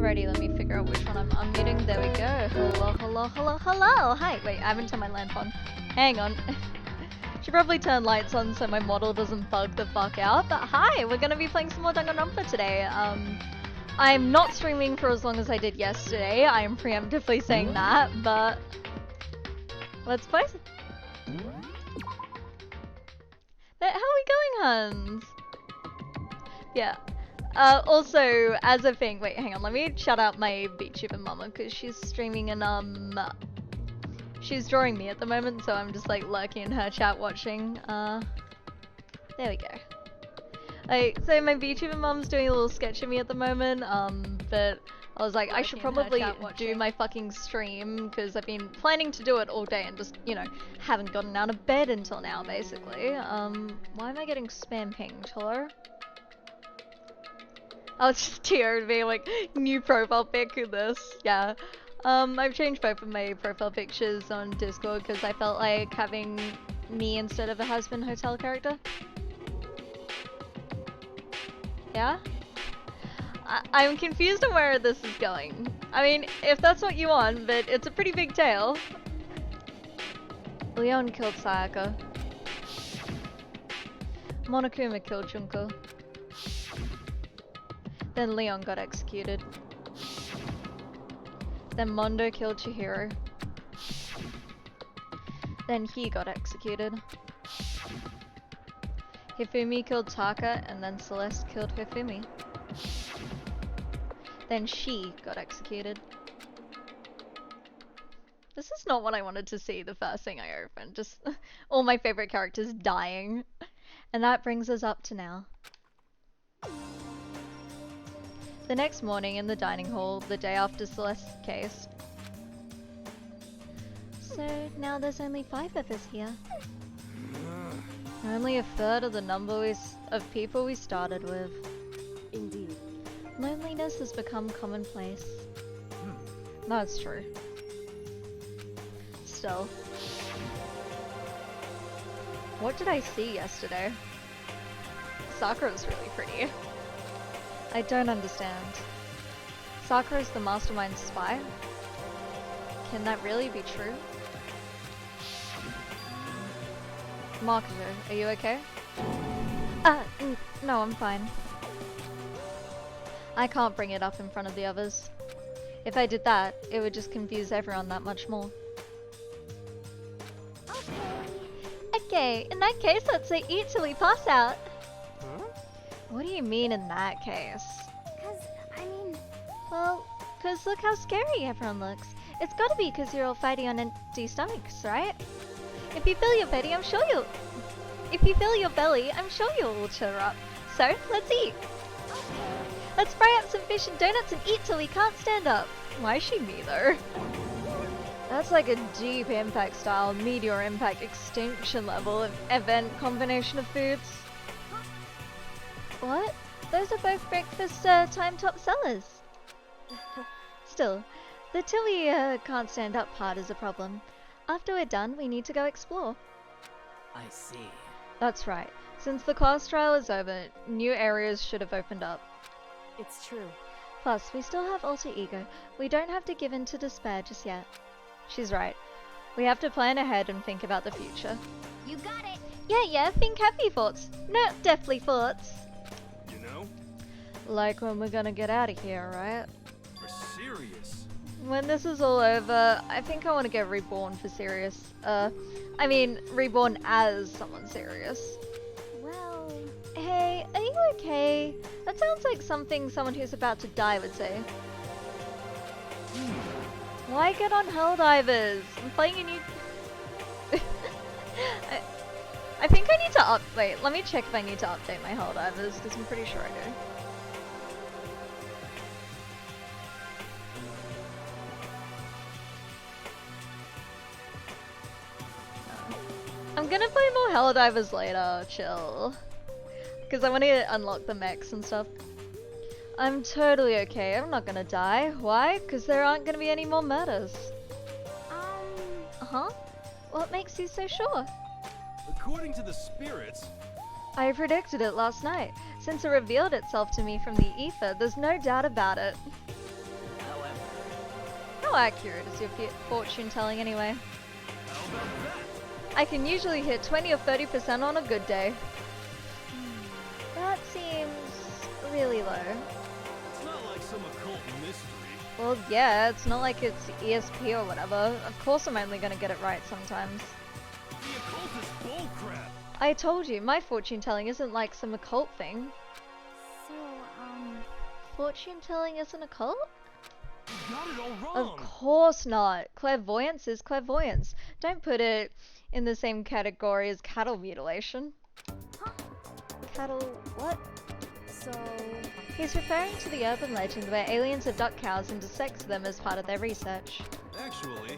Alrighty, let me figure out which one I'm unmuting. There we go. Hello, hello, hello, hello! Hi! Wait, I haven't turned my lamp on. Hang on. Should probably turn lights on so my model doesn't bug the fuck out. But hi! We're gonna be playing some more Danganronpa today. I'm not streaming for as long as I did yesterday. I am preemptively saying that, but... let's play. But how are we going, Hans? Yeah. Also, as a thing, wait, hang on, let me shout out my VTuber mama, because she's streaming and, she's drawing me at the moment, so I'm just, like, lurking in her chat watching. There we go. So my VTuber mom's doing a little sketch of me at the moment, but I was like, I should probably do my fucking stream, because I've been planning to do it all day and just, you know, haven't gotten out of bed until now, basically. Why am I getting spam pinged? Hello? I was just here being like, new profile pic, who this? Yeah. I've changed both of my profile pictures on Discord because I felt like having me instead of a husband hotel character. Yeah? I'm confused on where this is going. I mean, if that's what you want, but it's a pretty big tale. Leon killed Sayaka. Monokuma killed Junko. Then Leon got executed. Then Mondo killed Chihiro. Then he got executed. Hifumi killed Taka, and then Celeste killed Hifumi. Then she got executed. This is not what I wanted to see the first thing I opened. Just all my favorite characters dying. And that brings us up to now. The next morning in the dining hall, the day after Celeste's case. So now there's only 5 of us here. Only a third of the number of people we started with. Indeed. Loneliness has become commonplace. That's true. Still. What did I see yesterday? Sakura's really pretty. I don't understand. Sakura's the mastermind spy? Can that really be true? Marketer, are you okay? No, I'm fine. I can't bring it up in front of the others. If I did that, it would just confuse everyone that much more. Okay, in that case, let's say eat till we pass out. Huh? What do you mean in that case? Well, cause look how scary everyone looks. It's gotta be cause you're all fighting on empty stomachs, right? If you fill your belly, I'm sure you'll cheer up. So, let's eat. Let's fry up some fish and donuts and eat till we can't stand up. Why is she me though? That's like a deep impact style, meteor impact extinction level of event combination of foods. What? Those are both breakfast time top sellers. Still, the till we can't stand up part is a problem. After we're done, we need to go explore. I see. That's right. Since the class trial is over, new areas should have opened up. It's true. Plus, we still have alter ego. We don't have to give in to despair just yet. She's right. We have to plan ahead and think about the future. You got it! Yeah, think happy thoughts. Not deathly thoughts. You know? Like when we're gonna get out of here, right? For serious. When this is all over, I think I want to get reborn for serious. I mean, reborn as someone serious. Well... Hey, are you okay? That sounds like something someone who's about to die would say. Why get on Helldivers? I'm playing a new... I think I need to wait, let me check if I need to update my Helldivers, because I'm pretty sure I do. I'm gonna play more Helldivers later, chill. Because I want to unlock the mechs and stuff. I'm totally okay, I'm not gonna die. Why? Because there aren't gonna be any more murders. Uh-huh? What makes you so sure? According to the spirits... I predicted it last night. Since it revealed itself to me from the ether, there's no doubt about it. accurate is your fortune telling anyway? How about that? I can usually hit 20 or 30% on a good day. That seems really low. It's not like some occult mystery. Well, yeah, it's not like it's ESP or whatever. Of course I'm only gonna get it right sometimes. The occult is bullcrap. I told you, my fortune telling isn't like some occult thing. So, Fortune telling isn't a cult? You got it all Of wrong. course not. Clairvoyance is clairvoyance. Don't put it in the same category as cattle mutilation. Huh? Cattle what? so... He's referring to the urban legend where aliens abduct cows and dissect them as part of their research. Actually,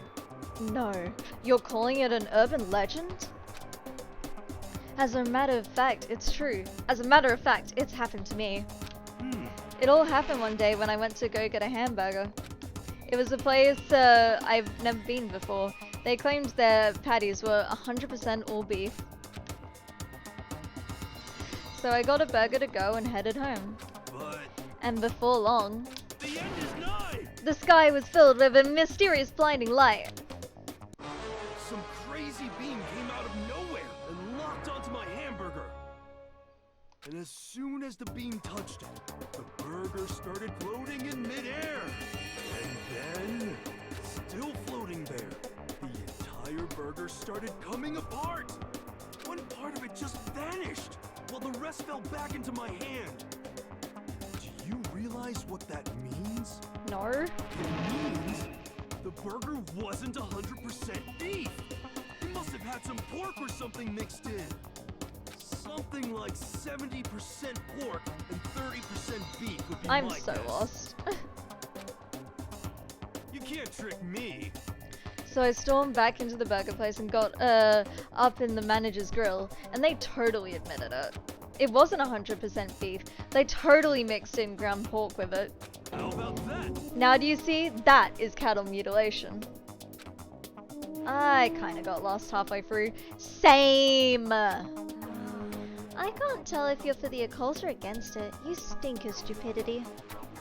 No. You're calling it an urban legend? As a matter of fact, it's true. As a matter of fact, it's happened to me. It all happened one day when I went to go get a hamburger. It was a place I've never been before. They claimed their patties were 100% all beef. So I got a burger to go and headed home. but And before long, the end is nigh. the sky was filled with a mysterious blinding light. Some crazy beam came out of nowhere and locked onto my hamburger. And as soon as the beam touched it, the burger started floating in midair. And then, still floating there, the entire burger started coming apart. One part of it just vanished, while the rest fell back into my hand. Do you realize what that means? No. It means the burger wasn't 100% beef. It must have had some pork or something mixed in. Something like 70% pork and 30% beef would be I'm my so guess. lost. You can't trick me. So I stormed back into the burger place and got up in the manager's grill, and they totally admitted it. It wasn't 100% beef. They totally mixed in ground pork with it. How about that? Now do you see? That is cattle mutilation. I kinda got lost halfway through. Same! I can't tell if you're for the occult or against it. You stink of stupidity.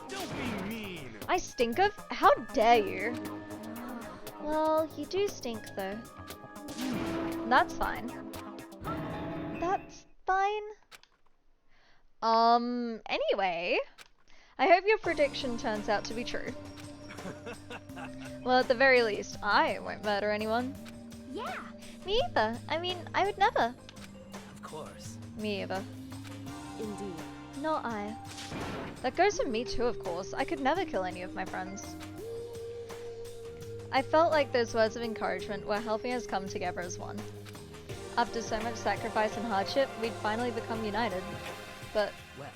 Don't be mean. I stink of? How dare you? Well, you do stink though. That's fine. That's fine. Anyway, I hope your prediction turns out to be true. Well, at the very least, I won't murder anyone. Yeah! Me either. I mean, I would never. Of course. Me either. Indeed. Not I. That goes for me too, of course. I could never kill any of my friends. I felt like those words of encouragement were helping us come together as one. After so much sacrifice and hardship, we'd finally become united. But, Well,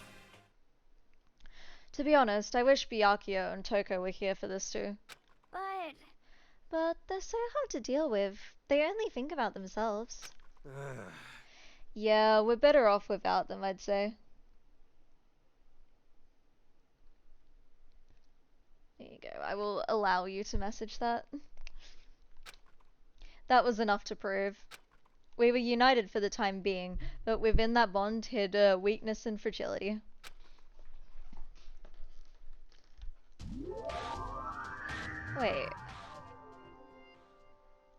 to be honest, I wish Byakuya and Toko were here for this too. But they're so hard to deal with. They only think about themselves. Yeah, we're better off without them, I'd say. There you go. I will allow you to message that. That was enough to prove. We were united for the time being, but within that bond hid weakness and fragility. Wait.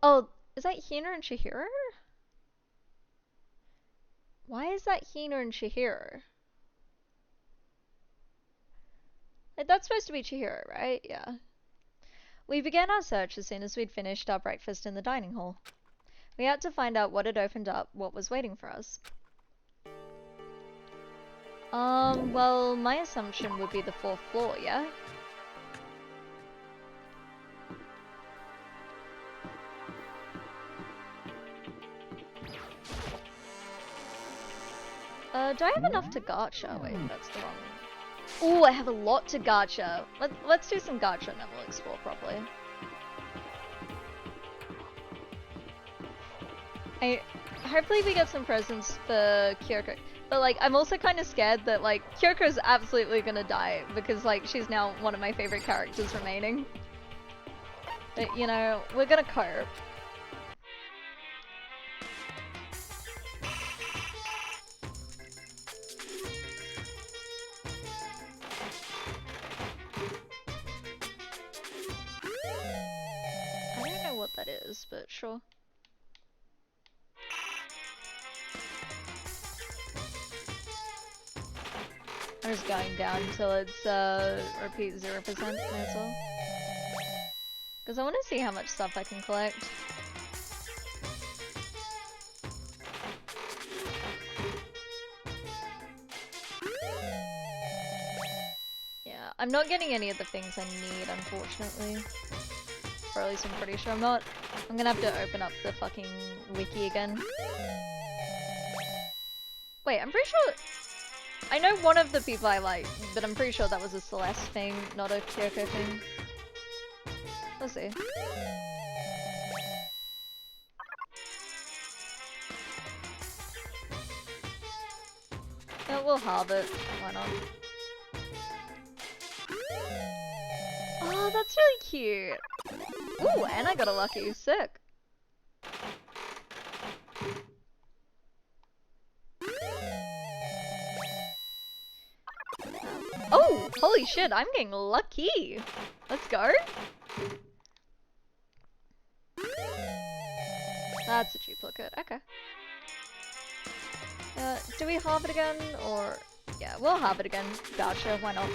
Oh, is that Hina and Chihiro? Why is that Hina and Chihiro? Like, that's supposed to be Chihiro, right? Yeah. We began our search as soon as we'd finished our breakfast in the dining hall. We had to find out what had opened up, what was waiting for us. Well, my assumption would be the 4th floor, yeah? Do I have enough to gacha? Wait, that's the wrong. Ooh, I have a lot to gacha. Let's do some gacha and then we'll explore properly. Hopefully we get some presents for Kyoko. But like, I'm also kind of scared that like, Kyoko's absolutely gonna die because like, she's now one of my favorite characters remaining. But you know, we're gonna cope. I'm just going down until it's repeat 0%, that's all. Because I want to see how much stuff I can collect. Yeah, I'm not getting any of the things I need, unfortunately. Or at least I'm pretty sure I'm not. I'm gonna have to open up the fucking wiki again. Wait, I'm pretty sure... I know one of the people I like, but I'm pretty sure that was a Celeste thing, not a Kyoko thing. We'll see. Yeah, we'll halve it. Why not? Oh, that's really cute. Ooh, and I got a lucky. Sick. Oh, holy shit, I'm getting lucky. Let's go. That's a duplicate. Okay. Do we halve it again? Or... yeah, we'll halve it again. Gotcha, why not?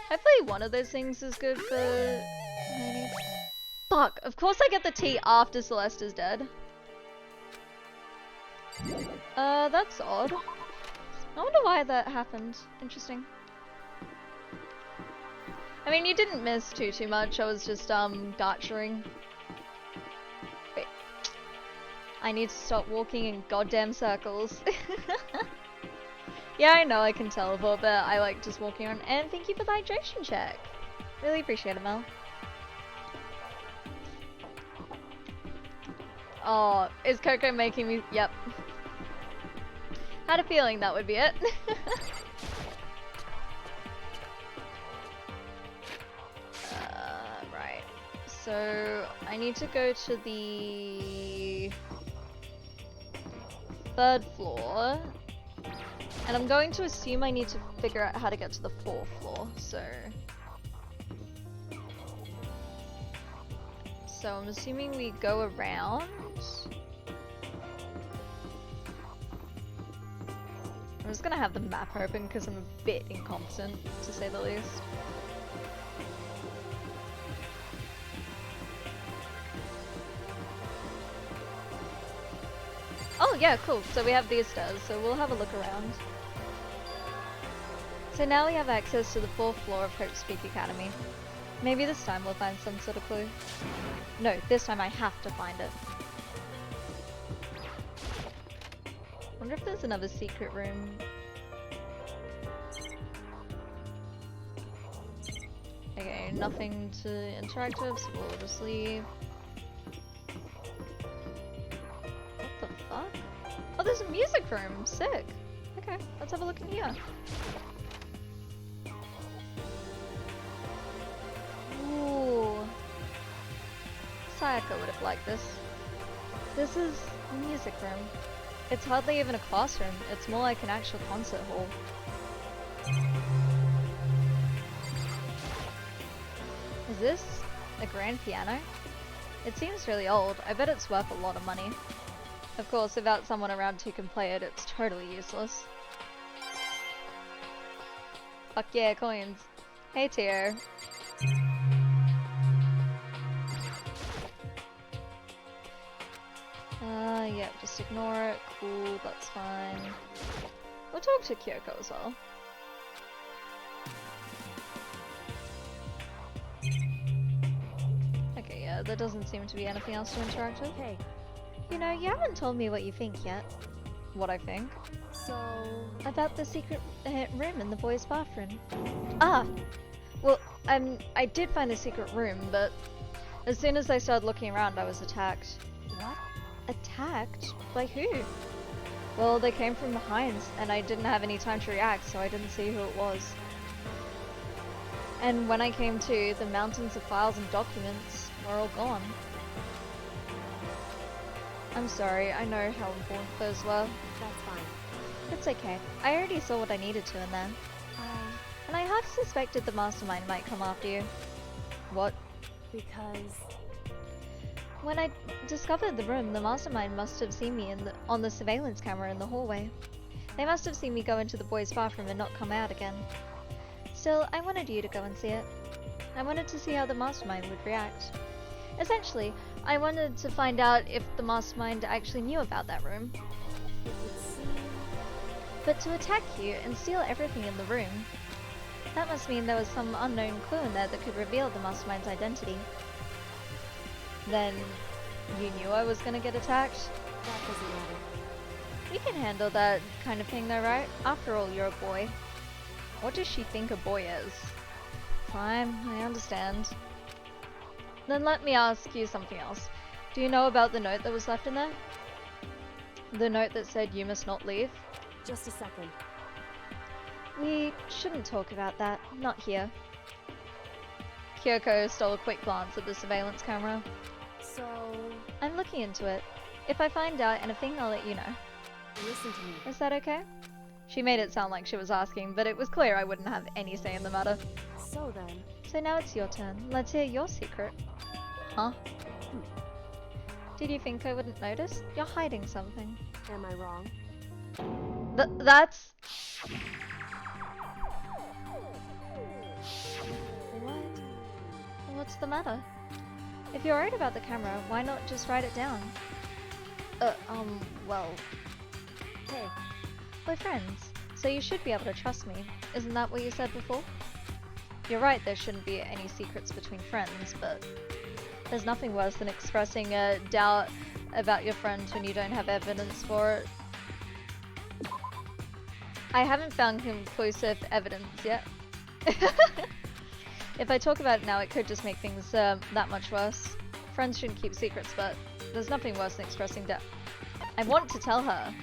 Hopefully one of those things is good for... Fuck, of course I get the tea after Celeste is dead. That's odd. I wonder why that happened. Interesting. I mean, you didn't miss too much. I was just, gotcharing. Wait. I need to stop walking in goddamn circles. Yeah, I know I can teleport, but I like just walking around. And thank you for the hydration check. Really appreciate it, Mel. Oh, is Coco making me... yep. Had a feeling that would be it. Right. So, I need to go to the... 3rd floor. And I'm going to assume I need to figure out how to get to the 4th floor, so... So I'm assuming we go around. I'm just gonna have the map open because I'm a bit incompetent, to say the least. Oh yeah, cool. So we have these stairs, so we'll have a look around. So now we have access to the 4th floor of Hope's Peak Academy. Maybe this time we'll find some sort of clue. No, this time I have to find it. Wonder if there's another secret room. Okay, nothing to interact with, so we'll just leave. What the fuck? Oh, there's a music room! Sick! Okay, let's have a look in here. Ooh. Sayaka would have liked this. This is a music room. It's hardly even a classroom, it's more like an actual concert hall. Is this a grand piano? It seems really old. I bet it's worth a lot of money. Of course, without someone around who can play it, it's totally useless. Fuck yeah, coins. Hey, Tio. Yeah, just ignore it. Cool, that's fine. We'll talk to Kyoko as well. Okay, yeah, there doesn't seem to be anything else to interact with. Hey. You know, you haven't told me what you think yet. What I think? So... About the secret room in the boys' bathroom. Ah! Well, I did find the secret room, but as soon as I started looking around, I was attacked. What? Attacked? By who? Well, they came from behind, and I didn't have any time to react, so I didn't see who it was. And when I came to, the mountains of files and documents were all gone. I'm sorry, I know how important those were. That's fine. It's okay. I already saw what I needed to in there. And I half suspected the mastermind might come after you. What? Because... When I discovered the room, the mastermind must have seen me on the surveillance camera in the hallway. They must have seen me go into the boys' bathroom and not come out again. Still, I wanted you to go and see it. I wanted to see how the mastermind would react. Essentially, I wanted to find out if the mastermind actually knew about that room. It would seem. But to attack you and steal everything in the room, that must mean there was some unknown clue in there that could reveal the mastermind's identity. Then, you knew I was gonna get attacked? That doesn't matter. You can handle that kind of thing though, right? After all, you're a boy. What does she think a boy is? Fine, I understand. Then let me ask you something else. Do you know about the note that was left in there? The note that said you must not leave? Just a second. We shouldn't talk about that. Not here. Kyoko stole a quick glance at the surveillance camera. So, I'm looking into it. If I find out anything, I'll let you know. listen to me. Is that okay? She made it sound like she was asking, but it was clear I wouldn't have any say in the matter. So then, So now it's your turn. Let's hear your secret. Huh? Did you think I wouldn't notice? You're hiding something. am I wrong? That's... What? What's the matter? If you're worried about the camera, why not just write it down? Well... Hey, We're friends, so you should be able to trust me. Isn't that what you said before? You're right, there shouldn't be any secrets between friends, but there's nothing worse than expressing a doubt about your friend when you don't have evidence for it. I haven't found conclusive evidence yet. If I talk about it now, it could just make things that much worse. Friends shouldn't keep secrets, but there's nothing worse than expressing doubt. I want to tell her.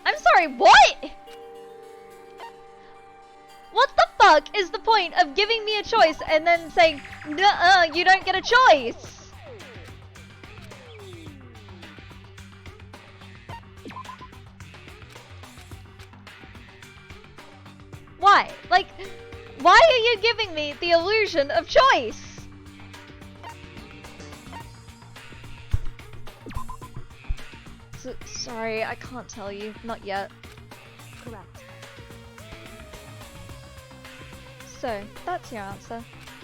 I'm sorry, what? What the fuck is the point of giving me a choice and then saying, nuh-uh, you don't get a choice? Why? Like, why are you giving me the illusion of choice? Sorry, I can't tell you. Not yet. correct. So, that's your answer.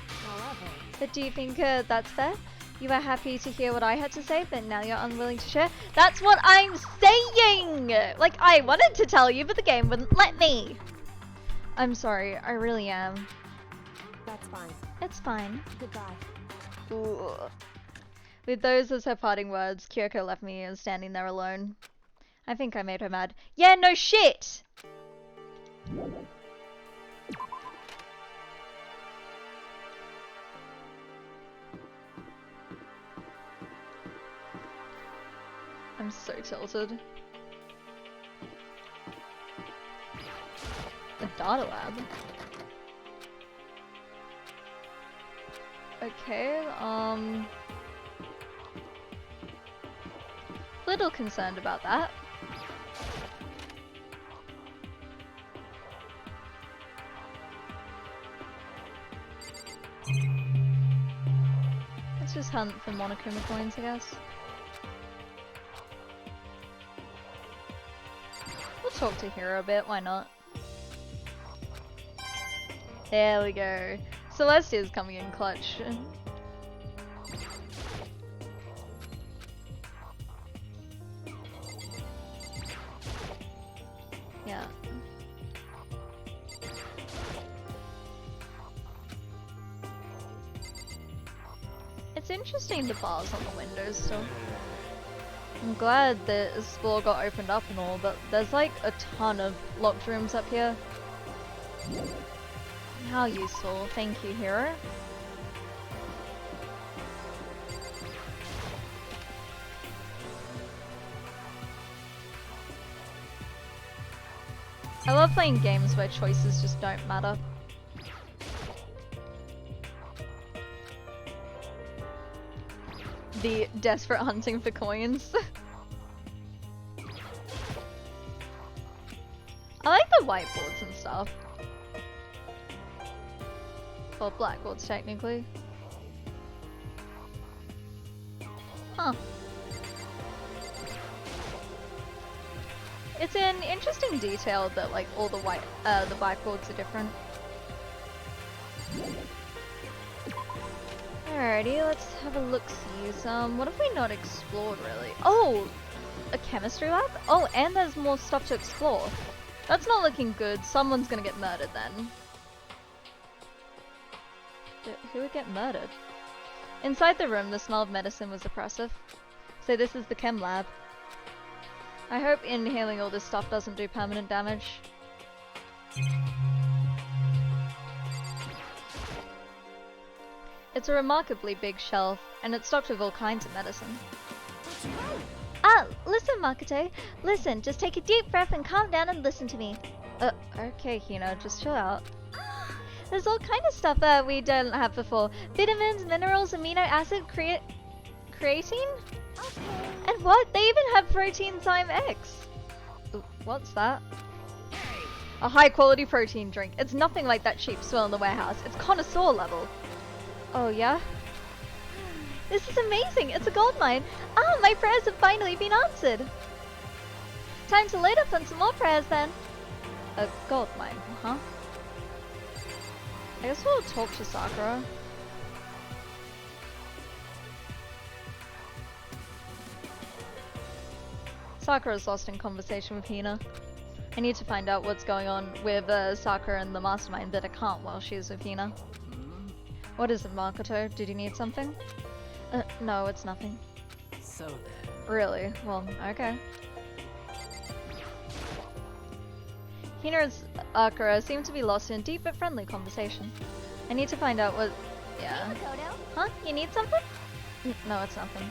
However, But do you think that's fair? You were happy to hear what I had to say, but now you're unwilling to share? That's what I'm saying! Like, I wanted to tell you, but the game wouldn't let me. I'm sorry, I really am. that's fine. It's fine. Goodbye. Ooh. With those as her parting words, Kyoko left me standing there alone. I think I made her mad. Yeah, no shit! I'm so tilted. The data lab. Okay, little concerned about that. Let's just hunt for monokuma coins, I guess. We'll talk to Hiro a bit, why not? There we go. Celestia's coming in clutch. Yeah. It's interesting the bars on the windows still. I'm glad the floor got opened up and all, but there's like a ton of locked rooms up here. How useful. Thank you, Hiro. I love playing games where choices just don't matter. The desperate hunting for coins. I like the whiteboards and stuff. Or blackboards, technically. Huh. It's an interesting detail that like all the the blackboards are different. Alrighty, let's have a look-see. What have we not explored really? Oh, a chemistry lab? Oh, and there's more stuff to explore. That's not looking good. Someone's gonna get murdered then. Who would get murdered? Inside the room, the smell of medicine was oppressive. So this is the chem lab. I hope inhaling all this stuff doesn't do permanent damage. It's a remarkably big shelf, and it's stocked with all kinds of medicine. Ah, listen, Makoto. Listen, just take a deep breath and calm down and listen to me. Okay, Hina, just chill out. There's all kind of stuff that we don't have before. Vitamins, minerals, amino acid, creatine? Okay. And what? They even have protein-zyme X. Ooh, what's that? A high-quality protein drink. It's nothing like that cheap swill in the warehouse. It's connoisseur level. Oh, yeah? This is amazing! It's a gold mine! Ah, my prayers have finally been answered! Time to load up on some more prayers then! A gold mine, huh? I guess we'll talk to Sakura. Sakura's lost in conversation with Hina. I need to find out what's going on with Sakura and the mastermind, but I can't while she's with Hina. What is it, Makoto? Did you need something? No, it's nothing. So then. Really? Well, okay. Hina and Sakura seem to be lost in a deep but friendly conversation. I need to find out what... Yeah. Huh? You need something? No, it's nothing.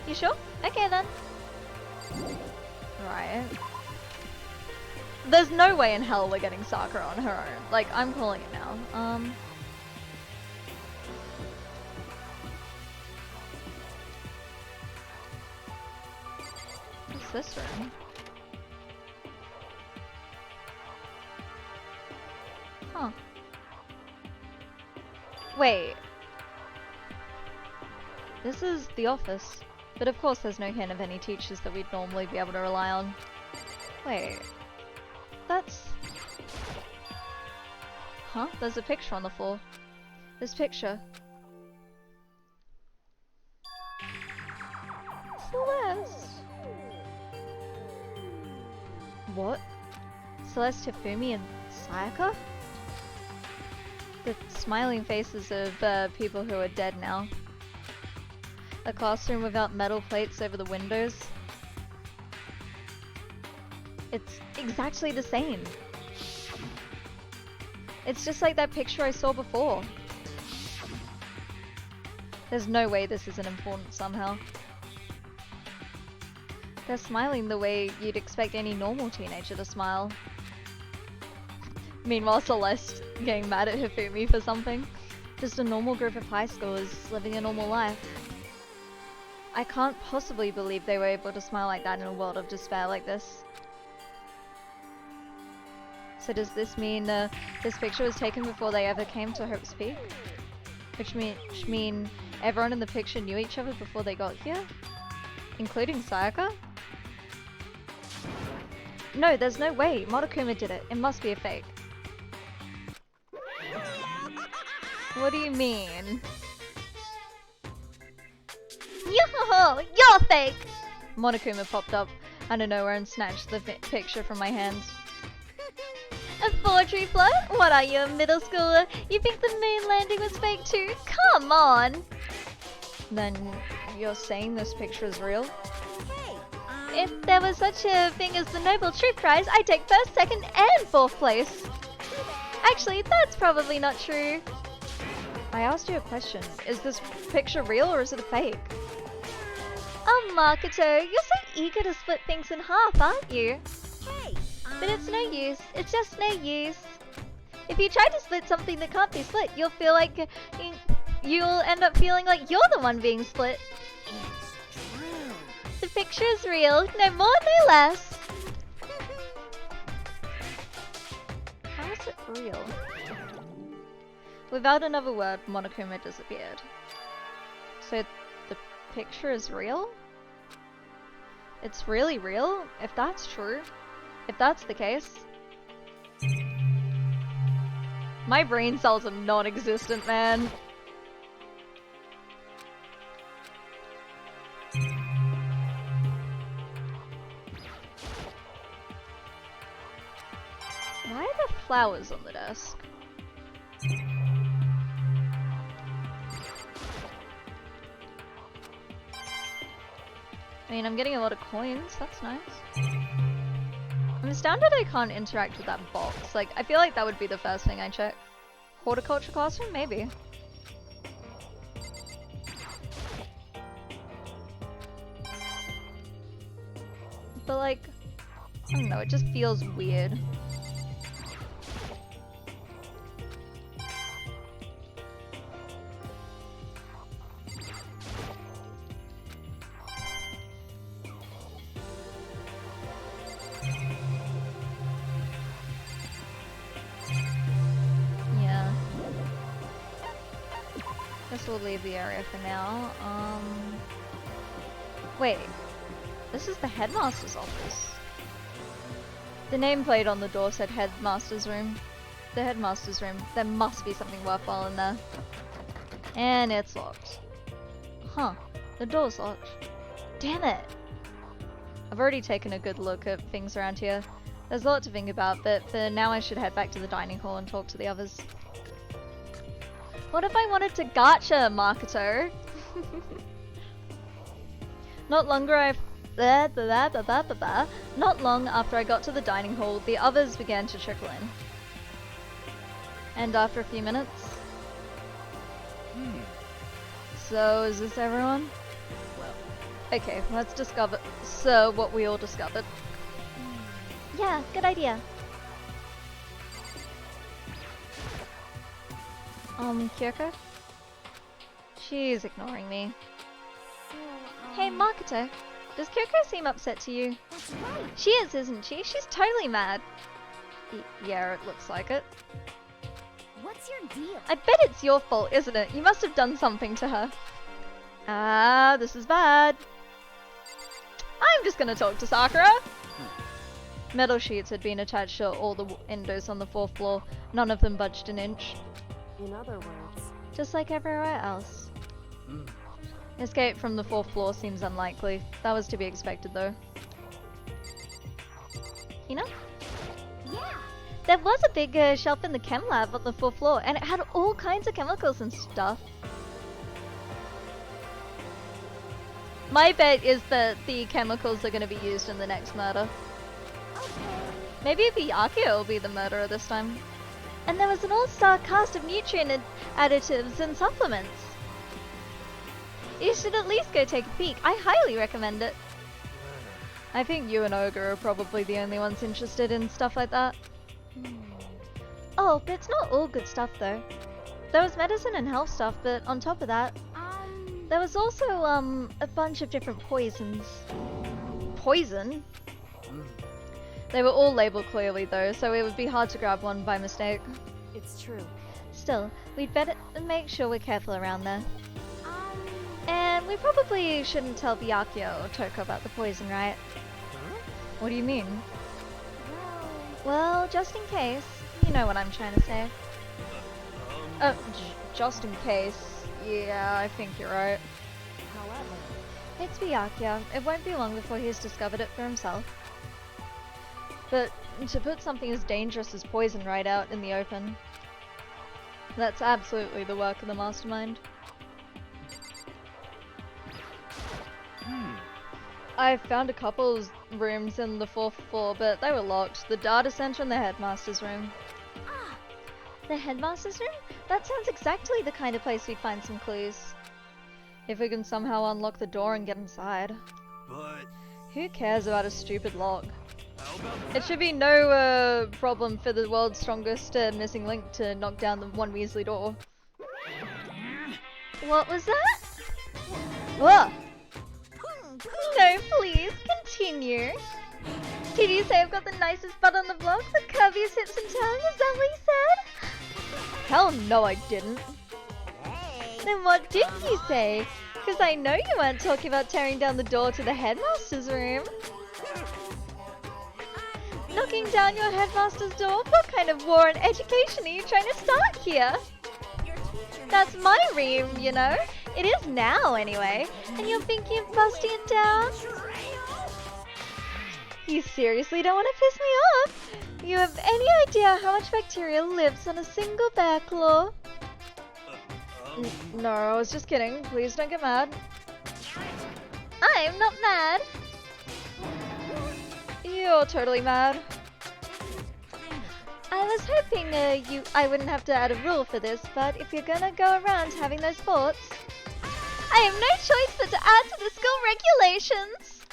You sure? Okay then. Right. There's no way in hell we're getting Sakura on her own. Like, I'm calling it now. What's this room? Huh. Wait. This is the office. But of course there's no hint of any teachers that we'd normally be able to rely on. Wait. That's... Huh? There's a picture on the floor. This picture. Celeste! What? Celeste, Hifumi, and Sayaka? The smiling faces of people who are dead now. A classroom without metal plates over the windows. It's exactly the same. It's just like that picture I saw before. There's no way this isn't important somehow. They're smiling the way you'd expect any normal teenager to smile. Meanwhile, Celeste getting mad at Hifumi for something. Just a normal group of high schoolers living a normal life. I can't possibly believe they were able to smile like that in a world of despair like this. So does this mean this picture was taken before they ever came to Hope's Peak? Which mean everyone in the picture knew each other before they got here? Including Sayaka? No, there's no way. Monokuma did it. It must be a fake. What do you mean? Yo-ho-ho! You're fake! Monokuma popped up out of nowhere and snatched the picture from my hands. A forgery plot? What are you, a middle schooler? You think the moon landing was fake too? Come on! Then you're saying this picture is real? If there was such a thing as the Nobel Truth Prize, I'd take first, second, and fourth place. Actually, that's probably not true. I asked you a question. Is this picture real or is it a fake? Oh, Makoto, you're so eager to split things in half, aren't you? But it's no use. It's just no use. If you try to split something that can't be split, you'll feel like you'll end up feeling like you're the one being split. The picture is real, no more, no less. How is it real? Without another word, Monokuma disappeared. So the picture is real? It's really real? If that's true. If that's the case. My brain cells are non-existent, man. Why are there flowers on the desk? I mean, I'm getting a lot of coins, that's nice. I'm astounded I can't interact with that box. Like, I feel like that would be the first thing I check. Horticulture classroom? Maybe. But like, I don't know, it just feels weird. Yeah. Guess we'll leave the area for now. Wait. This is the headmaster's office. The nameplate on the door said headmaster's room. The headmaster's room. There must be something worthwhile in there. And it's locked. Huh. The door's locked. Damn it! I've already taken a good look at things around here. There's a lot to think about, but for now I should head back to the dining hall and talk to the others. What if I wanted to gacha, Makoto? Not long after I got to the dining hall, the others began to trickle in. And after a few minutes... So, is this everyone? Well, okay, let's discover what we all discovered. Yeah, good idea. Kyoko? She's ignoring me. Hey, Makoto. Does Kyoko seem upset to you? That's right. She is, isn't she? She's totally mad. Yeah, it looks like it. What's your deal? I bet it's your fault, isn't it? You must have done something to her. Ah, this is bad. I'm just gonna talk to Sakura. Metal sheets had been attached to all the windows on the 4th floor. None of them budged an inch. In other words, Just like everywhere else. Escape from the 4th floor seems unlikely. That was to be expected though. Hina? yeah. There was a big shelf in the chem lab on the 4th floor, and it had all kinds of chemicals and stuff. My bet is that the chemicals are going to be used in the next murder. Okay. Maybe Byakuya will be the murderer this time. And there was an all-star cast of nutrient additives and supplements. You should at least go take a peek. I highly recommend it. I think you and Ogre are probably the only ones interested in stuff like that. Oh, but it's not all good stuff though. There was medicine and health stuff, but on top of that, there was also a bunch of different poisons. Poison? They were all labeled clearly though, so it would be hard to grab one by mistake. It's true. Still, we'd better make sure we're careful around there. And we probably shouldn't tell Byakuya or Toko about the poison, right? What do you mean? Well, just in case. You know what I'm trying to say. Just in case. Yeah, I think you're right. However, It's Byakuya. It won't be long before he's discovered it for himself. But to put something as dangerous as poison right out in the open, that's absolutely the work of the mastermind. I found a couple rooms in the 4th floor, but they were locked. The data center and the headmaster's room. The headmaster's room? That sounds exactly the kind of place we'd find some clues. If we can somehow unlock the door and get inside. But Who cares about a stupid lock? how about It should be no problem for the world's strongest missing link to knock down the one Weasley door. What was that? Whoa! No, please, continue. Did you say I've got the nicest butt on the block, the curviest hips in town? Is that what you said? Hell no, I didn't. Hey. Then what did you say? Because I know you weren't talking about tearing down the door to the headmaster's room. Knocking down your headmaster's door? What kind of war on education are you trying to start here? Your teacher. That's my room, you know. It is now, anyway. And you're thinking of busting it down? You seriously don't want to piss me off? You have any idea how much bacteria lives on a single bear claw? No, I was just kidding. Please don't get mad. I'm not mad. You're totally mad. I was hoping I wouldn't have to add a rule for this, but if you're gonna go around having those thoughts, I have no choice but to add to the school regulations.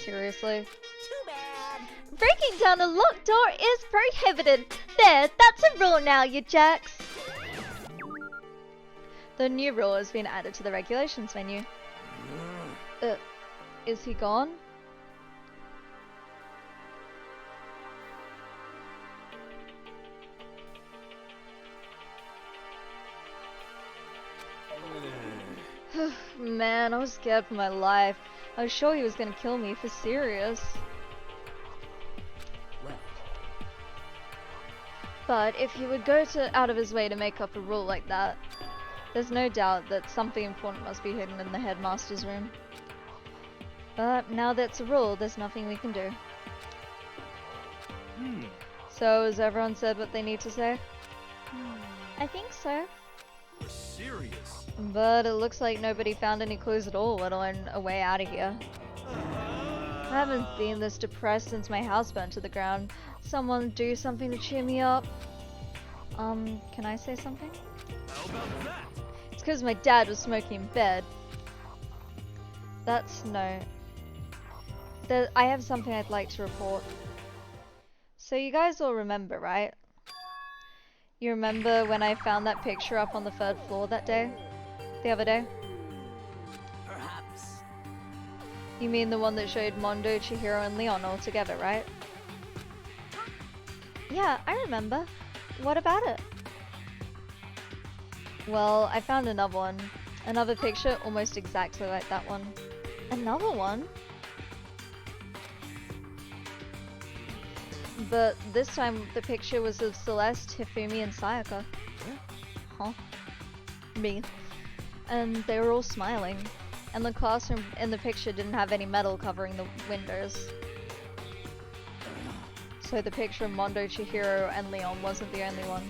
Seriously. Too bad. Breaking down a locked door is prohibited. There, that's a rule now, you jerks. The new rule has been added to the regulations menu. Is he gone? Man, I was scared for my life. I was sure he was gonna kill me for serious. Well, But if he would go out of his way to make up a rule like that, there's no doubt that something important must be hidden in the headmaster's room. But now that's a rule, there's nothing we can do. So has everyone said what they need to say? I think so. You're serious? But it looks like nobody found any clues at all, let alone a way out of here. I haven't been this depressed since my house burnt to the ground. Someone do something to cheer me up. Can I say something? How about that? It's because my dad was smoking in bed. That's no. I have something I'd like to report. So you guys all remember, right? You remember when I found that picture up on the 3rd floor that day? The other day? perhaps. You mean the one that showed Mondo, Chihiro, and Leon all together, right? Yeah, I remember. What about it? Well, I found another one. Another picture almost exactly like that one. Another one? But this time the picture was of Celeste, Hifumi, and Sayaka. Huh? Me. And they were all smiling. And the classroom in the picture didn't have any metal covering the windows. So the picture of Mondo, Chihiro, and Leon wasn't the only one.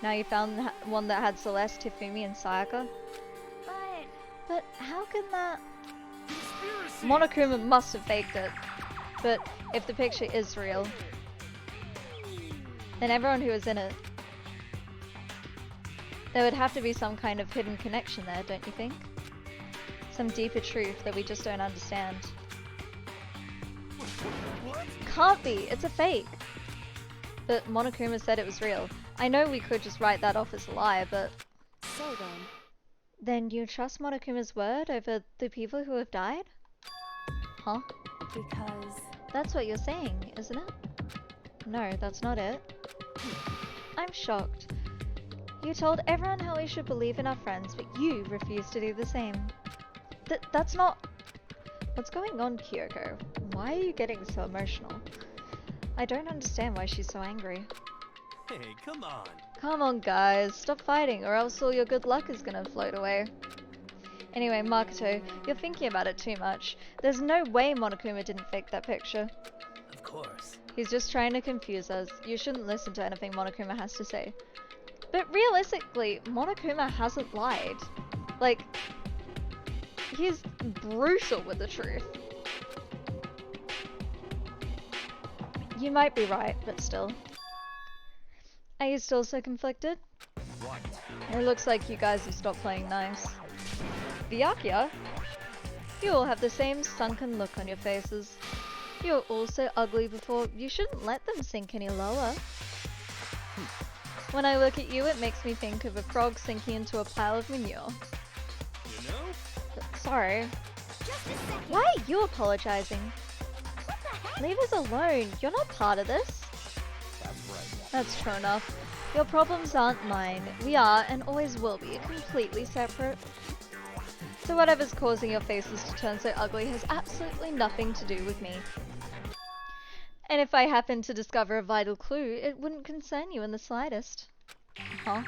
Now you found one that had Celeste, Hifumi, and Sayaka? But how can that... Conspiracy! Monokuma must have faked it. But if the picture is real, then everyone who was in it, there would have to be some kind of hidden connection there, don't you think? Some deeper truth that we just don't understand. What? Can't be, it's a fake. But Monokuma said it was real. I know we could just write that off as a lie, but... So then. Then you trust Monokuma's word over the people who have died? Huh? Because. That's what you're saying, isn't it? No, that's not it. I'm shocked. You told everyone how we should believe in our friends, but you refused to do the same. That's not... What's going on, Kyoko? Why are you getting so emotional? I don't understand why she's so angry. Hey, come on. Come on, guys, stop fighting, or else all your good luck is gonna float away. Anyway, Makoto, you're thinking about it too much. There's no way Monokuma didn't fake that picture. Of course. He's just trying to confuse us. You shouldn't listen to anything Monokuma has to say. But realistically, Monokuma hasn't lied. Like, he's brutal with the truth. You might be right, but still. Are you still so conflicted? What? It looks like you guys have stopped playing nice. Byakuya? You all have the same sunken look on your faces. You're all so ugly before, you shouldn't let them sink any lower. When I look at you, it makes me think of a frog sinking into a pile of manure. You know? Sorry. Just a second. Why are you apologizing? What the heck? Leave us alone. You're not part of this. That's right. That's true enough. Your problems aren't mine. We are, and always will be, completely separate. So whatever's causing your faces to turn so ugly has absolutely nothing to do with me. And if I happen to discover a vital clue, it wouldn't concern you in the slightest. Huh?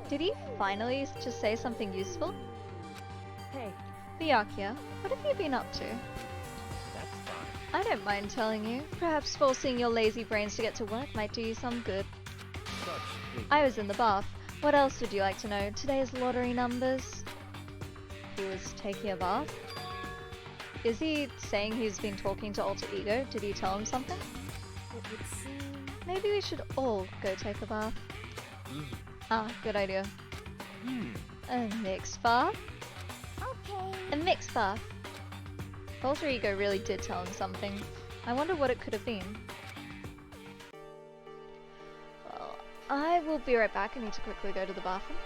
Did he finally just say something useful? Hey, Byakuya, what have you been up to? That's fine. I don't mind telling you. Perhaps forcing your lazy brains to get to work might do you some good. Such big. I was in the bath. What else would you like to know? Today's lottery numbers? He was taking a bath? Is he saying he's been talking to Alter Ego? Did he tell him something? it would seem. Maybe we should all go take a bath. Ah, good idea. A mixed bath? Okay. A mixed bath. Alter Ego really did tell him something. I wonder what it could have been. Well, I will be right back. I need to quickly go to the bathroom.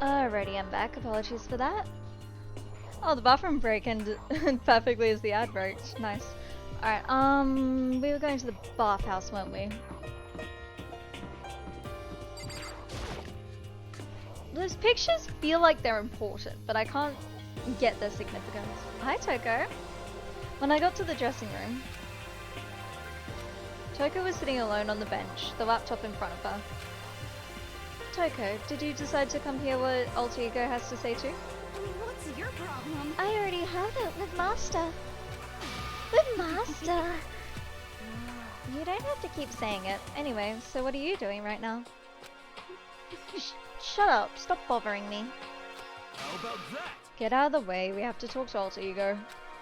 Alrighty, I'm back. Apologies for that. Oh, the bathroom break ended perfectly as the ad broke. Nice. Alright, we were going to the bathhouse, weren't we? Those pictures feel like they're important, but I can't get their significance. Hi, Toko. When I got to the dressing room, Toko was sitting alone on the bench, the laptop in front of her. Toko, did you decide to come hear what Alter Ego has to say too? What's your problem? I already have it with Master. With Master! You don't have to keep saying it. Anyway, so what are you doing right now? Shut up, stop bothering me. How about that? Get out of the way, we have to talk to Alter Ego.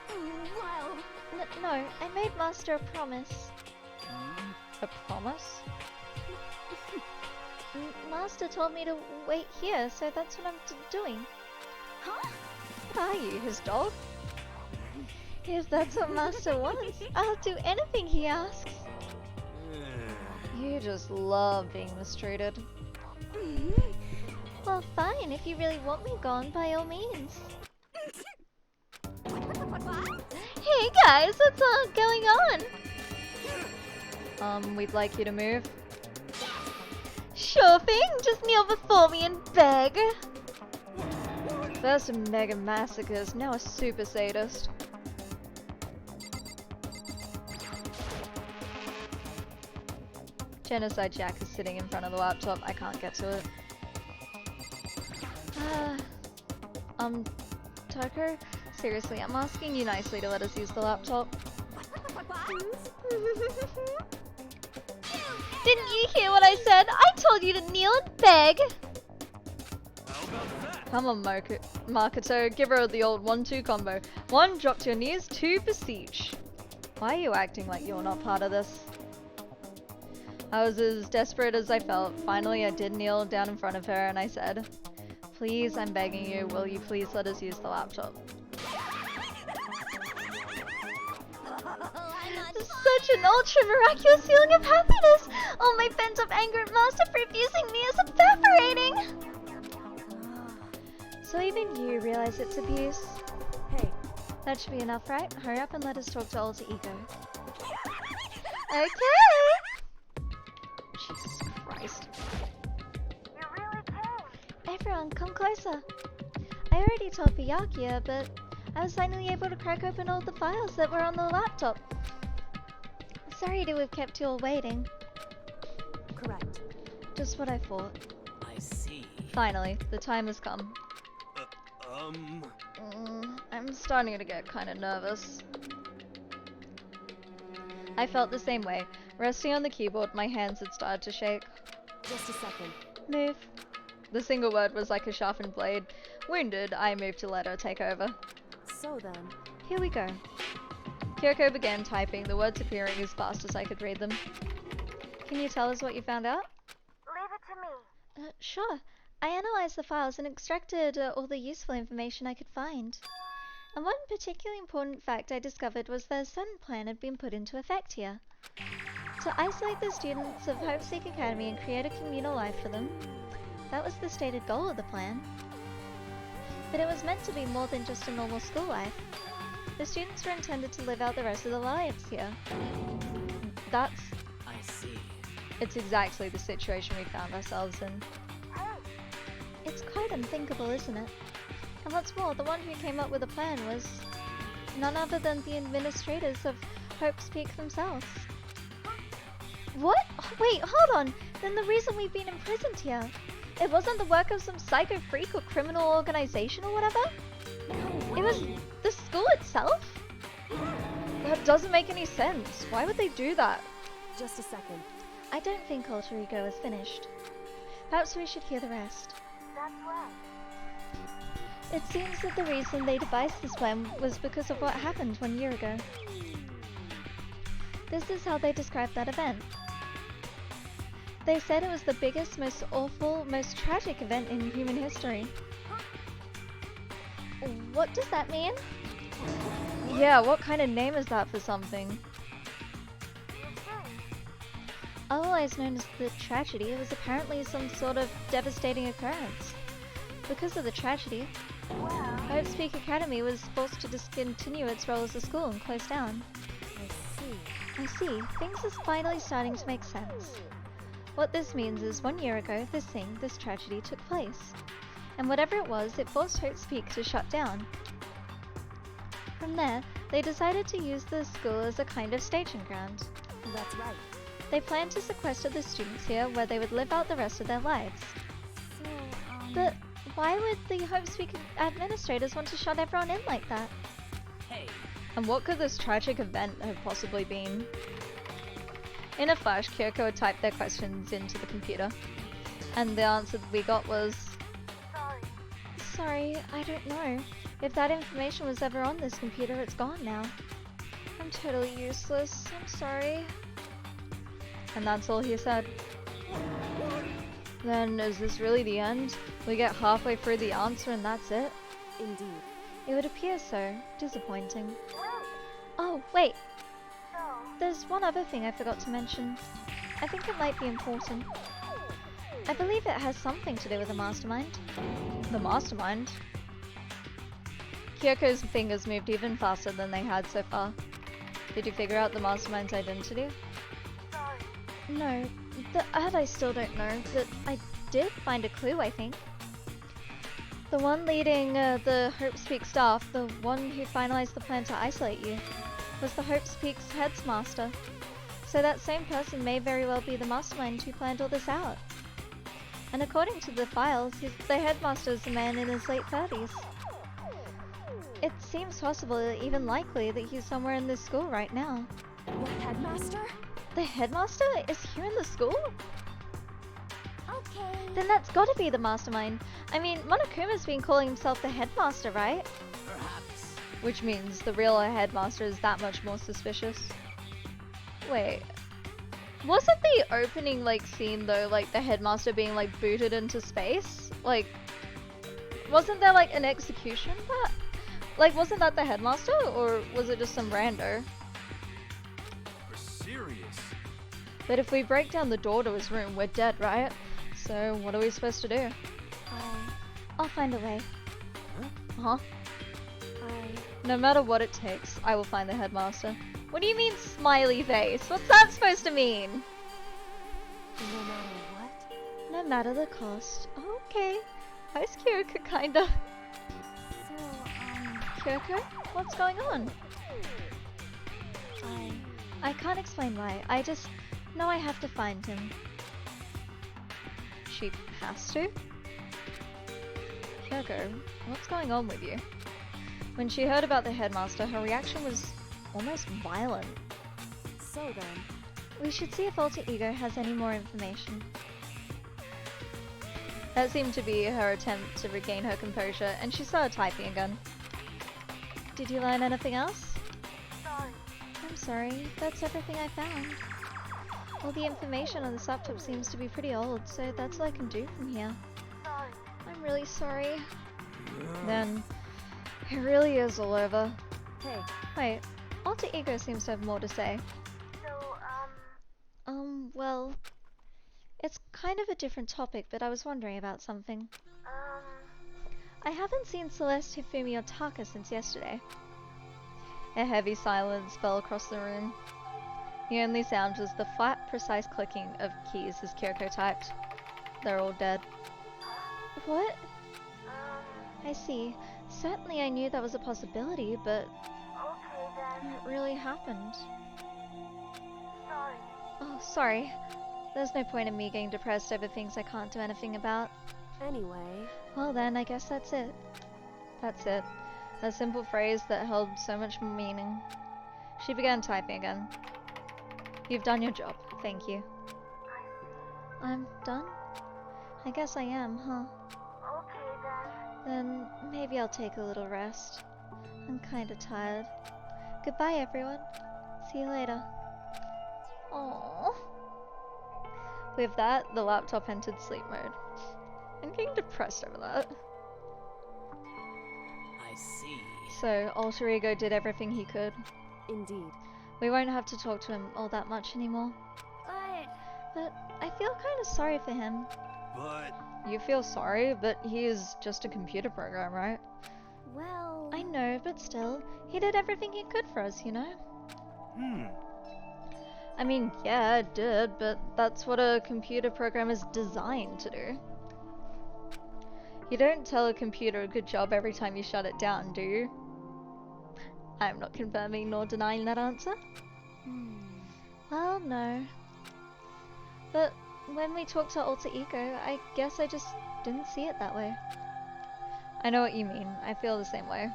Well, No, I made Master a promise. A promise? Master told me to wait here, so that's what I'm doing. huh? What are you, his dog? If that's what Master wants, I'll do anything he asks. You just love being mistreated. Well, fine, if you really want me gone, by all means. Hey guys, what's going on? We'd like you to move. Sure thing, just kneel before me and beg. First a mega masochist, now a super sadist. Genocide Jack is sitting in front of the laptop, I can't get to it. Toko? Seriously, I'm asking you nicely to let us use the laptop. Didn't you hear what I said? I told you to kneel and beg! How about that? Come on, Makoto, give her the old 1-2 combo. 1, drop to your knees, 2, beseech. Why are you acting like you're not part of this? I was as desperate as I felt. Finally, I did kneel down in front of her and I said, please, I'm begging you, will you please let us use the laptop? Such an ultra miraculous feeling of happiness! All my pent up anger at Master for refusing me is evaporating! So even you realize it's abuse? Hey, That should be enough, right? Hurry up and let us talk to Alter Ego. Okay! Jesus Christ. You really came. Everyone, come closer. I already told Byakuya, but I was finally able to crack open all the files that were on the laptop. Sorry to have kept you all waiting. correct. Just what I thought. I see. Finally, the time has come. I'm starting to get kind of nervous. I felt the same way. Resting on the keyboard, my hands had started to shake. Just a second. Move. The single word was like a sharpened blade. Wounded, I moved to let her take over. So then, Here we go. Kyoko began typing, the words appearing as fast as I could read them. Can you tell us what you found out? Leave it to me. Sure. I analyzed the files and extracted all the useful information I could find. And one particularly important fact I discovered was that a certain plan had been put into effect here. To isolate the students of Hope Seek Academy and create a communal life for them. That was the stated goal of the plan. But it was meant to be more than just a normal school life. The students were intended to live out the rest of their lives here. That's... I see. It's exactly the situation we found ourselves in. It's quite unthinkable, isn't it? And what's more, the one who came up with the plan was none other than the administrators of Hope's Peak themselves. What? Wait, hold on! Then the reason we've been imprisoned here, it wasn't the work of some psycho freak or criminal organization or whatever? It was the school itself? That doesn't make any sense. Why would they do that? just a second. I don't think Alter Ego is finished. Perhaps we should hear the rest. That's right. It seems that the reason they devised this plan was because of what happened 1 year ago. This is how they described that event. They said it was the biggest, most awful, most tragic event in human history. What does that mean? Yeah, what kind of name is that for something? Otherwise known as the tragedy, it was apparently some sort of devastating occurrence. Because of the tragedy, Hope's Peak Academy was forced to discontinue its role as a school and close down. I see. Things are finally starting to make sense. What this means is 1 year ago, this tragedy took place. And whatever it was, it forced Hope's Peak to shut down. From there, they decided to use the school as a kind of staging ground. That's right. They planned to sequester the students here where they would live out the rest of their lives. So, But why would the Hope's Peak administrators want to shut everyone in like that? Hey, And what could this tragic event have possibly been? In a flash, Kyoko had typed their questions into the computer. And the answer that we got was... Sorry, I don't know. If that information was ever on this computer, it's gone now. I'm totally useless. I'm sorry. And that's all he said. Then, is this really the end? We get halfway through the answer and that's it? Indeed. It would appear so. Disappointing. Oh, wait. There's one other thing I forgot to mention. I think it might be important. I believe it has something to do with the mastermind. The mastermind? Kyoko's fingers moved even faster than they had so far. Did you figure out the mastermind's identity? No, I still don't know, but I did find a clue, I think. The one leading the Hope's Peak staff, the one who finalized the plan to isolate you, was the Hope's Peak's headmaster. So that same person may very well be the mastermind who planned all this out. And according to the files, the headmaster is a man in his late 30s. It seems possible, even likely, that he's somewhere in this school right now. What, headmaster? The headmaster is here in the school? okay. Then that's gotta be the mastermind. I mean, Monokuma's been calling himself the headmaster, right? perhaps. Which means the real headmaster is that much more suspicious. Wait. Wasn't the opening, scene, though, the headmaster being, booted into space? Wasn't there, an execution? Wasn't that the headmaster? Or was it just some rando? But if we break down the door to his room, we're dead, right? So what are we supposed to do? I'll find a way. Huh? No matter what it takes, I will find the headmaster. What do you mean, smiley face? What's that supposed to mean? No matter what? No matter the cost. Okay. Ice Kyoko, kinda. So, Kyoko? What's going on? I can't explain why. I just know I have to find him. She has to? Kyoko, what's going on with you? When she heard about the headmaster, her reaction was almost violent. So then, We should see if Alter Ego has any more information. That seemed to be her attempt to regain her composure, and she started typing again. Did you learn anything else? sorry. I'm sorry, that's everything I found. All the information on this laptop seems to be pretty old, so that's all I can do from here. Sorry. I'm really sorry. Then, it really is all over. hey, Wait, Alter Ego seems to have more to say. So, Well, it's kind of a different topic, but I was wondering about something. I haven't seen Celeste, Hifumi, or Taka since yesterday. A heavy silence fell across the room. The only sound was the flat, precise clicking of keys as Kyoko typed. They're all dead. What? I see. Certainly I knew that was a possibility, but okay then. it really happened. Sorry. Oh, sorry. There's no point in me getting depressed over things I can't do anything about. anyway, Well then, I guess that's it. That's it. A simple phrase that held so much meaning. She began typing again. You've done your job. Thank you. I'm done? I guess I am, huh? Okay then. Then maybe I'll take a little rest. I'm kinda tired. Goodbye, everyone. See you later. Aww. With that, the laptop entered sleep mode. I'm getting depressed over that. I see. So, Alter Ego did everything he could. indeed. We won't have to talk to him all that much anymore. But I feel kinda sorry for him. But You feel sorry, but he is just a computer program, right? Well, I know, but still, he did everything he could for us, you know? I mean, yeah, it did, but that's what a computer program is designed to do. You don't tell a computer a good job every time you shut it down, do you? I'm not confirming nor denying that answer. Well, no. But when we talked to Alter Ego, I guess I just didn't see it that way. I know what you mean. I feel the same way.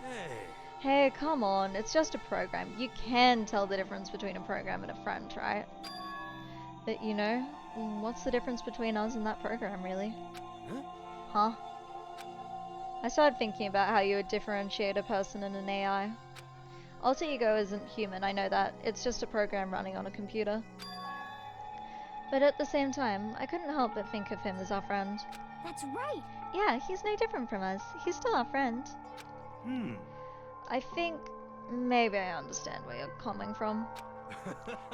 hey, Hey, come on. It's just a program. You can tell the difference between a program and a friend, right? But you know, what's the difference between us and that program, really? Huh? I started thinking about how you would differentiate a person and an AI. Alter Ego isn't human, I know that. It's just a program running on a computer. But at the same time, I couldn't help but think of him as our friend. That's right. Yeah, he's no different from us. He's still our friend. I think maybe I understand where you're coming from.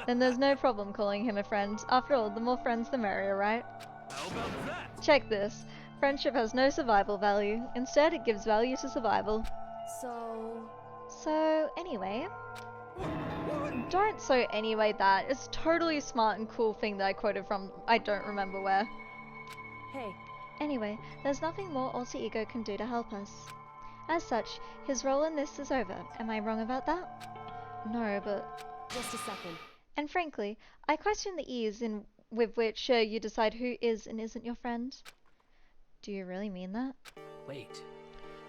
Then there's no problem calling him a friend. After all, the more friends the merrier, right? How about that? Check this. Friendship has no survival value. Instead, it gives value to survival. So, anyway... Don't so anyway that. It's totally smart and cool thing that I quoted from I don't remember where. hey, Anyway, there's nothing more Alter Ego can do to help us. As such, his role in this is over. Am I wrong about that? No, but... just a second. And frankly, I question the ease with which you decide who is and isn't your friend. Do you really mean that? Wait.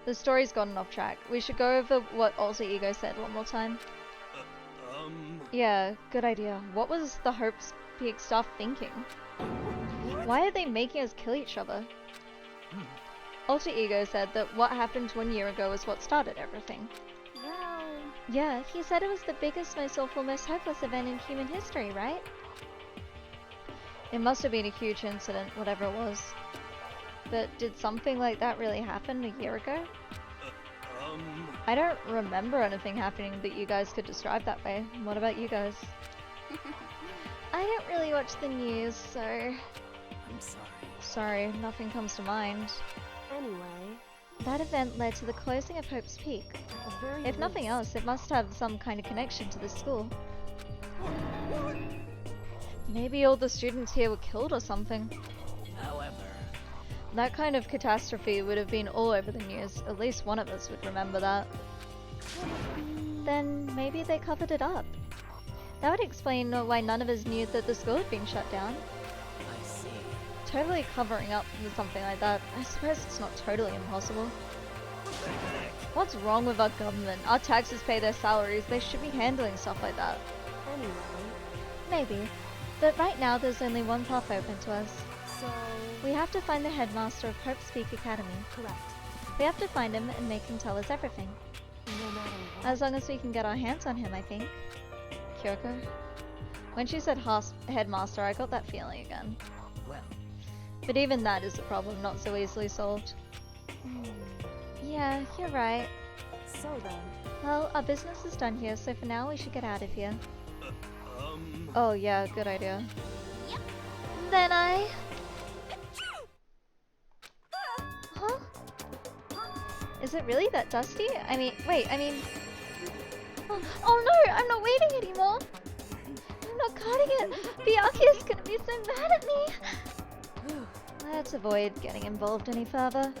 The story's gotten off track. We should go over what Alter Ego said one more time. Yeah, good idea. What was the Hope's Peak staff thinking? Why are they making us kill each other? Alter Ego said that what happened 1 year ago is what started everything. Well, Yeah, he said it was the biggest, most awful, most hopeless event in human history, right? It must have been a huge incident, whatever it was. But did something like that really happen a year ago? I don't remember anything happening that you guys could describe that way. What about you guys? I don't really watch the news, so... I'm sorry. Sorry, nothing comes to mind. Anyway, That event led to the closing of Hope's Peak. a very If nothing else, it must have some kind of connection to the school. Maybe all the students here were killed or something. However, That kind of catastrophe would have been all over the news. At least one of us would remember that. Then maybe they covered it up. That would explain why none of us knew that the school had been shut down. I see. Totally covering up with something like that, I suppose it's not totally impossible. What's wrong with our government? Our taxes pay their salaries, they should be handling stuff like that. anyway. Maybe. But right now there's only one path open to us. So, We have to find the headmaster of Hope's Peak Academy. correct. We have to find him and make him tell us everything. No matter what. As long as we can get our hands on him, I think. Kyoko? When she said headmaster, I got that feeling again. Well, But even that is a problem not so easily solved. Yeah, you're right. So then, Well, our business is done here, so for now we should get out of here. Um, Oh yeah, good idea. Then I... Huh? Is it really that dusty? I mean... Oh no, I'm not waiting anymore! I'm not cutting it! Byakuya is gonna be so mad at me! Let's avoid getting involved any further.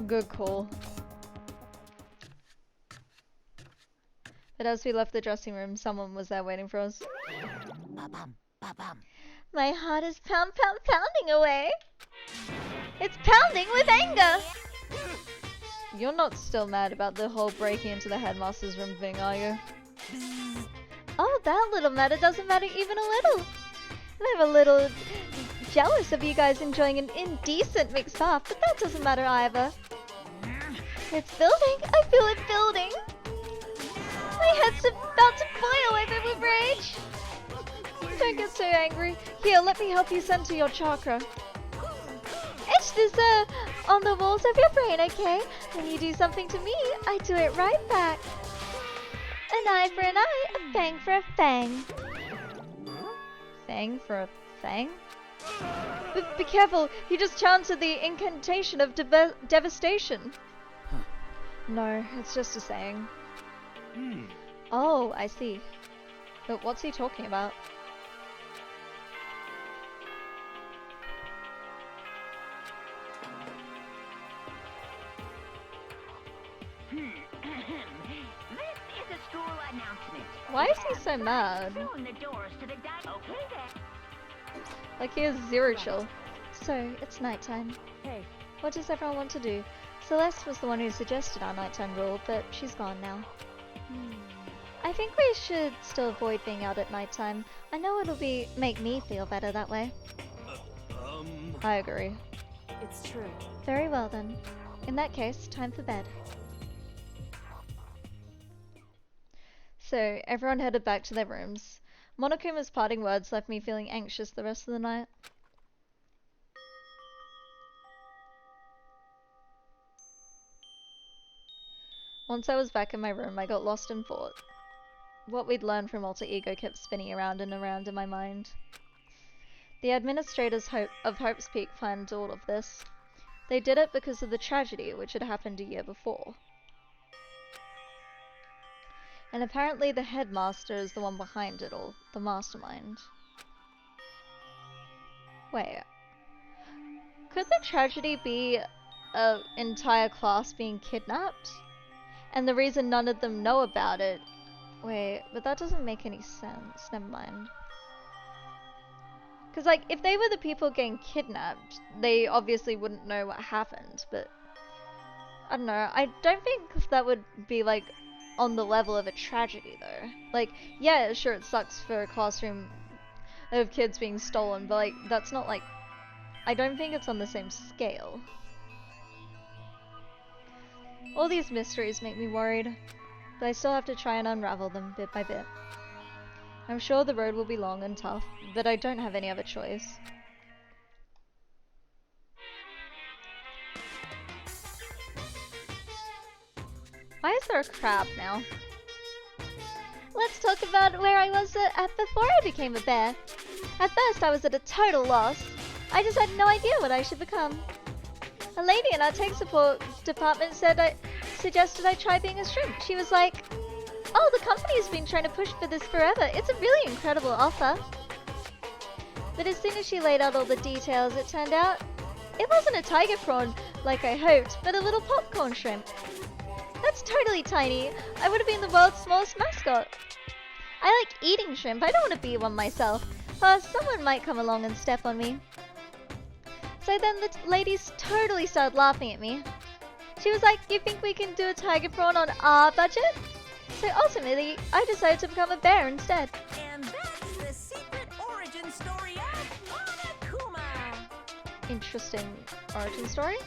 Good call. But as we left the dressing room, someone was there waiting for us. ba-bum, ba-bum. My heart is pounding away. It's pounding with anger. You're not still mad about the whole breaking into the headmaster's room thing, are you? Oh, that little matter doesn't matter even a little. I'm a little jealous of you guys enjoying an indecent mixed off, but that doesn't matter either. It's building. I feel it building. My head's about to boil over with rage. Don't get so angry. Here, let me help you center your chakra. Etch this on the walls of your brain, okay? When you do something to me, I do it right back. An eye for an eye, a fang for a fang. Fang for a fang? Be careful, he just chanted the incantation of devastation. No, it's just a saying. Oh, I see. But what's he talking about? This is a school announcement. Why is he so mad? Soon the doors to the okay then. Like he has zero chill. So, it's nighttime. hey, What does everyone want to do? Celeste was the one who suggested our nighttime rule, but she's gone now. I think we should still avoid being out at nighttime. I know it'll make me feel better that way. I agree. it's true. Very well then. In that case, time for bed. So, everyone headed back to their rooms. Monokuma's parting words left me feeling anxious the rest of the night. Once I was back in my room, I got lost in thought. What we'd learned from Alter Ego kept spinning around and around in my mind. The administrators of Hope's Peak planned all of this. They did it because of the tragedy which had happened a year before. And apparently the headmaster is the one behind it all, the mastermind. Wait. Could the tragedy be an entire class being kidnapped? And the reason none of them know about it... Wait, but that doesn't make any sense. Never mind. Because, like, if they were the people getting kidnapped, they obviously wouldn't know what happened, but... I don't know. I don't think that would be, like, on the level of a tragedy, though. Like, yeah, sure, it sucks for a classroom of kids being stolen, but, like, that's not, like... I don't think it's on the same scale. All these mysteries make me worried, but I still have to try and unravel them bit by bit. I'm sure the road will be long and tough, but I don't have any other choice. Why is there a crab now? let's talk about where I was at before I became a bear. At first, I was at a total loss. I just had no idea what I should become. A lady in our tech support department suggested I try being a shrimp. She was like, "Oh, the company's been trying to push for this forever. It's a really incredible offer." But as soon as she laid out all the details, it turned out it wasn't a tiger prawn like I hoped, but a little popcorn shrimp. That's totally tiny. I would have been the world's smallest mascot. I like eating shrimp. I don't want to be one myself. Someone might come along and step on me. So then the ladies totally started laughing at me. She was like, "You think we can do a tiger prawn on our budget?" So ultimately, I decided to become a bear instead. And that's the secret origin story of Monokuma. Interesting origin story.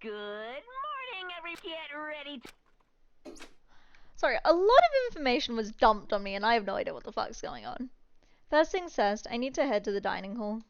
Good morning, get ready to... Sorry, a lot of information was dumped on me and I have no idea what the fuck's going on. First things first, I need to head to the dining hall.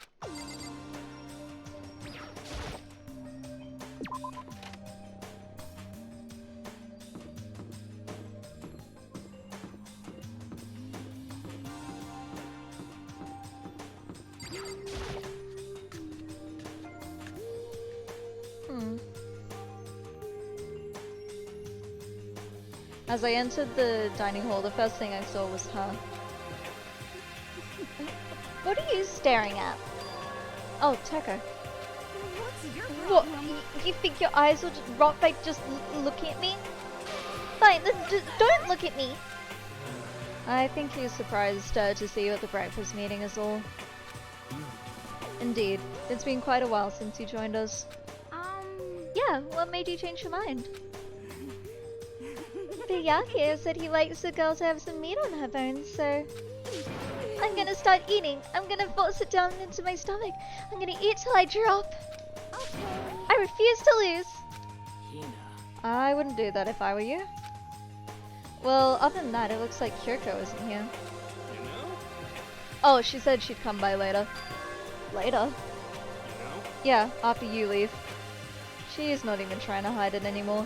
As I entered the dining hall, the first thing I saw was her. What are you staring at? Oh, Toko. What's your What? problem? You think your eyes will just rot by just looking at me? Fine, then just don't look at me! I think he was surprised to see you at the breakfast meeting is all. Indeed, it's been quite a while since you joined us. Yeah, what made you change your mind? Byakuya said he likes a girl to have some meat on her bones, so... I'm gonna start eating. I'm gonna force it down into my stomach. I'm gonna eat till I drop. I refuse to lose. Hina. I wouldn't do that if I were you. Well, other than that, it looks like Kyoko isn't here. You know? Oh, she said she'd come by later. Later? You know? Yeah, after you leave. She's not even trying to hide it anymore.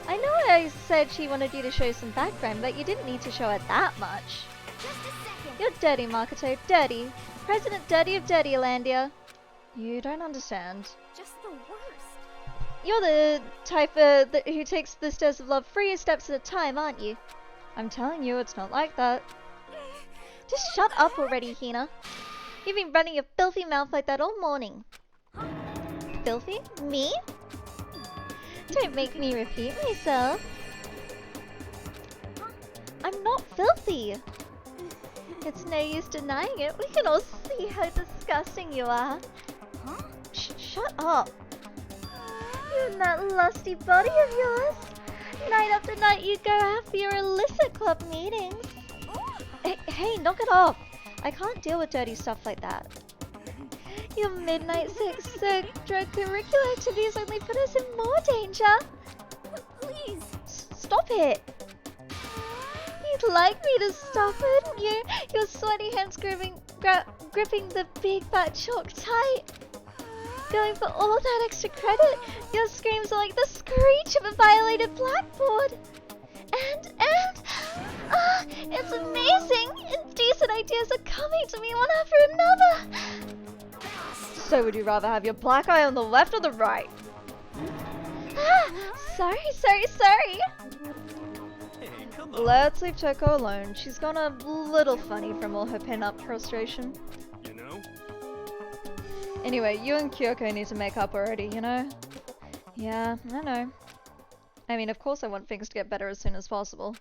I know I said she wanted you to show some background, but you didn't need to show her that much. Just a second. You're dirty, Makoto. Dirty. President Dirty of Dirtylandia. You don't understand. Just the worst. You're the type who takes the stairs of love 3 steps at a time, aren't you? I'm telling you, it's not like that. Just shut up already, Hina. You've been running your filthy mouth like that all morning. Filthy? Me? Don't make me repeat myself. I'm not filthy. It's no use denying it. We can all see how disgusting you are. Huh? Shut up. You and that lusty body of yours. Night after night you go out for your illicit club meetings. Hey, knock it off. I can't deal with dirty stuff like that. Your midnight extracurricular activities only put us in more danger. Please. Stop it. You'd like me to stop, wouldn't you? Your sweaty hands gripping the big fat chalk tight. Going for all that extra credit, your screams are like the screech of a violated blackboard. And, it's amazing! Indecent ideas are coming to me one after another. So would you rather have your black eye on the left or the right? Sorry. Hey, come on. Let's leave Toko alone. She's gone a little funny from all her pin-up frustration. You know? Anyway, you and Kyoko need to make up already, you know? Yeah, I know. I mean, of course I want things to get better as soon as possible.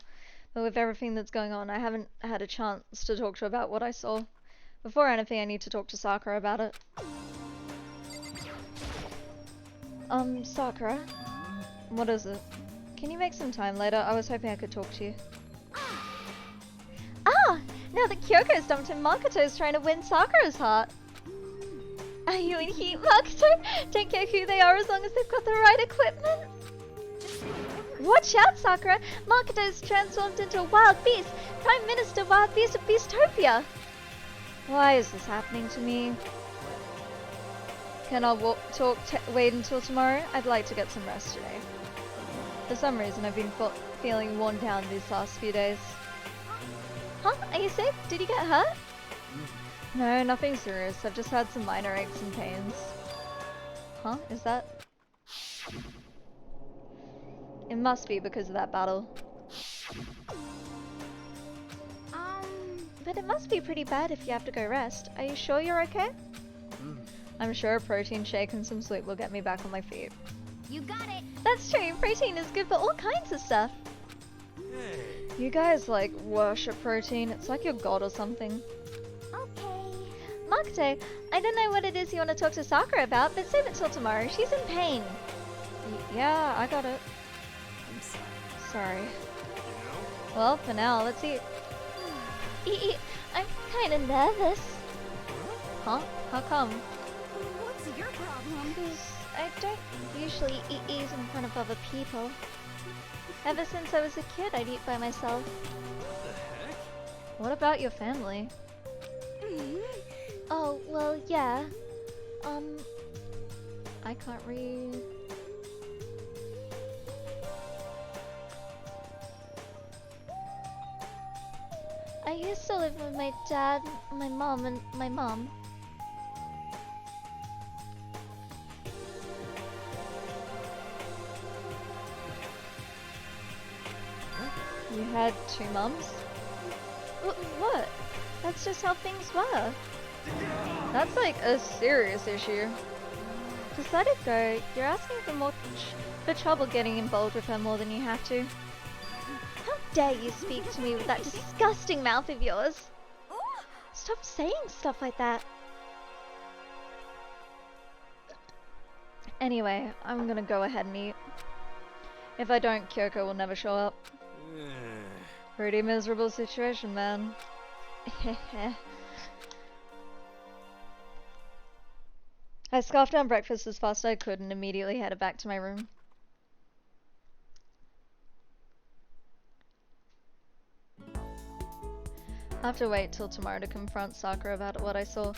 But with everything that's going on, I haven't had a chance to talk to her about what I saw. Before anything, I need to talk to Sakura about it. Sakura? What is it? Can you make some time later? I was hoping I could talk to you. Ah! Now that Kyoko's dumped him, Makoto's trying to win Sakura's heart. Are you in heat, Makoto? Don't care who they are as long as they've got the right equipment. Watch out, Sakura! Makoto is transformed into a wild beast! Prime Minister Wild Beast of Beastopia! Why is this happening to me? Can I wait until tomorrow? I'd like to get some rest today. For some reason, I've been feeling worn down these last few days. Huh? Are you sick? Did you get hurt? No, nothing serious. I've just had some minor aches and pains. Huh? Is that... It must be because of that battle. But it must be pretty bad if you have to go rest. Are you sure you're okay? I'm sure a protein shake and some sleep will get me back on my feet. You got it. That's true. Protein is good for all kinds of stuff. Hey. You guys like worship protein. It's like your god or something. Okay. Makoto, I don't know what it is you want to talk to Sakura about, but save it till tomorrow. She's in pain. Yeah, I got it. I'm Sorry. You know? Well, for now, let's eat. I'm kind of nervous. Huh? How come? What's your problem? Because I don't usually eat in front of other people. Ever since I was a kid, I'd eat by myself. What the heck? What about your family? Oh, well, yeah. I can't read. I used to live with my dad, my mom, and my mom. You had two mums? What? That's just how things were. That's like a serious issue. Just let it go. You're asking for trouble getting involved with her more than you have to. How dare you speak to me with that disgusting mouth of yours? Stop saying stuff like that. Anyway, I'm gonna go ahead and eat. If I don't, Kyoko will never show up. Pretty miserable situation, man. I scarfed down breakfast as fast as I could and immediately headed back to my room. I have to wait till tomorrow to confront Sakura about what I saw.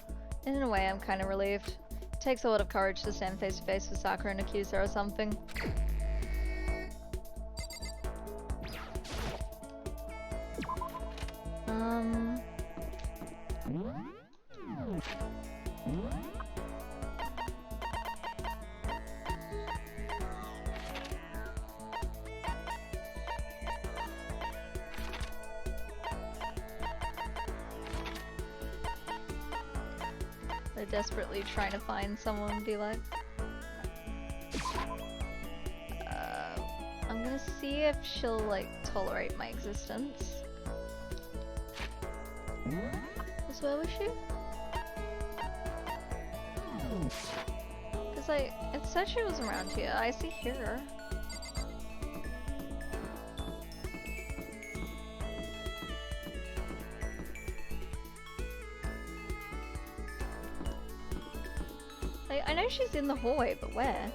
In a way, I'm kind of relieved. It takes a lot of courage to stand face to face with Sakura and accuse her of something. They're desperately trying to find someone and be like, I'm gonna see if she'll like tolerate my existence. As well as she? Cause it said she was around here. I see here. I know she's in the hallway, but where?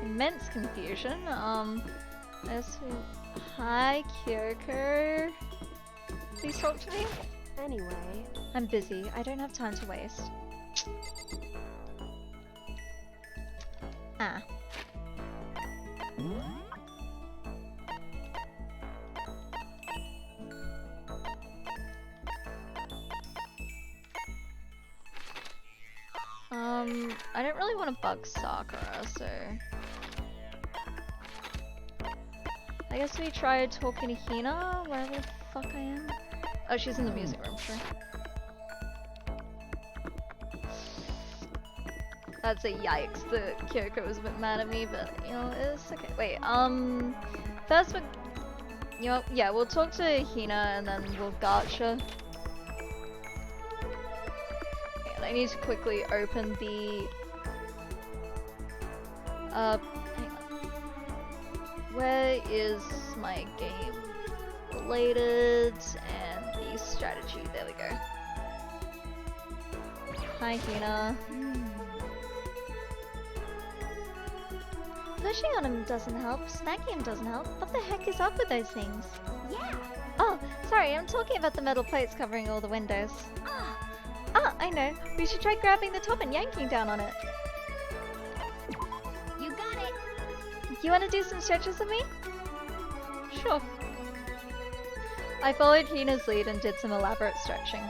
Immense confusion. Hi, Kyoko. Please talk to me. Anyway. I'm busy. I don't have time to waste. Ah. I don't really want to bug Sakura, so... I guess we try talking to Hina, wherever the fuck I am. Oh, she's in the music room, sure. That's a yikes that Kyoko was a bit mad at me, but, you know, it's okay. Wait, first we... You know, yeah, we'll talk to Hina and then we'll gacha. I need to quickly open the... hang on. Where is my game related and the strategy? There we go. Hi, Hina. Pushing on him doesn't help, snacking him doesn't help. What the heck is up with those things? Yeah. Oh, sorry, I'm talking about the metal plates covering all the windows. Ah, I know. We should try grabbing the top and yanking down on it. You got it. You want to do some stretches with me? Sure. I followed Hina's lead and did some elaborate stretching.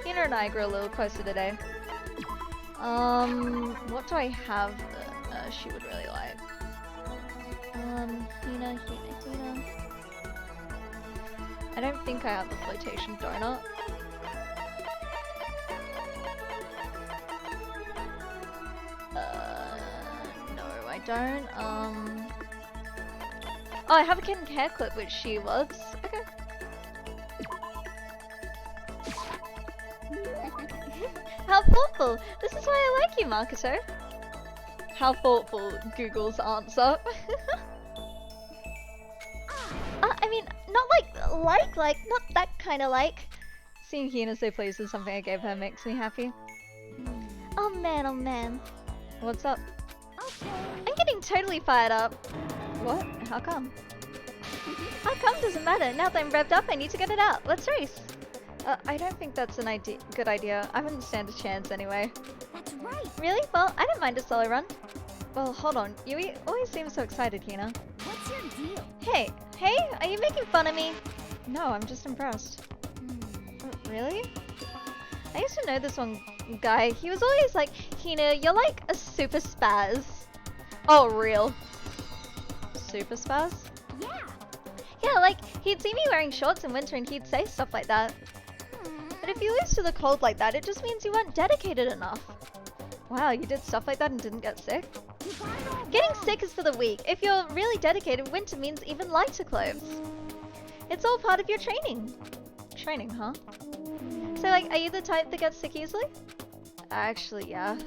Hina and I grew a little closer today. What do I have that she would really like? Hina. I don't think I have the flotation donut. No, I don't. Oh, I have a kitten hair clip, which she loves. Okay. How thoughtful! This is why I like you, Makoto. How thoughtful, Google's answer. I mean, not like, not that kind of like. Seeing Hina so pleased with something I gave her makes me happy. Oh man. What's up? Okay. I'm getting totally fired up. What? How come? How come doesn't matter. Now that I'm revved up, I need to get it out. Let's race. I don't think that's an good idea. I wouldn't stand a chance anyway. That's right. Really? Well, I don't mind a solo run. Well, hold on. You always seem so excited, Hina. What's your deal? Hey, are you making fun of me? No, I'm just impressed. Really? I used to know this one guy. He was always like, Hina, you're like a super spaz. Oh, real? Super spaz? Yeah. Yeah, like, he'd see me wearing shorts in winter and he'd say stuff like that. But if you lose to the cold like that, it just means you weren't dedicated enough. Wow, you did stuff like that and didn't get sick? You got it all Getting wrong. sick is for the weak. If you're really dedicated, winter means even lighter clothes. It's all part of your training. Training, huh? So, like, are you the type that gets sick easily? Actually, yeah.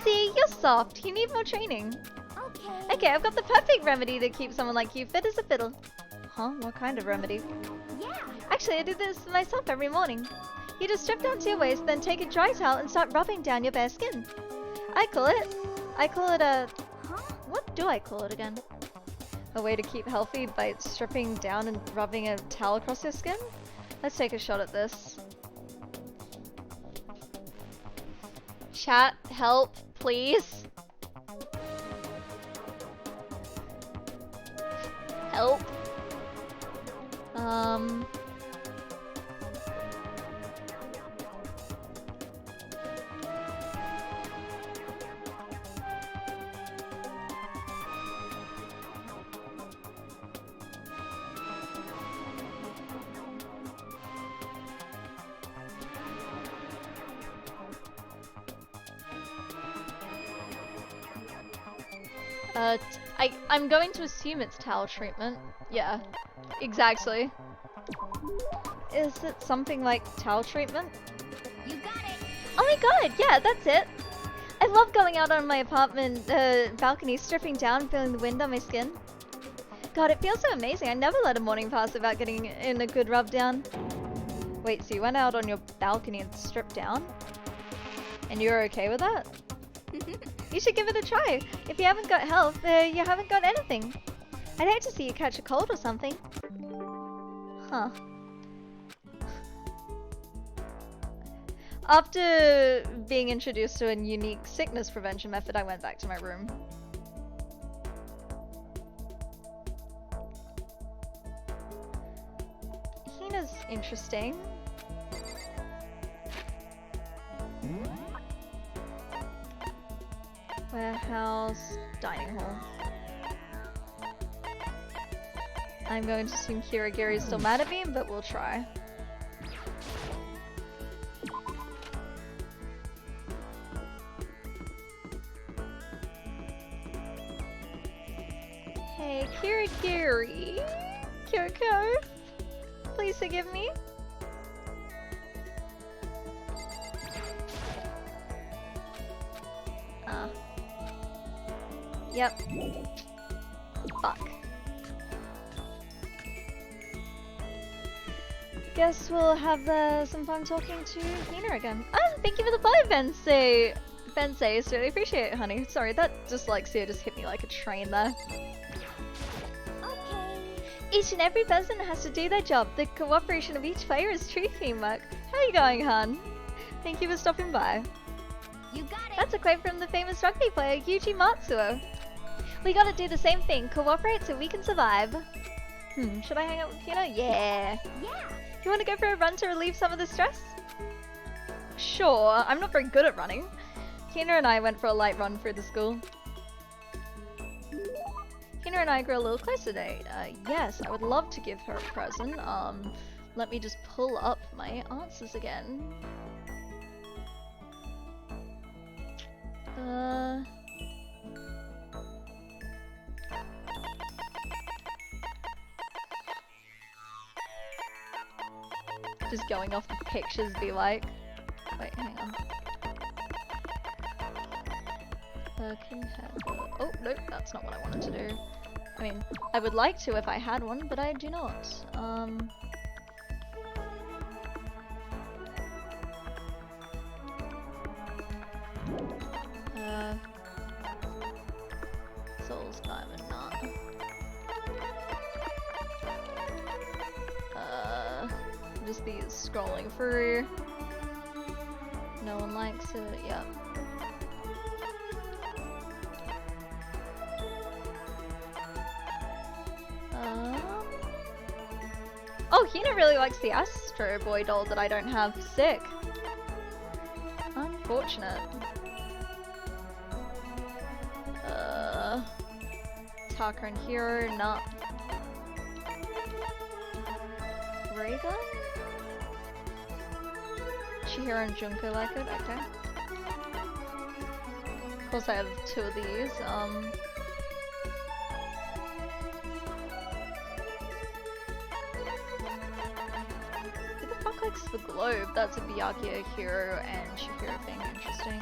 See, you're soft. You need more training. Okay. Okay, I've got the perfect remedy to keep someone like you fit as a fiddle. Huh? What kind of remedy? Yeah. Actually, I do this myself every morning. You just strip down to your waist, then take a dry towel and start rubbing down your bare skin. I call it a... Huh? What do I call it again? A way to keep healthy by stripping down and rubbing a towel across your skin? Let's take a shot at this. Chat, help, please. Help. I'm going to assume it's towel treatment. Yeah, exactly. Is it something like towel treatment? You got it. Oh my god, yeah, that's it. I love going out on my apartment balcony, stripping down, feeling the wind on my skin. God, it feels so amazing. I never let a morning pass without getting in a good rub down. Wait, so you went out on your balcony and stripped down? And you're okay with that? You should give it a try. If you haven't got health, you haven't got anything. I'd hate to see you catch a cold or something. Huh. After being introduced to a unique sickness prevention method, I went back to my room. Hina's interesting. Warehouse, dining hall. I'm going to assume Kirigiri's still mad at me, but we'll try. Hey, Kirigiri. Kyoko, please forgive me. Nah. Yep. Fuck. Guess we'll have some fun talking to Hina again. Ah, thank you for the follow, Bensei. Bensei, really appreciate it, honey. Sorry, that dyslexia just hit me like a train there. Okay. Each and every person has to do their job. The cooperation of each player is true teamwork. How are you going, Han? Thank you for stopping by. You got it. That's a quote from the famous rugby player Yuji Matsuo. We gotta do the same thing. Cooperate so we can survive. Should I hang out with Hina? Yeah. Yeah. You wanna go for a run to relieve some of the stress? Sure, I'm not very good at running. Hina and I went for a light run through the school. Hina and I grew a little closer today. Yes, I would love to give her a present. Let me just pull up my answers again. Just going off the pictures be like... Wait, hang on. Oh, no, that's not what I wanted to do. I mean, I would like to if I had one, but I do not. Soul's Diamond, nah. Just be scrolling through. No one likes it, yeah. Oh, Hina really likes the Astro Boy doll that I don't have. Sick. Unfortunate. Taka and Hero, nah. Raygun? Chihiro and Junko like it, okay. Of course I have two of these, Who the fuck likes the globe? That's a Byakuya Hero and Chihiro thing, interesting.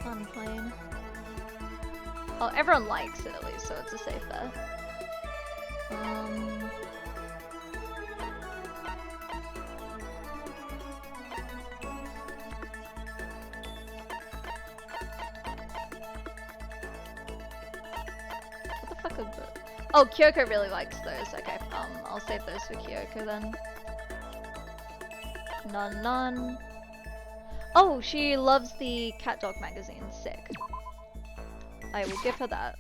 Fun plane. Oh, everyone likes it at least, so it's a safe bet. What the fuck are the... Oh, Kyoko really likes those. Okay, I'll save those for Kyoko then. None. Oh, she loves the Cat Dog magazine. Sick. I will give her that.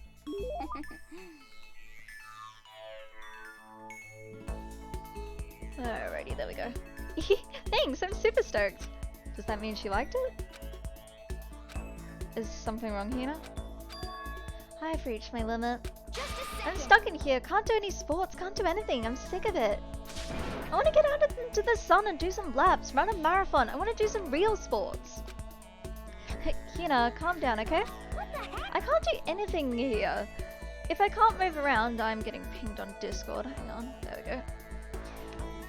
Alrighty, there we go. Thanks, I'm super stoked. Does that mean she liked it? Is something wrong, Hina? I've reached my limit. Just a second. I'm stuck in here, can't do any sports, can't do anything, I'm sick of it. I want to get out into the sun and do some laps, run a marathon, I want to do some real sports. Hey, Hina, calm down, okay? What the heck? I can't do anything here. If I can't move around, I'm getting pinged on Discord. Hang on, there we go.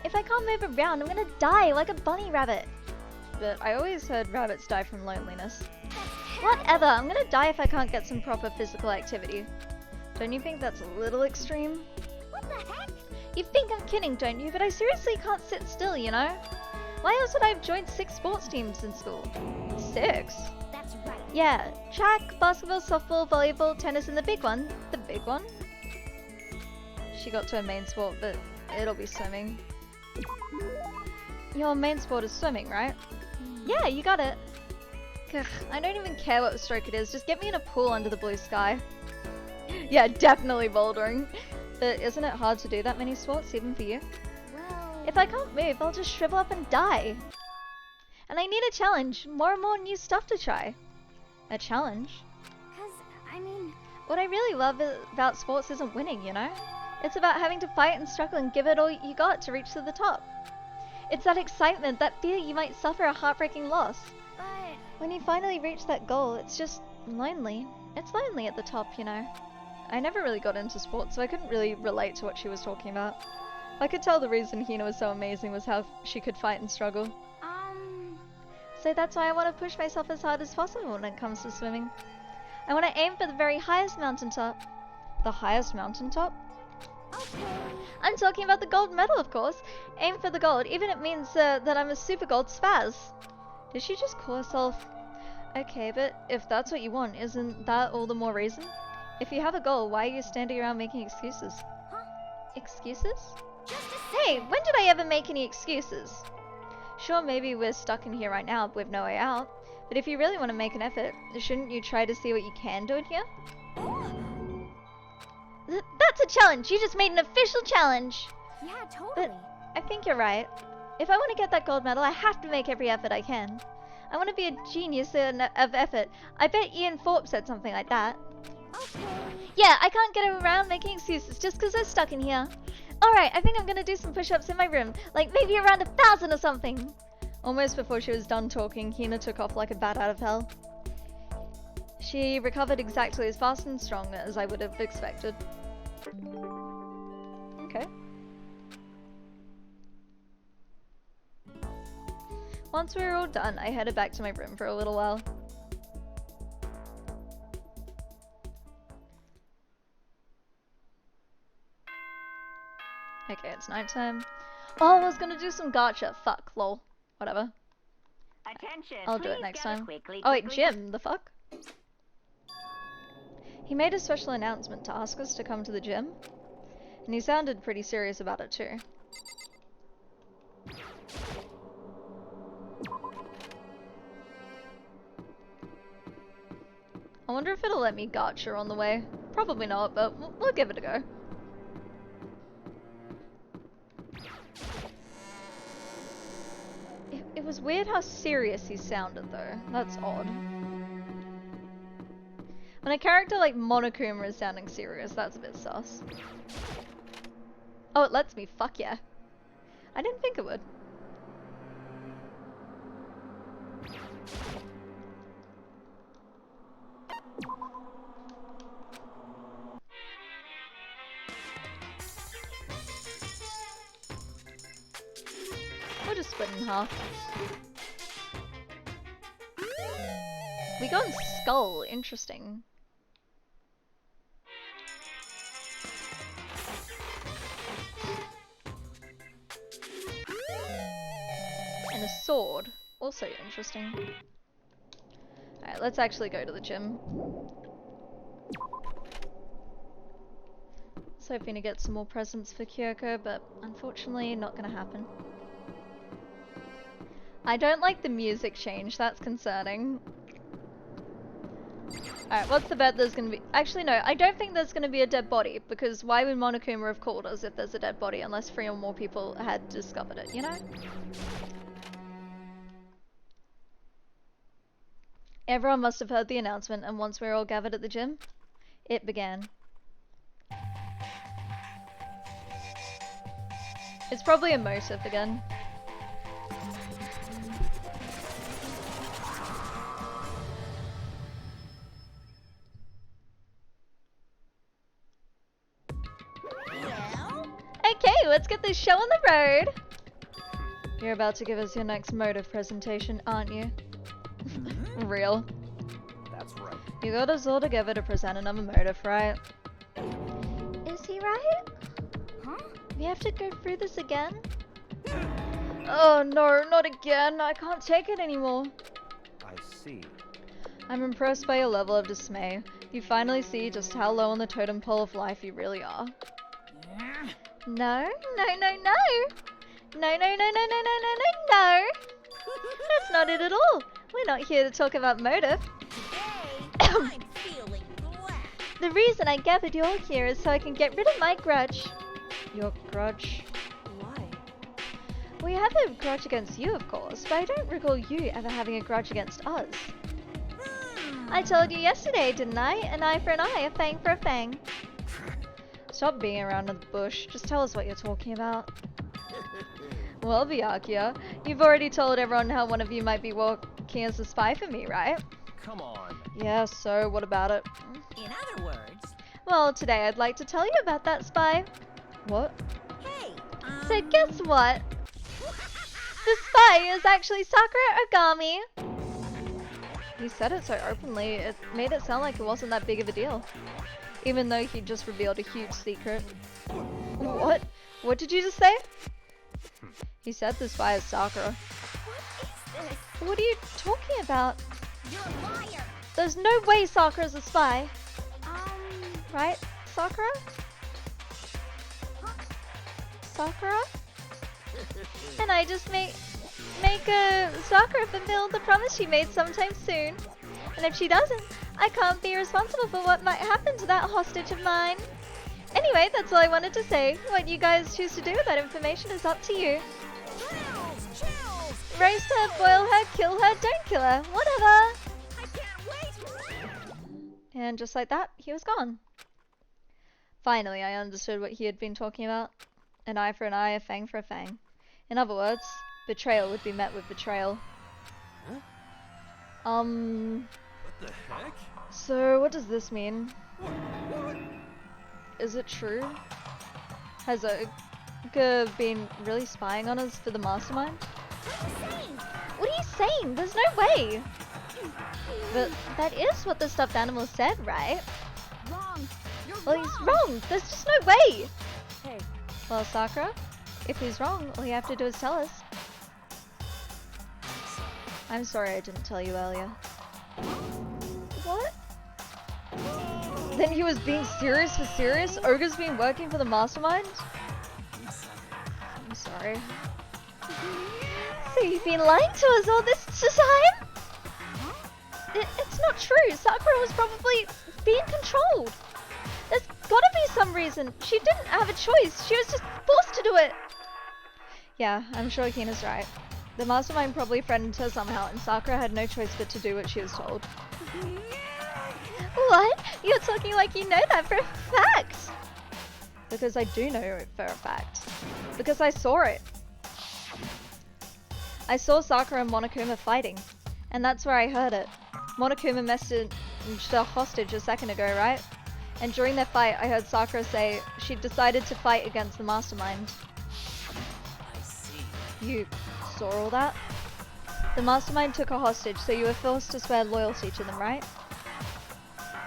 If I can't move around, I'm gonna die like a bunny rabbit. But I always heard rabbits die from loneliness. Whatever, I'm gonna die if I can't get some proper physical activity. Don't you think that's a little extreme? What the heck? You think I'm kidding, don't you? But I seriously can't sit still, you know? Why else would I have joined 6 sports teams in school? 6? That's right. Yeah, track, basketball, softball, volleyball, tennis, and the big one. The big one? She got to her main sport, but it'll be swimming. Your main sport is swimming, right? Yeah, you got it. Ugh, I don't even care what stroke it is, just get me in a pool under the blue sky. Yeah, definitely bouldering. But isn't it hard to do that many sports, even for you? Well... If I can't move, I'll just shrivel up and die. And I need a challenge, more and more new stuff to try. A challenge? 'Cause, I mean... What I really love about sports isn't winning, you know? It's about having to fight and struggle and give it all you got to reach to the top. It's that excitement, that fear you might suffer a heartbreaking loss. But... When you finally reach that goal, it's just lonely. It's lonely at the top, you know. I never really got into sports, so I couldn't really relate to what she was talking about. I could tell the reason Hina was so amazing was how she could fight and struggle. So that's why I want to push myself as hard as possible when it comes to swimming. I want to aim for the very highest mountaintop. The highest mountaintop? Okay. I'm talking about the gold medal, of course. Aim for the gold, even if it means that I'm a super gold spaz. Did she just call herself? Okay, but if that's what you want, isn't that all the more reason? If you have a goal, why are you standing around making excuses? Huh? Excuses? Just a Hey, when did I ever make any excuses? Sure, maybe we're stuck in here right now with no way out. But if you really want to make an effort, shouldn't you try to see what you can do in here? That's a challenge! You just made an official challenge! Yeah, totally. I think you're right. If I want to get that gold medal, I have to make every effort I can. I want to be a genius of effort. I bet Ian Thorpe said something like that. Okay. Yeah, I can't get around making excuses just because I'm stuck in here. Alright, I think I'm gonna do some push-ups in my room. Like maybe around 1,000 or something. Almost before she was done talking, Hina took off like a bat out of hell. She recovered exactly as fast and strong as I would have expected. Okay. Once we were all done, I headed back to my room for a little while. Okay, it's nighttime. Oh, I was gonna do some gacha. Fuck, lol. Whatever. Attention. I'll do it please next gather time. Quickly, Oh wait, quickly. Jim, the fuck? He made a special announcement to ask us to come to the gym. And he sounded pretty serious about it too. I wonder if it'll let me gacha on the way. Probably not, but we'll give it a go. It was weird how serious he sounded though. That's odd. When a character like Monokuma is sounding serious, that's a bit sus. Oh, it lets me. Fuck yeah. I didn't think it would. We'll just split in half. We got Skull. Interesting. And a sword. Also interesting. Alright, let's actually go to the gym. I was hoping to get some more presents for Kyoko, but unfortunately not gonna happen. I don't like the music change, that's concerning. Alright, what's the bet there's gonna be? Actually no, I don't think there's gonna be a dead body, because why would Monokuma have called us if there's a dead body unless 3 or more people had discovered it, you know? Everyone must have heard the announcement, and once we were all gathered at the gym, it began. It's probably a motif again. Well, Okay, let's get this show on the road! You're about to give us your next motive presentation, aren't you? Real. That's right. You got us all together to present another motive, right? Is he right? huh? We have to go through this again? Oh no, not again. I can't take it anymore. I see. I'm impressed by your level of dismay. You finally see just how low on the totem pole of life you really are. No, no, no, no. No, no, no, no, no, no, no, no, no. That's not it at all. We're not here to talk about motive. Hey, I'm feeling glad. The reason I gathered you all here is so I can get rid of my grudge. Your grudge? Why? We have a grudge against you, of course, but I don't recall you ever having a grudge against us. I told you yesterday, didn't I? An eye for an eye, a fang for a fang. Stop being around the bush. Just tell us what you're talking about. Well, Byakuya, you've already told everyone how one of you might be working as a spy for me, right? Come on. Yeah, so what about it? In other words, Well, today I'd like to tell you about that spy. What? hey, So guess what? The spy is actually Sakura Ogami. He said it so openly, it made it sound like it wasn't that big of a deal. Even though he just revealed a huge secret. What? What did you just say? He said the spy is Sakura. What is this? What are you talking about? You're a liar. There's no way Sakura's a spy. Right, Sakura? Sakura? And I just make Sakura fulfill the promise she made sometime soon. And if she doesn't, I can't be responsible for what might happen to that hostage of mine. Anyway, that's all I wanted to say. What you guys choose to do with that information is up to you. Chills! Roast her, boil her, kill her, don't kill her, whatever. I can't wait! And just like that, he was gone. Finally, I understood what he had been talking about. An eye for an eye, a fang for a fang. In other words, betrayal would be met with betrayal. What the heck? So what does this mean? Is it true? Has Oga been really spying on us for the mastermind? What are you saying? There's no way! But that is what the stuffed animal said, right? Wrong. You're Well, wrong. he's wrong! There's just no way! Hey. Well, Sakura, if he's wrong, all you have to do is tell us. I'm sorry I didn't tell you earlier. What? Then he was being serious for serious? Oga's been working for the mastermind? I'm sorry. So you've been lying to us all this time? It's not true. Sakura was probably being controlled. There's gotta be some reason. She didn't have a choice. She was just forced to do it. Yeah, I'm sure Kina's right. The mastermind probably threatened her somehow, and Sakura had no choice but to do what she was told. What? You're talking like you know that for a fact! Because I do know it for a fact. Because I saw it. I saw Sakura and Monokuma fighting, and that's where I heard it. Monokuma messaged the hostage a second ago, right? And during their fight, I heard Sakura say she decided to fight against the mastermind. I see. You saw all that? The mastermind took a hostage, so you were forced to swear loyalty to them, right?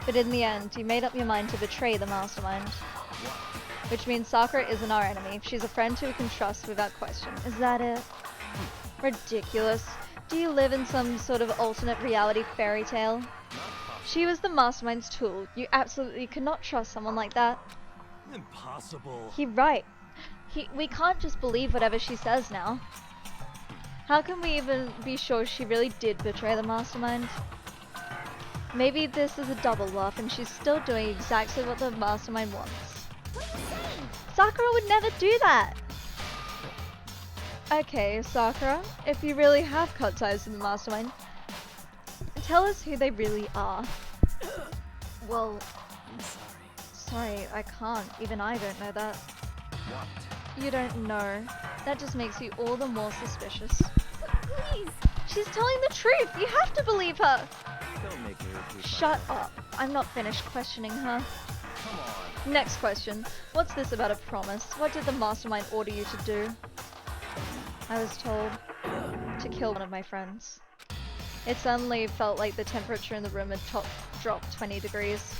But in the end, you made up your mind to betray the mastermind. Which means Sakura isn't our enemy. She's a friend who we can trust without question. Is that it? Ridiculous. Do you live in some sort of alternate reality fairy tale? She was the mastermind's tool. You absolutely cannot trust someone like that. Impossible. He's right. We can't just believe whatever she says now. How can we even be sure she really did betray the mastermind? Maybe this is a double bluff and she's still doing exactly what the mastermind wants. What are you saying? Sakura would never do that! Okay, Sakura, if you really have cut ties to the mastermind, tell us who they really are. Well, I'm sorry. sorry, I can't. Even I don't know that. What? You don't know. That just makes you all the more suspicious. Please. She's telling the truth! You have to believe her! Don't make me repeat Shut myself. up. I'm not finished questioning her. Come on. Next question. What's this about a promise? What did the mastermind order you to do? I was told to kill one of my friends. It suddenly felt like the temperature in the room had dropped 20 degrees.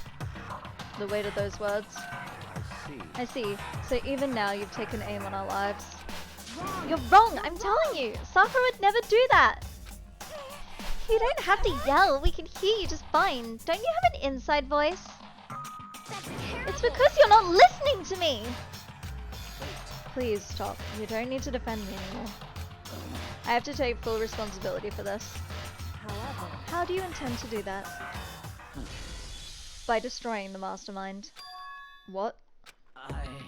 The weight of those words. I see. I see. So even now you've taken aim on our lives. Wrong. You're wrong! I'm telling you! Sakura would never do that! You don't have to yell. We can hear you just fine. Don't you have an inside voice? That's terrible. It's because you're not listening to me! Please stop. You don't need to defend me anymore. I have to take full responsibility for this. However, How do you intend to do that? By destroying the mastermind. What?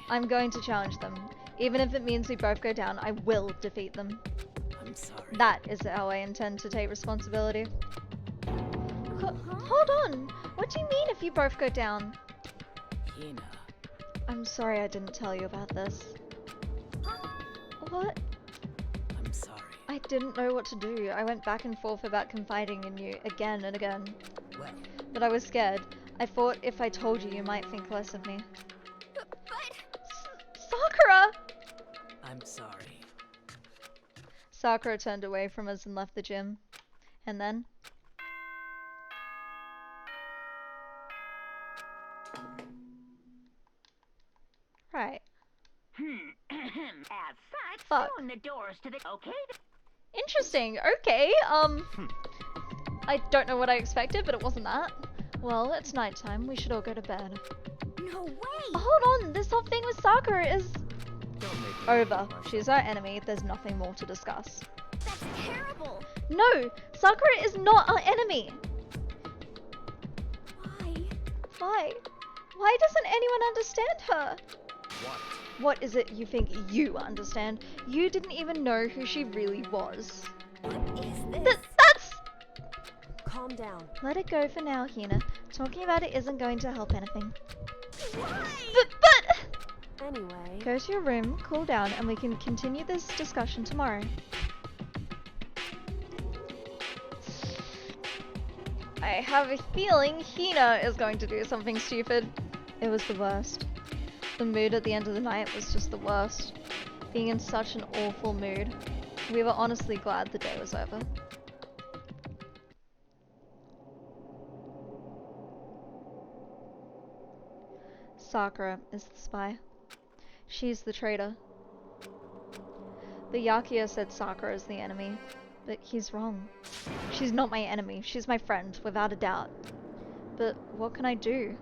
I'm going to challenge them. Even if it means we both go down, I will defeat them. I'm sorry. That is how I intend to take responsibility. Hold on! What do you mean if you both go down? Hina. I'm sorry I didn't tell you about this. What? I'm sorry. I didn't know what to do. I went back and forth about confiding in you again and again. Well, But I was scared. I thought if I told you, you might think less of me. but Sakura! I'm sorry. Sakura turned away from us and left the gym. And then? Right. As such, Fuck. soon the doors to the Interesting. Okay. I don't know what I expected, but it wasn't that. Well, it's nighttime. We should all go to bed. No way! Hold on. This whole thing with Sakura is Don't make me over. repeat myself. She's our enemy. There's nothing more to discuss. That's terrible! No, Sakura is not our enemy. Why? Why? Why doesn't anyone understand her? What? What is it you think you understand? You didn't even know who she really was. What is this? That's... Calm down. Let it go for now, Hina. Talking about it isn't going to help anything. Why? But... Anyway, Go to your room, cool down, and we can continue this discussion tomorrow. I have a feeling Hina is going to do something stupid. It was the worst. The mood at the end of the night was just the worst. Being in such an awful mood. We were honestly glad the day was over. Sakura is the spy. She's the traitor. The Yakuya said Sakura is the enemy, but he's wrong. She's not my enemy. She's my friend, without a doubt. But what can I do?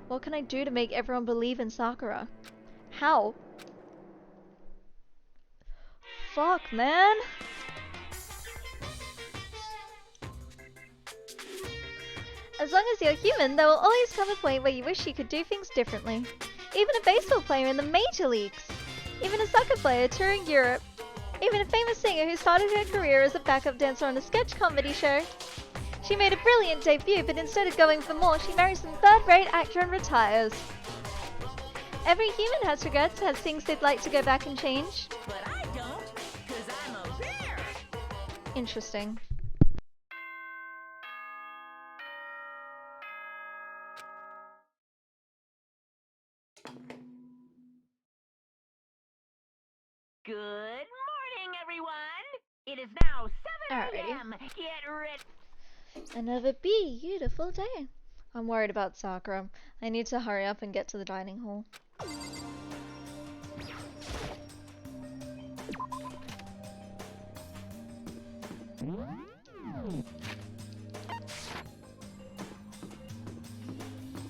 What can I do to make everyone believe in Sakura? How? Fuck, man! As long as you're human, there will always come a point where you wish you could do things differently. Even a baseball player in the major leagues. Even a soccer player touring Europe. Even a famous singer who started her career as a backup dancer on a sketch comedy show. She made a brilliant debut, but instead of going for more, she marries some third-rate actor and retires. Every human has regrets, has things they'd like to go back and change. But I don't, because I'm a bear. Interesting. Good morning, everyone. It is now 7 Alrighty. a.m. Get ready. Another beautiful day. I'm worried about Sakura. I need to hurry up and get to the dining hall.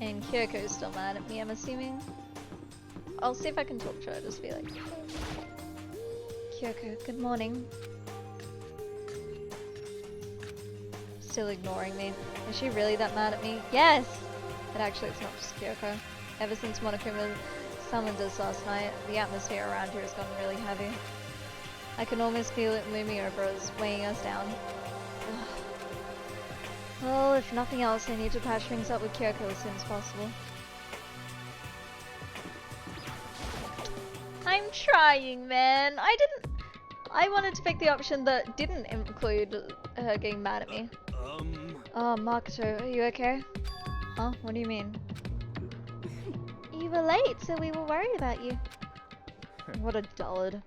And Kyoko's still mad at me, I'm assuming. I'll see if I can talk to her, just be like, Kyoko, good morning. Still ignoring me. Is she really that mad at me? Yes! But actually it's not just Kyoko. Ever since Monokuma summoned us last night, the atmosphere around here has gotten really heavy. I can almost feel it looming over us, weighing us down. Ugh. Well, if nothing else, I need to patch things up with Kyoko as soon as possible. I'm trying, man. I wanted to pick the option that didn't include her getting mad at me. Oh, Makoto, are you okay? Huh? What do you mean? You were late, so we were worried about you. What a dullard.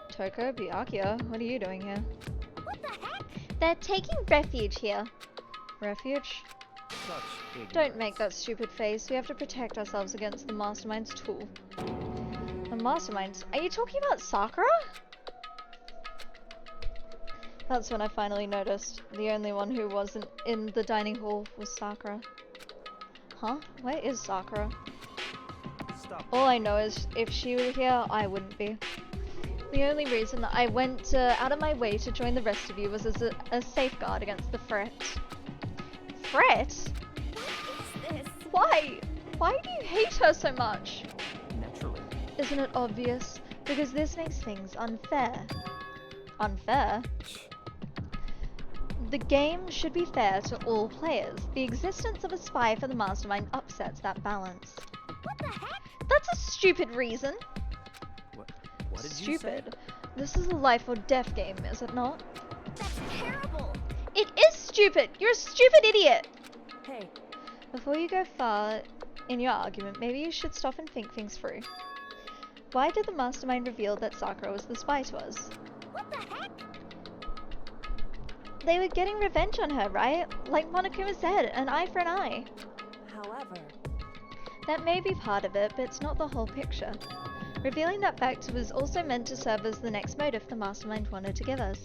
Toko, Byakuya, what are you doing here? what the heck? They're taking refuge here. Refuge? Such ignorance. Don't make that stupid face. We have to protect ourselves against the Mastermind's tool. The Mastermind? Are you talking about Sakura? That's when I finally noticed. The only one who wasn't in the dining hall was Sakura. Huh? Where is Sakura? Stop. All I know is if she were here, I wouldn't be. The only reason I went out of my way to join the rest of you was as a safeguard against the threat. Threat? What is this? Why? Why do you hate her so much? Naturally. Isn't it obvious? Because this makes things unfair. Unfair? The game should be fair to all players. The existence of a spy for the Mastermind upsets that balance. What the heck? That's a stupid reason. What did you say? Stupid. This is a life or death game, is it not? That's terrible! It is stupid! You're a stupid idiot! Hey, Before you go far in your argument, maybe you should stop and think things through. Why did the Mastermind reveal that Sakura was the spy to us? What the heck? They were getting revenge on her, right? Like Monokuma said, an eye for an eye. However, That may be part of it, but it's not the whole picture. Revealing that fact was also meant to serve as the next motive the mastermind wanted to give us.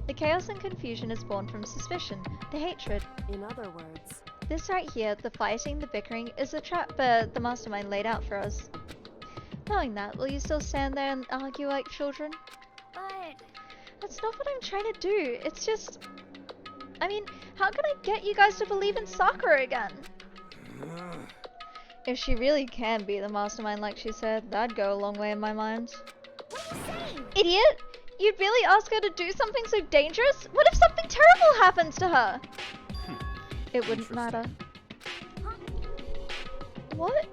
The chaos and confusion is born from suspicion, the hatred. in other words, This right here, the fighting, the bickering, is a trap the mastermind laid out for us. Knowing that, will you still stand there and argue like children? But That's not what I'm trying to do. It's just... I mean, how can I get you guys to believe in Sakura again? If she really can be the mastermind like she said, that'd go a long way in my mind. what are you saying? Idiot! You'd really ask her to do something so dangerous? What if something terrible happens to her? It wouldn't matter. What?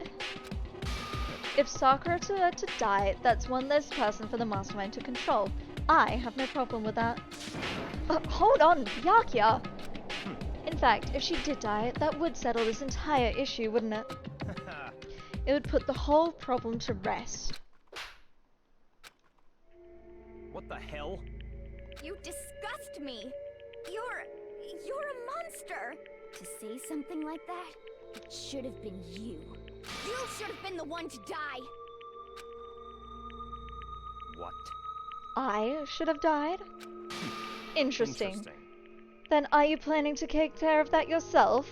If Sakura were to die, that's one less person for the mastermind to control. I have no problem with that. Hold on, Byakuya! In fact, if she did die, that would settle this entire issue, wouldn't it? It would put the whole problem to rest. What the hell? You disgust me. You're a monster. To say something like that, it should have been you. You should have been the one to die. What? I should have died? Interesting. Then are you planning to take care of that yourself?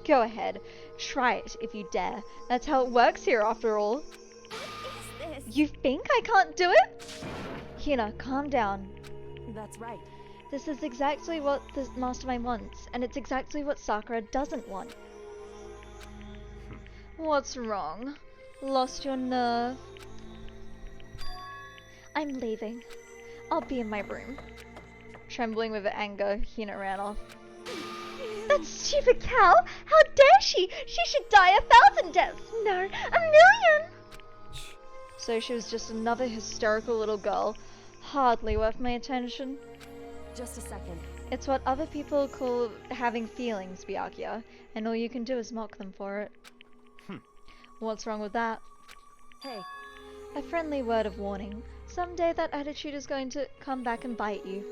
Go ahead. Try it if you dare. That's how it works here after all. What is this? You think I can't do it? Hina, calm down. that's right. This is exactly what the mastermind wants, and it's exactly what Sakura doesn't want. What's wrong? Lost your nerve? I'm leaving. I'll be in my room. Trembling with anger, Hina ran off. That stupid cow! How dare she! She should die 1,000 deaths! No, 1,000,000! So she was just another hysterical little girl. Hardly worth my attention. Just a second. It's what other people call having feelings, Byakuya, and all you can do is mock them for it. What's wrong with that? Hey, A friendly word of warning. Someday that attitude is going to come back and bite you.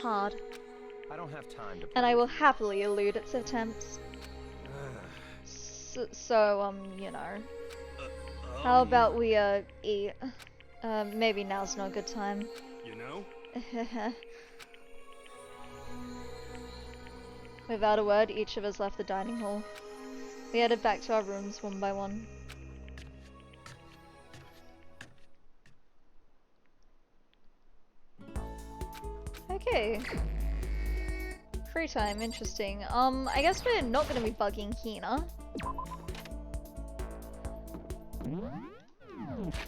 Hard. I don't have time to. And I will happily elude its attempts. So, you know. How about we, eat? Maybe now's not a good time. You know? Without a word, each of us left the dining hall. We headed back to our rooms one by one. Okay. Free time, interesting. I guess we're not gonna be bugging Hina.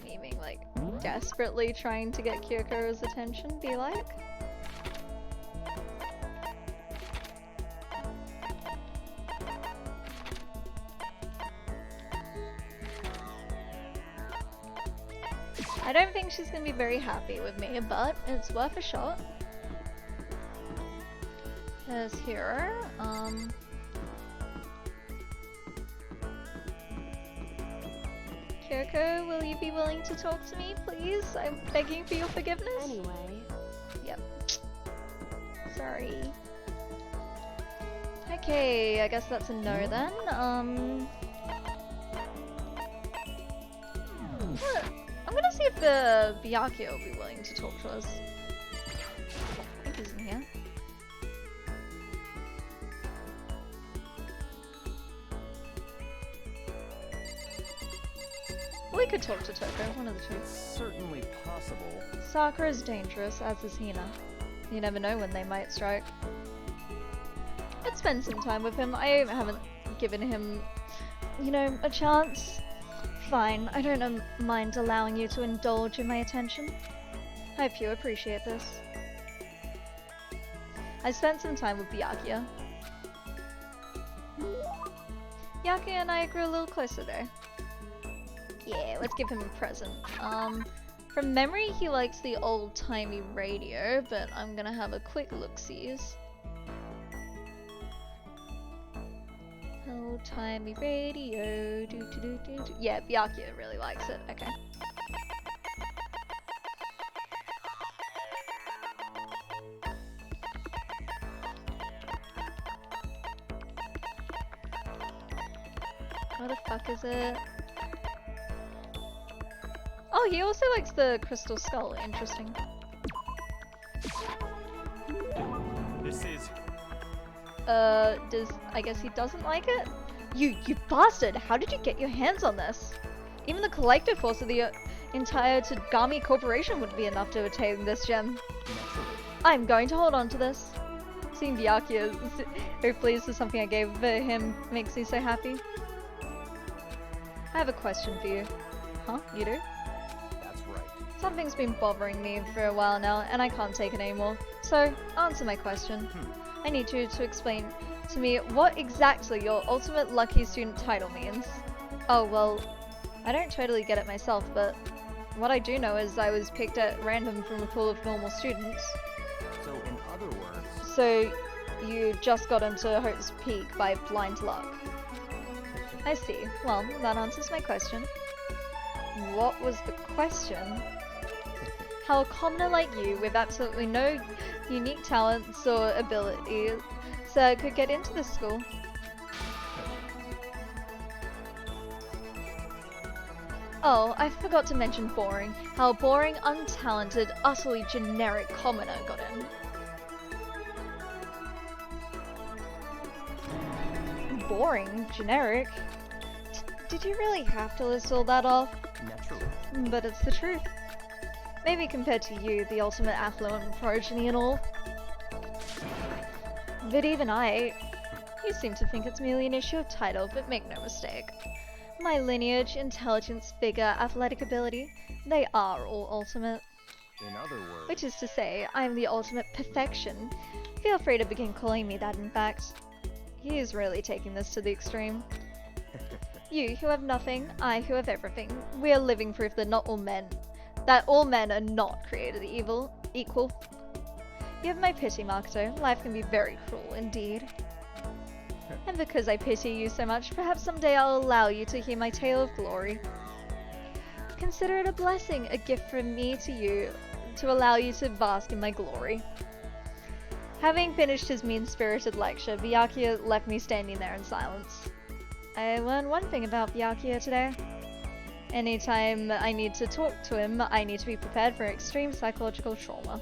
Meaning, like, desperately trying to get Kyoko's attention, be like. I don't think she's gonna be very happy with me, but it's worth a shot. There's Hero. Kyoko, will you be willing to talk to me, please? I'm begging for your forgiveness. anyway, Yep. Sorry. Okay, I guess that's a no then. I'm gonna see if the Byakuya will be willing to talk to us. I think he's in here. We could talk to Toko, one of the two. It's certainly possible. Sakura is dangerous, as is Hina. You never know when they might strike. Let's spend some time with him. I haven't given him, you know, a chance. Fine, I don't mind allowing you to indulge in my attention. Hope you appreciate this. I spent some time with Byakuya. Byakuya and I grew a little closer there. Yeah, let's give him a present. From memory, he likes the old-timey radio, but I'm gonna have a quick look-sees. Old-timey radio, do. Yeah, Byakuya really likes it, okay. What the fuck is it? Oh, he also likes the crystal skull. Interesting. This is... I guess he doesn't like it? You bastard! How did you get your hands on this? Even the collective force of the entire Tagami Corporation wouldn't be enough to attain this gem. I'm going to hold on to this. Seeing Byakuya so pleased with something I gave him makes me so happy. I have a question for you. Huh? You do? That's right. Something's been bothering me for a while now, and I can't take it anymore. So, answer my question. I need you to explain to me what exactly your ultimate lucky student title means. Oh, well, I don't totally get it myself, but what I do know is I was picked at random from a pool of normal students. So, in other words... So, you just got into Hope's Peak by blind luck. I see. Well, that answers my question. What was the question? How a commoner like you, with absolutely no unique talents or abilities, could get into this school? Oh, I forgot to mention boring. How a boring, untalented, utterly generic commoner got in. Boring? Generic? Did you really have to list all that off? Naturally. But it's the truth. Maybe compared to you, the ultimate affluent progeny and all. But even you seem to think it's merely an issue of title, but make no mistake. My lineage, intelligence, vigor, athletic ability, they are all ultimate. In other words... Which is to say, I am the ultimate perfection. Feel free to begin calling me that, in fact. He is really taking this to the extreme. You who have nothing, I who have everything. We are living proof that all men are not created equal. You have my pity, Makoto. Life can be very cruel indeed. And because I pity you so much, perhaps someday I'll allow you to hear my tale of glory. Consider it a blessing, a gift from me to you, to allow you to bask in my glory. Having finished his mean-spirited lecture, Byakuya left me standing there in silence. I learned one thing about Byakuya today. Anytime I need to talk to him, I need to be prepared for extreme psychological trauma.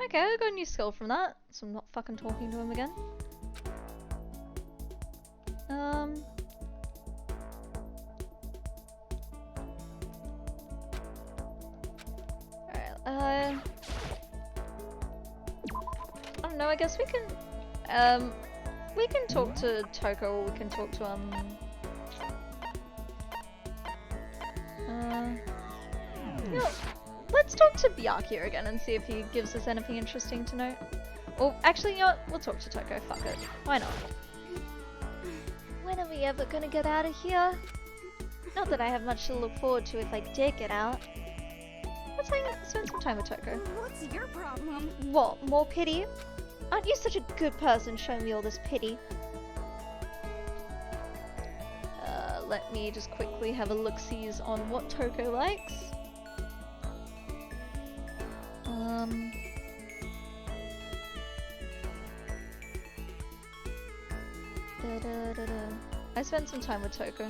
Okay, I got a new skill from that, so I'm not fucking talking to him again. Alright, I don't know, I guess we can talk to Toko, or we can talk to, you know, let's talk to Byakuya again and see if he gives us anything interesting to note. Or, actually, you know what? We'll talk to Toko, fuck it. Why not? When are we ever gonna get out of here? Not that I have much to look forward to if I did get out. Let's spend some time with Toko. What's your problem? What, more pity? Aren't you such a good person showing me all this pity? Let me just quickly have a look-sees on what Toko likes. I spent some time with Toko.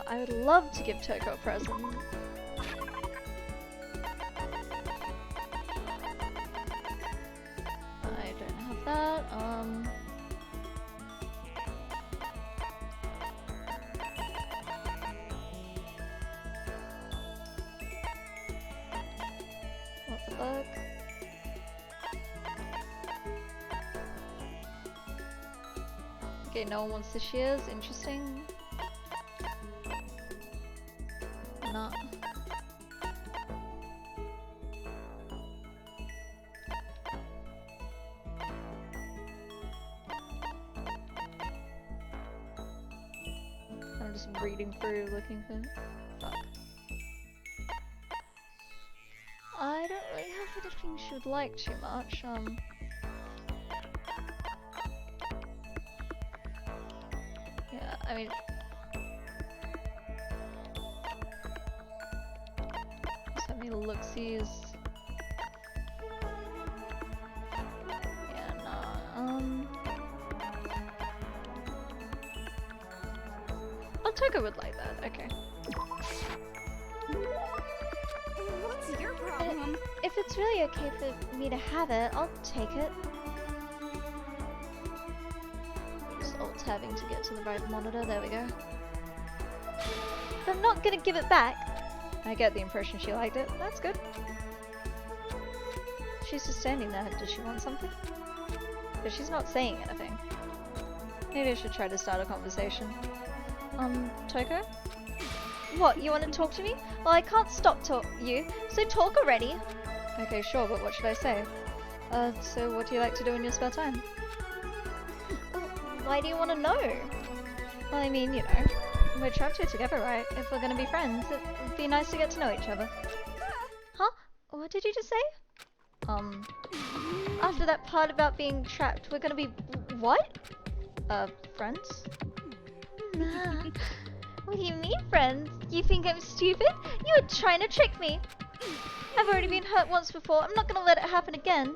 I would love to give Toko a present. I don't have that. What the fuck? Okay, no one wants the shears. Interesting. Not. I'm just reading through, looking for. Fuck. I don't really have anything she would like too much. Yeah, I mean. Just have me look-sees. Yeah, nah. Toka would like that. Okay. What's your problem? If it's really okay for me to have it, I'll take it. Just alt having to get to the right monitor. There we go. But I'm not gonna give it back. I get the impression she liked it. That's good. She's just standing there. Does she want something? But she's not saying anything. Maybe I should try to start a conversation. Toko? What, you want to talk to me? Well, I can't stop you, so talk already. Okay, sure, but what should I say? So what do you like to do in your spare time? Well, why do you want to know? Well, I mean, you know, we're trapped here together, right? If we're gonna be friends, it'd be nice to get to know each other. Huh? What did you just say? After that part about being trapped, we're gonna be... what? Friends? What do you mean, friends? You think I'm stupid? You were trying to trick me! I've already been hurt once before, I'm not gonna let it happen again.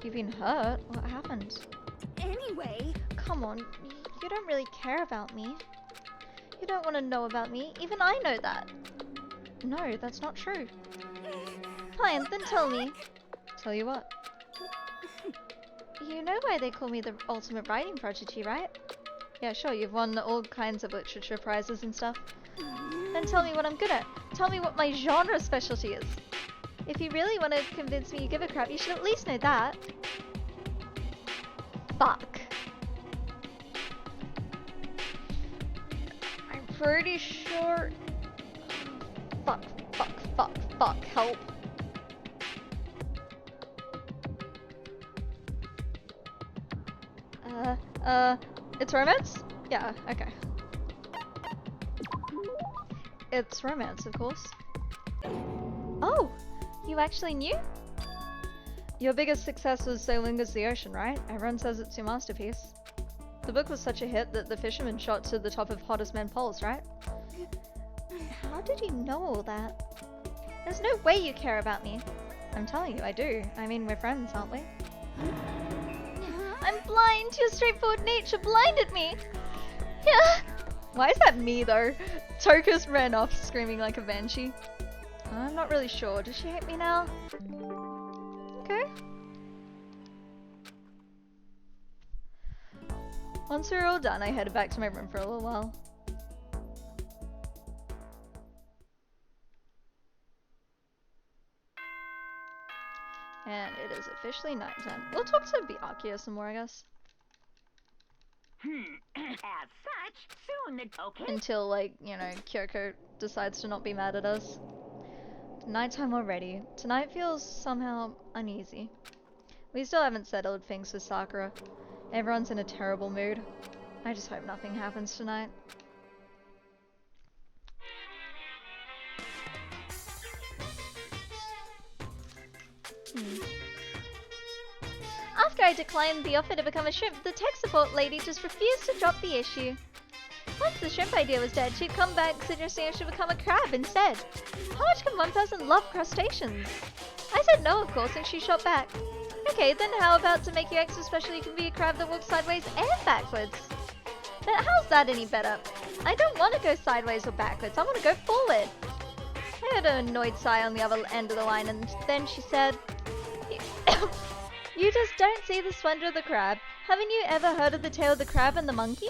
You've been hurt? What happened? Anyway... Come on, you don't really care about me. You don't want to know about me, even I know that. No, that's not true. Fine, then tell me. Tell you what? You know why they call me the ultimate writing prodigy, right? Yeah, sure, you've won all kinds of literature prizes and stuff. Then tell me what I'm good at. Tell me what my genre specialty is. If you really want to convince me you give a crap, you should at least know that. Fuck. I'm pretty sure... Fuck, help. It's romance? Yeah, okay. It's romance, of course. Oh, you actually knew? Your biggest success was So Lingers the Ocean, right? Everyone says it's your masterpiece. The book was such a hit that the fisherman shot to the top of Hottest Men polls, right? How did you know all that? There's no way you care about me. I'm telling you, I do. I mean, we're friends, aren't we? I'm blind! Your straightforward nature blinded me! Yeah. Why is that me, though? Tokus ran off, screaming like a banshee. I'm not really sure. Does she hate me now? Okay. Once we're all done, I headed back to my room for a little while. And it is officially nighttime. We'll talk to Byakuya some more, I guess. As such, soon the... Okay. Until, like, you know, Kyoko decides to not be mad at us. Nighttime already. Tonight feels somehow uneasy. We still haven't settled things with Sakura. Everyone's in a terrible mood. I just hope nothing happens tonight. After I declined the offer to become a shrimp, the tech support lady just refused to drop the issue. Once the shrimp idea was dead, she'd come back suggesting I should become a crab instead. How much can one person love crustaceans? I said no, of course, and she shot back. Okay, then how about to make you extra special you can be a crab that walks sideways and backwards? But how's that any better? I don't want to go sideways or backwards, I want to go forward. I heard an annoyed sigh on the other end of the line, and then she said, You just don't see the splendor of the crab. Haven't you ever heard of the tale of the crab and the monkey?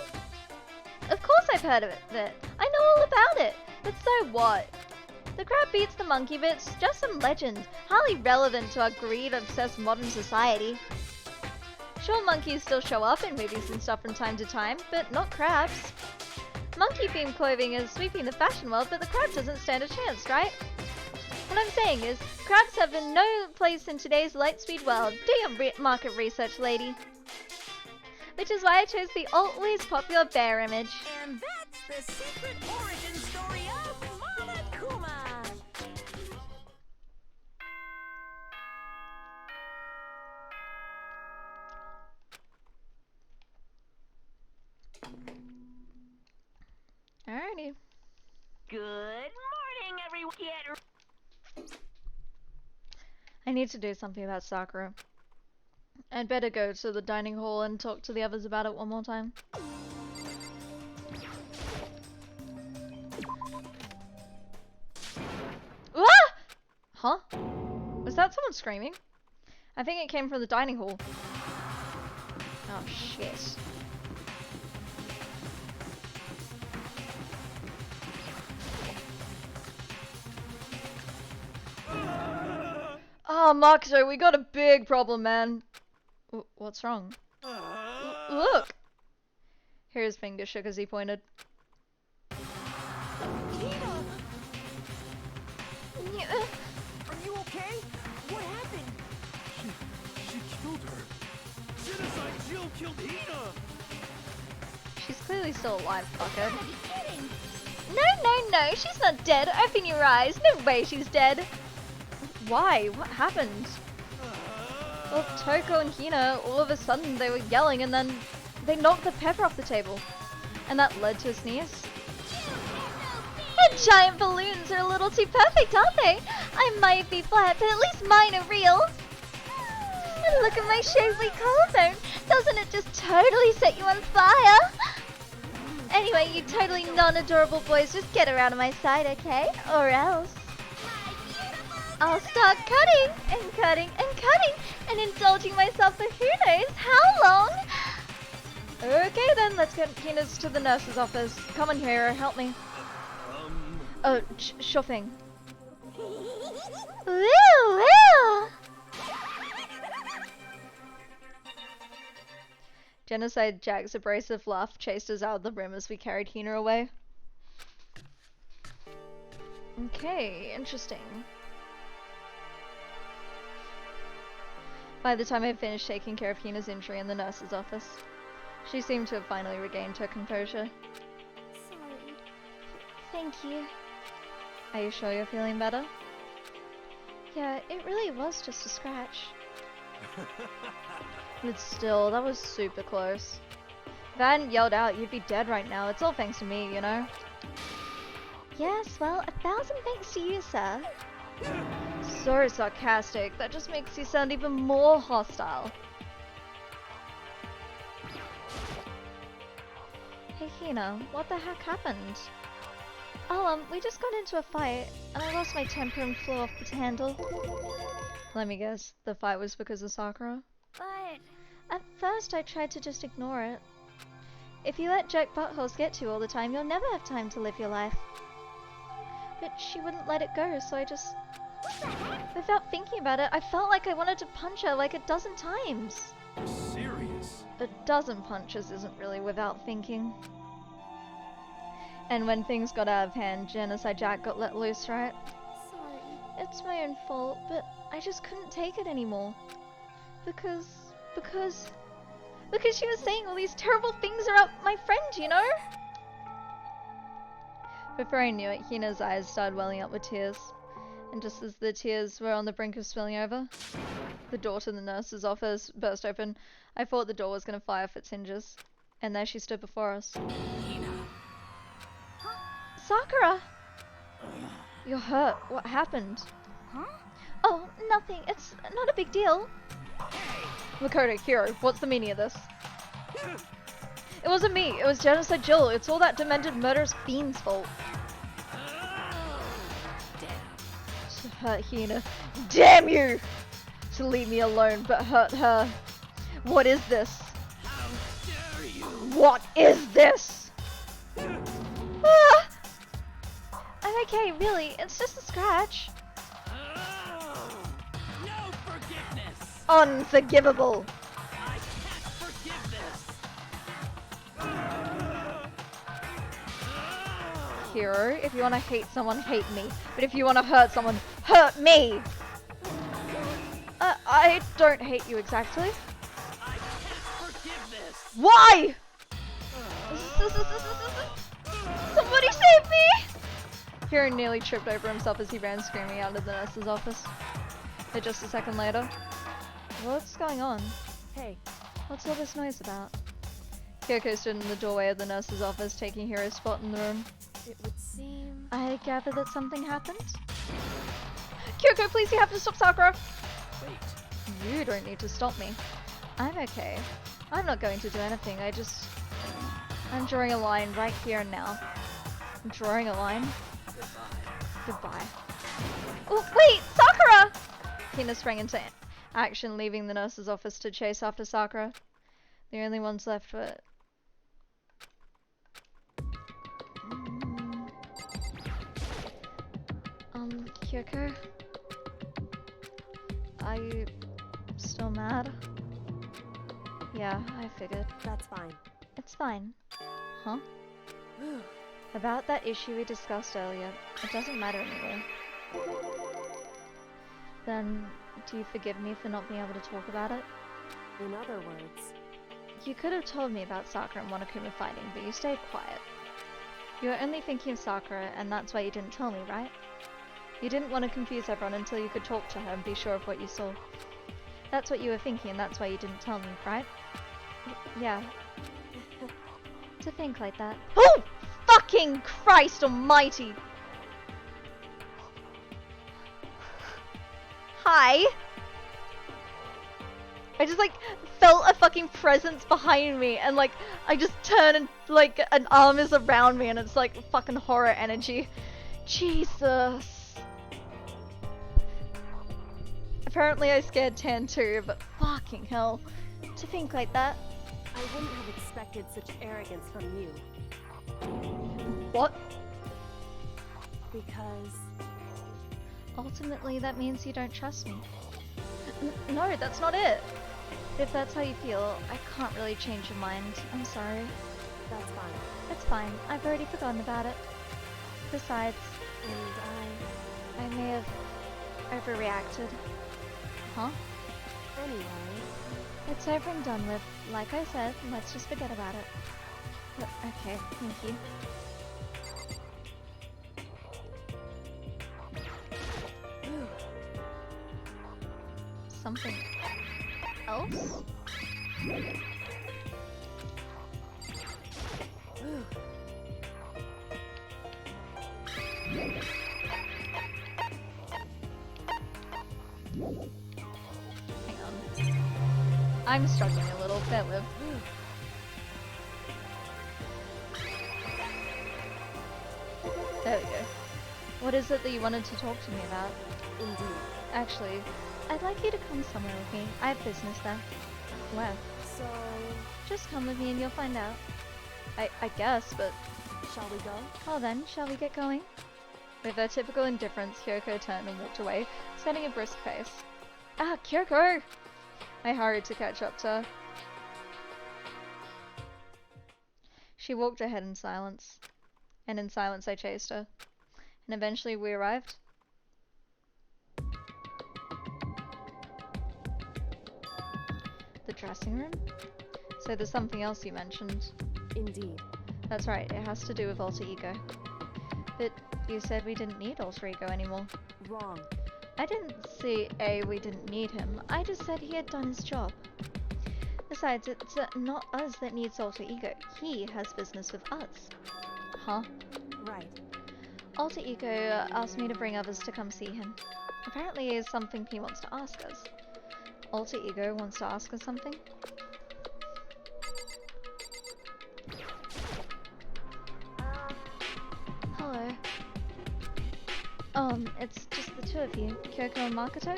Of course I've heard of it. I know all about it. But so what? The crab beats the monkey, but it's just some legend, hardly relevant to our greed-obsessed modern society. Sure, monkeys still show up in movies and stuff from time to time, but not crabs. Monkey-themed clothing is sweeping the fashion world, but the crab doesn't stand a chance, right? What I'm saying is, crabs have no place in today's light-speed world. Do your market research, lady. Which is why I chose the always popular bear image. And that's the secret origin story of Monokuma. Alrighty. Good morning, everyone. Get I need to do something about Sakura. I'd better go to the dining hall and talk to the others about it one more time. Huh? Was that someone screaming? I think it came from the dining hall. Oh shit. Oh, Makoto, we got a big problem, man. What's wrong? Look! His finger shook as he pointed. Are you okay? What happened? She killed her. Genocide Jill killed Hina! She's clearly still alive, fucker. Gotta be kidding. No, she's not dead. Open your eyes. No way she's dead. Why? What happened? Well, Toko and Hina, all of a sudden they were yelling and then they knocked the pepper off the table. And that led to a sneeze. The giant balloons are a little too perfect, aren't they? I might be flat, but at least mine are real. And look at my shapely collarbone. Doesn't it just totally set you on fire? Anyway, you totally non-adorable boys, just get her out of my sight, okay? Or else I'll start cutting and cutting and cutting and indulging myself for who knows how long. Okay then, let's get Hina's to the nurse's office. Come on, Hero, help me. Oh, sure thing. Woo! Genocide Jack's abrasive laugh chased us out of the room as we carried Hina away. Okay, interesting. By the time I finished taking care of Hina's injury in the nurse's office, she seemed to have finally regained her composure. Sorry. Thank you. Are you sure you're feeling better? Yeah, it really was just a scratch. But still, that was super close. If I hadn't yelled out, you'd be dead right now. It's all thanks to me, you know? Yes, well, 1,000 thanks to you, sir. So sarcastic. That just makes you sound even more hostile. Hey, Hina, what the heck happened? Oh, we just got into a fight, and I lost my temper and flew off the handle. Let me guess, the fight was because of Sakura? But At first, I tried to just ignore it. If you let jerk buttholes get to you all the time, you'll never have time to live your life. But she wouldn't let it go, so I just... Without thinking about it, I felt like I wanted to punch her like a dozen times. Serious? A dozen punches isn't really without thinking. And when things got out of hand, Genocide Jack got let loose, right? sorry. It's my own fault, but I just couldn't take it anymore. Because she was saying all these terrible things about my friend, you know? Before I knew it, Hina's eyes started welling up with tears. And just as the tears were on the brink of spilling over, the door to the nurse's office burst open. I thought the door was going to fly off its hinges. And there she stood before us. Hina. Sakura! You're hurt. What happened? Huh? Oh, nothing. It's not a big deal. Makoto, Hiro, what's the meaning of this? It wasn't me. It was Genocide Jill. It's all that demented murderous fiend's fault. To hurt Hina. Damn you! To leave me alone but hurt her. What is this? How dare you? What is this? Ah! I'm okay, really. It's just a scratch. No forgiveness. Unforgivable. I can't forgive this. Hero, if you want to hate someone, hate me. But if you want to hurt someone, hurt me! I don't hate you exactly. I can't forgive this. Why? Somebody save me! Hero nearly tripped over himself as he ran screaming out of the nurse's office. But just a second later, what's going on? Hey, What's all this noise about? Kyoko stood in the doorway of the nurse's office, taking Hiro's spot in the room. it would seem... I gather that something happened? Kyoko, please, you have to stop Sakura! Wait. You don't need to stop me. I'm okay. I'm not going to do anything, I'm drawing a line right here and now. I'm drawing a line. Goodbye. Goodbye. Oh, wait! Sakura! Hina sprang into action, leaving the nurse's office to chase after Sakura. The only ones left were... Kyoko? Are you still mad? Yeah, I figured. That's fine. It's fine. Huh? About that issue we discussed earlier, it doesn't matter anymore. Then, do you forgive me for not being able to talk about it? In other words, You could have told me about Sakura and Monokuma fighting, but you stayed quiet. You were only thinking of Sakura, and that's why you didn't tell me, right? You didn't want to confuse everyone until you could talk to her and be sure of what you saw. That's what you were thinking, and that's why you didn't tell me, right? Yeah. To think like that. Oh! Fucking Christ almighty! Hi! I just like felt a fucking presence behind me and like I just turn and like an arm is around me and it's like fucking horror energy. Jesus. Apparently I scared Tan too, but fucking hell. To think like that. I wouldn't have expected such arrogance from you. What? Because Ultimately that means you don't trust me. No, that's not it. If that's how you feel, I can't really change your mind. I'm sorry. that's fine. It's fine. I've already forgotten about it. Besides, And I may have overreacted. Huh? anyway, It's over and done with. Like I said, let's just forget about it. But, okay, thank you. Something else? Hang on. I'm struggling a little bit with. There we go. What is it that you wanted to talk to me about? indeed. Actually, I'd like you to come somewhere with me. I have business there. Where? So, Just come with me and you'll find out. I guess, but... shall we go? Well then, shall we get going? With her typical indifference, Kyoko turned and walked away, setting a brisk pace. Ah, Kyoko! I hurried to catch up to her. She walked ahead in silence. And in silence I chased her. And eventually we arrived. The dressing room? So there's something else you mentioned. Indeed. That's right, it has to do with alter ego. But you said we didn't need alter ego anymore. Wrong. I didn't say we didn't need him. I just said he had done his job. Besides, it's not us that needs alter ego. He has business with us. Huh? Right. Alter ego asked me to bring others to come see him. Apparently it is something he wants to ask us. Alter ego wants to ask us something? Hello. It's just the two of you, Kyoko and Makoto?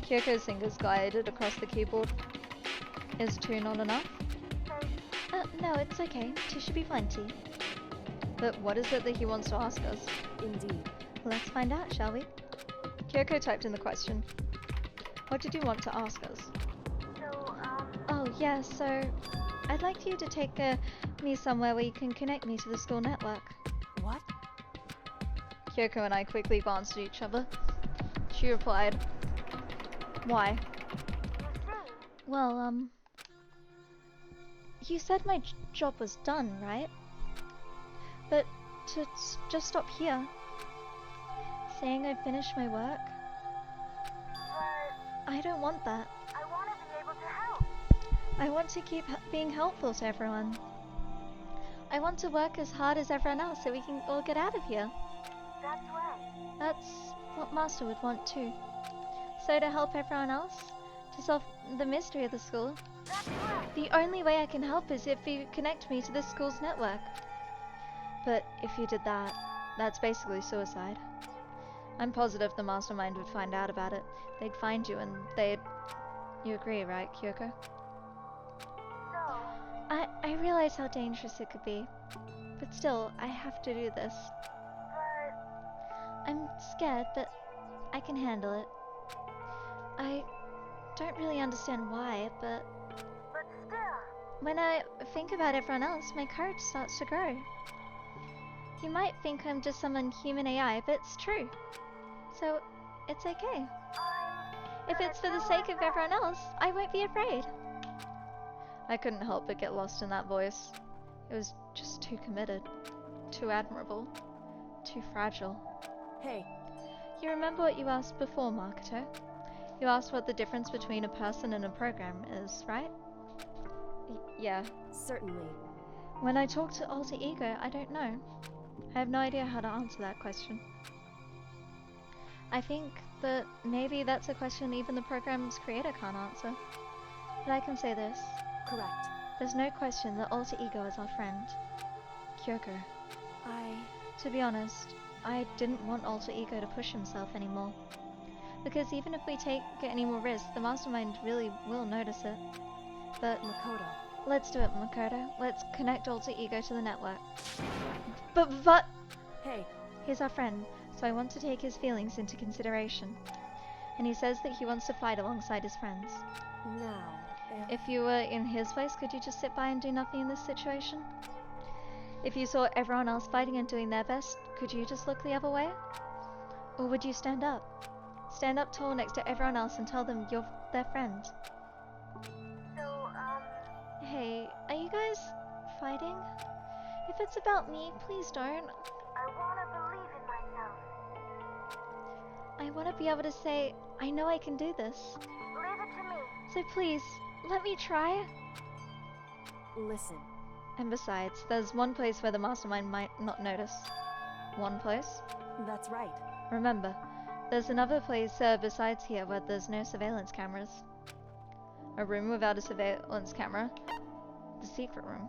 Kyoko's fingers glided across the keyboard. Is two not enough? No, it's okay. Two should be plenty. But what is it that he wants to ask us? Indeed. Let's find out, shall we? Kyoko typed in the question. What did you want to ask us? Oh, yeah, so... I'd like you to take me somewhere where you can connect me to the school network. What? Kyoko and I quickly glanced at each other. She replied, Why? Well, you said my job was done, right? But to just stop here, saying I finished my work? I don't want that. I want to be able to help. I want to keep being helpful to everyone. I want to work as hard as everyone else so we can all get out of here. That's right. That's what Master would want too. So to help everyone else, to solve the mystery of the school, That's right. the only way I can help is if you connect me to the school's network. But if you did that, that's basically suicide. I'm positive the mastermind would find out about it. They'd find you and they'd... You agree, right, Kyoko? So, I realize how dangerous it could be. But still, I have to do this. but I'm scared, but I can handle it. I don't really understand why, but still, when I think about everyone else, my courage starts to grow. You might think I'm just some unhuman AI, but it's true. So, it's okay. If it's for the sake of everyone else, I won't be afraid. I couldn't help but get lost in that voice. It was just too committed, too admirable, too fragile. Hey, You remember what you asked before, Makoto? You asked what the difference between a person and a program is, right? Yeah. certainly. When I talk to Alter Ego, I don't know. I have no idea how to answer that question. I think that maybe that's a question even the program's creator can't answer. But I can say this. Correct. There's no question that Alter Ego is our friend. Kyoko. To be honest, I didn't want Alter Ego to push himself anymore. Because even if we take any more risks, the mastermind really will notice it. But Makoto. let's do it, Makoto. Let's connect Alter Ego to the network. But Hey, he's our friend, so I want to take his feelings into consideration. And he says that he wants to fight alongside his friends. now, If you were in his place, could you just sit by and do nothing in this situation? If you saw everyone else fighting and doing their best, could you just look the other way? Or would you stand up? Stand up tall next to everyone else and tell them you're their friend. so, Hey, are you guys fighting? If it's about me, please don't. I wanna believe in myself. I want to be able to say, I know I can do this. Leave it to me. So please, let me try. listen. And besides, there's one place where the mastermind might not notice. One place? That's right. Remember, there's another place besides here where there's no surveillance cameras. A room without a surveillance camera. The secret room.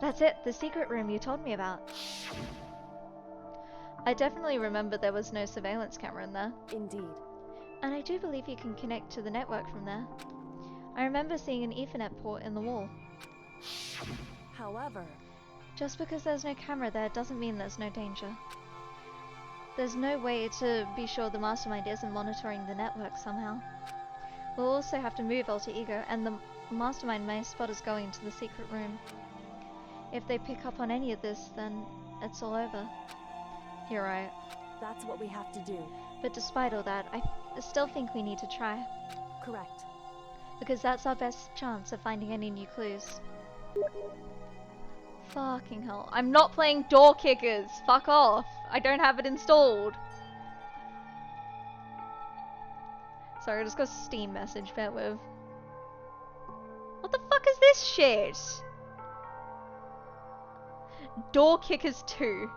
That's it, the secret room you told me about. I definitely remember there was no surveillance camera in there. Indeed. And I do believe you can connect to the network from there. I remember seeing an Ethernet port in the wall. However, Just because there's no camera there doesn't mean there's no danger. There's no way to be sure the mastermind isn't monitoring the network somehow. We'll also have to move Alter Ego, and the mastermind may spot us going to the secret room. If they pick up on any of this, then it's all over. You're right. that's what we have to do. But despite all that, I still think we need to try. Correct. Because that's our best chance of finding any new clues. Fucking hell. I'm not playing Door Kickers! Fuck off! I don't have it installed! Sorry, I just got a Steam message, bear with. What the fuck is this shit? Door Kickers 2.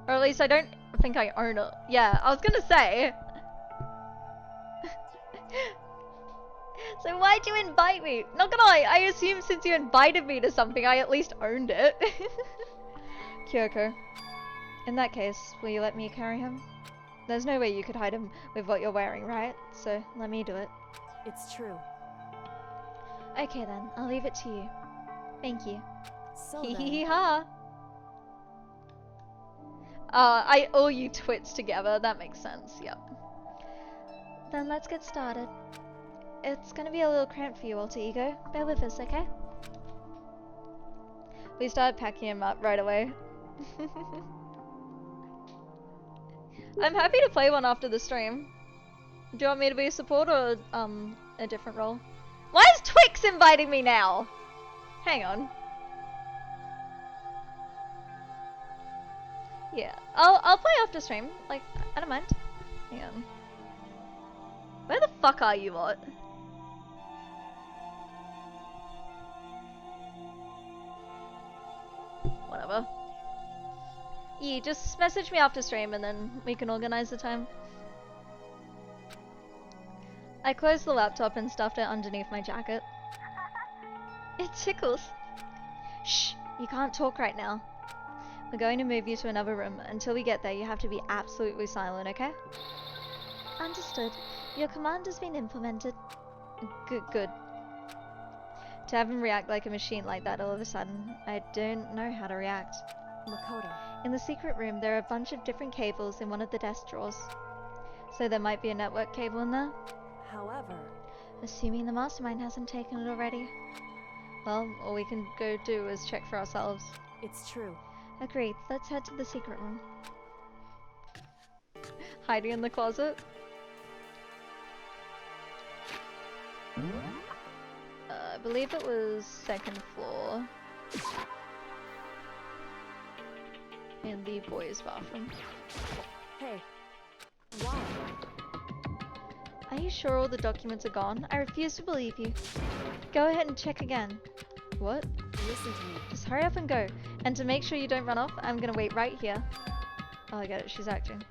Or at least I don't think I own it. Yeah, I was gonna say. So why'd you invite me? Not gonna lie, I assume since you invited me to something, I at least owned it. Kyoko, in that case, will you let me carry him? There's no way you could hide him with what you're wearing, right? So let me do it. It's true. Okay then, I'll leave it to you. Thank you. So Hee hee then, hee ha. I all you twits together, that makes sense, yep. Then let's get started. It's gonna be a little cramped for you, Alter Ego. Bear with us, okay? We started packing him up right away. I'm happy to play one after the stream. Do you want me to be a support or a different role? Why is Twix inviting me now? Hang on. Yeah, I'll play after stream. Like, I don't mind. Hang on. Where the fuck are you lot? Whatever. Yeah, just message me after stream and then we can organize the time. I closed the laptop and stuffed it underneath my jacket. It tickles. Shh, you can't talk right now. We're going to move you to another room. Until we get there, you have to be absolutely silent, okay? Understood. Your command has been implemented. Good. To have him react like a machine like that all of a sudden, I don't know how to react. Makoto. In the secret room, there are a bunch of different cables in one of the desk drawers. So there might be a network cable in there? However, Assuming the mastermind hasn't taken it already. Well, all we can go do is check for ourselves. it's true. Agreed. Let's head to the secret room. Hiding in the closet? I believe it was second floor. In the boys' bathroom. Hey, why? Are you sure all the documents are gone? I refuse to believe you. Go ahead and check again. What? Listen to me. Just hurry up and go. And to make sure you don't run off, I'm gonna wait right here. Oh, I get it. She's acting.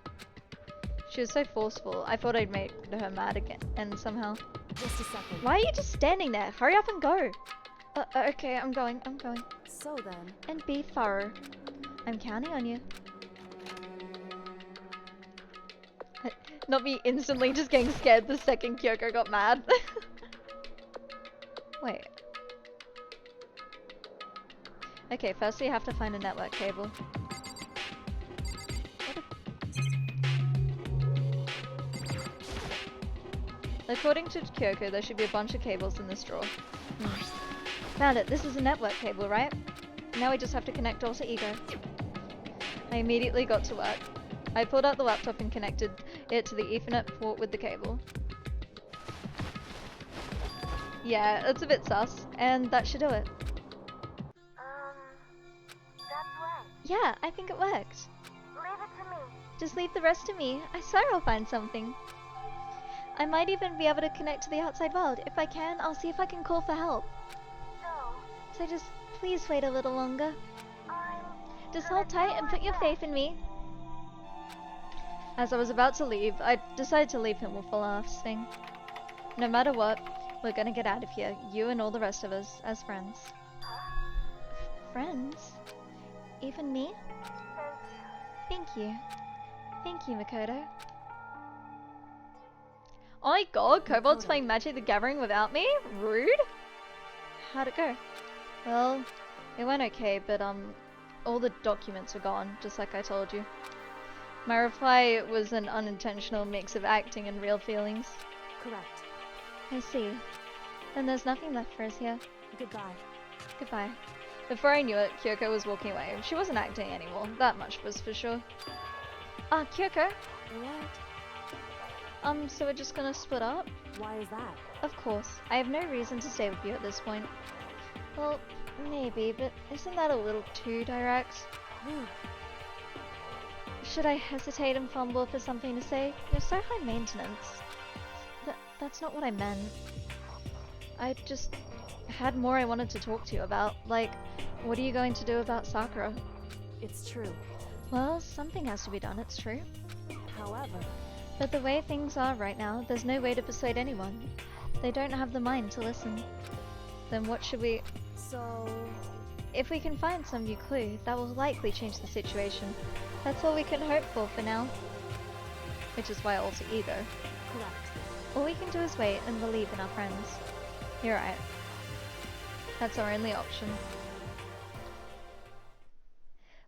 She was so forceful. I thought I'd make her mad again. And somehow... Just a second. Why are you just standing there? Hurry up and go. Okay, I'm going. So then, And be thorough. I'm counting on you. Not me instantly just getting scared the second Kyoko got mad. Wait. Okay, first we have to find a network cable. According to Kyoko, there should be a bunch of cables in this drawer. Found it. This is a network cable, right? Now we just have to connect Alter Ego. I immediately got to work. I pulled out the laptop and connected it to the Ethernet port with the cable. Yeah, it's a bit sus, and that should do it. That's right. Yeah, I think it worked. Leave it to me. Just leave the rest to me. I swear I'll find something. I might even be able to connect to the outside world. If I can, I'll see if I can call for help. So, So just please wait a little longer. I'm... Just hold tight and put your faith in me. As I was about to leave, I decided to leave him with the last thing. No matter what, we're gonna get out of here, you and all the rest of us, as friends. Friends? Even me? Thank you. Thank you. Thank you, Makoto. Oh my god, Kobold's Makoto. playing Magic the Gathering without me? Rude? How'd it go? Well, it went okay, but all the documents are gone, just like I told you. My reply was an unintentional mix of acting and real feelings. correct. I see. Then there's nothing left for us here. Goodbye. Goodbye. Before I knew it, Kyoko was walking away. She wasn't acting anymore, that much was for sure. Ah, Kyoko! What? So we're just gonna split up? Why is that? Of course. I have no reason to stay with you at this point. Well, maybe, but isn't that a little too direct? Should I hesitate and fumble for something to say? You're so high maintenance. That's not what I meant. I just had more I wanted to talk to you about. Like, what are you going to do about Sakura? It's true. Well, something has to be done, it's true. However, But the way things are right now, there's no way to persuade anyone. They don't have the mind to listen. Then what should we... so... If we can find some new clue, that will likely change the situation. That's all we can hope for now. Which is why Alter Ego. correct. All we can do is wait and believe in our friends. You're right. That's our only option.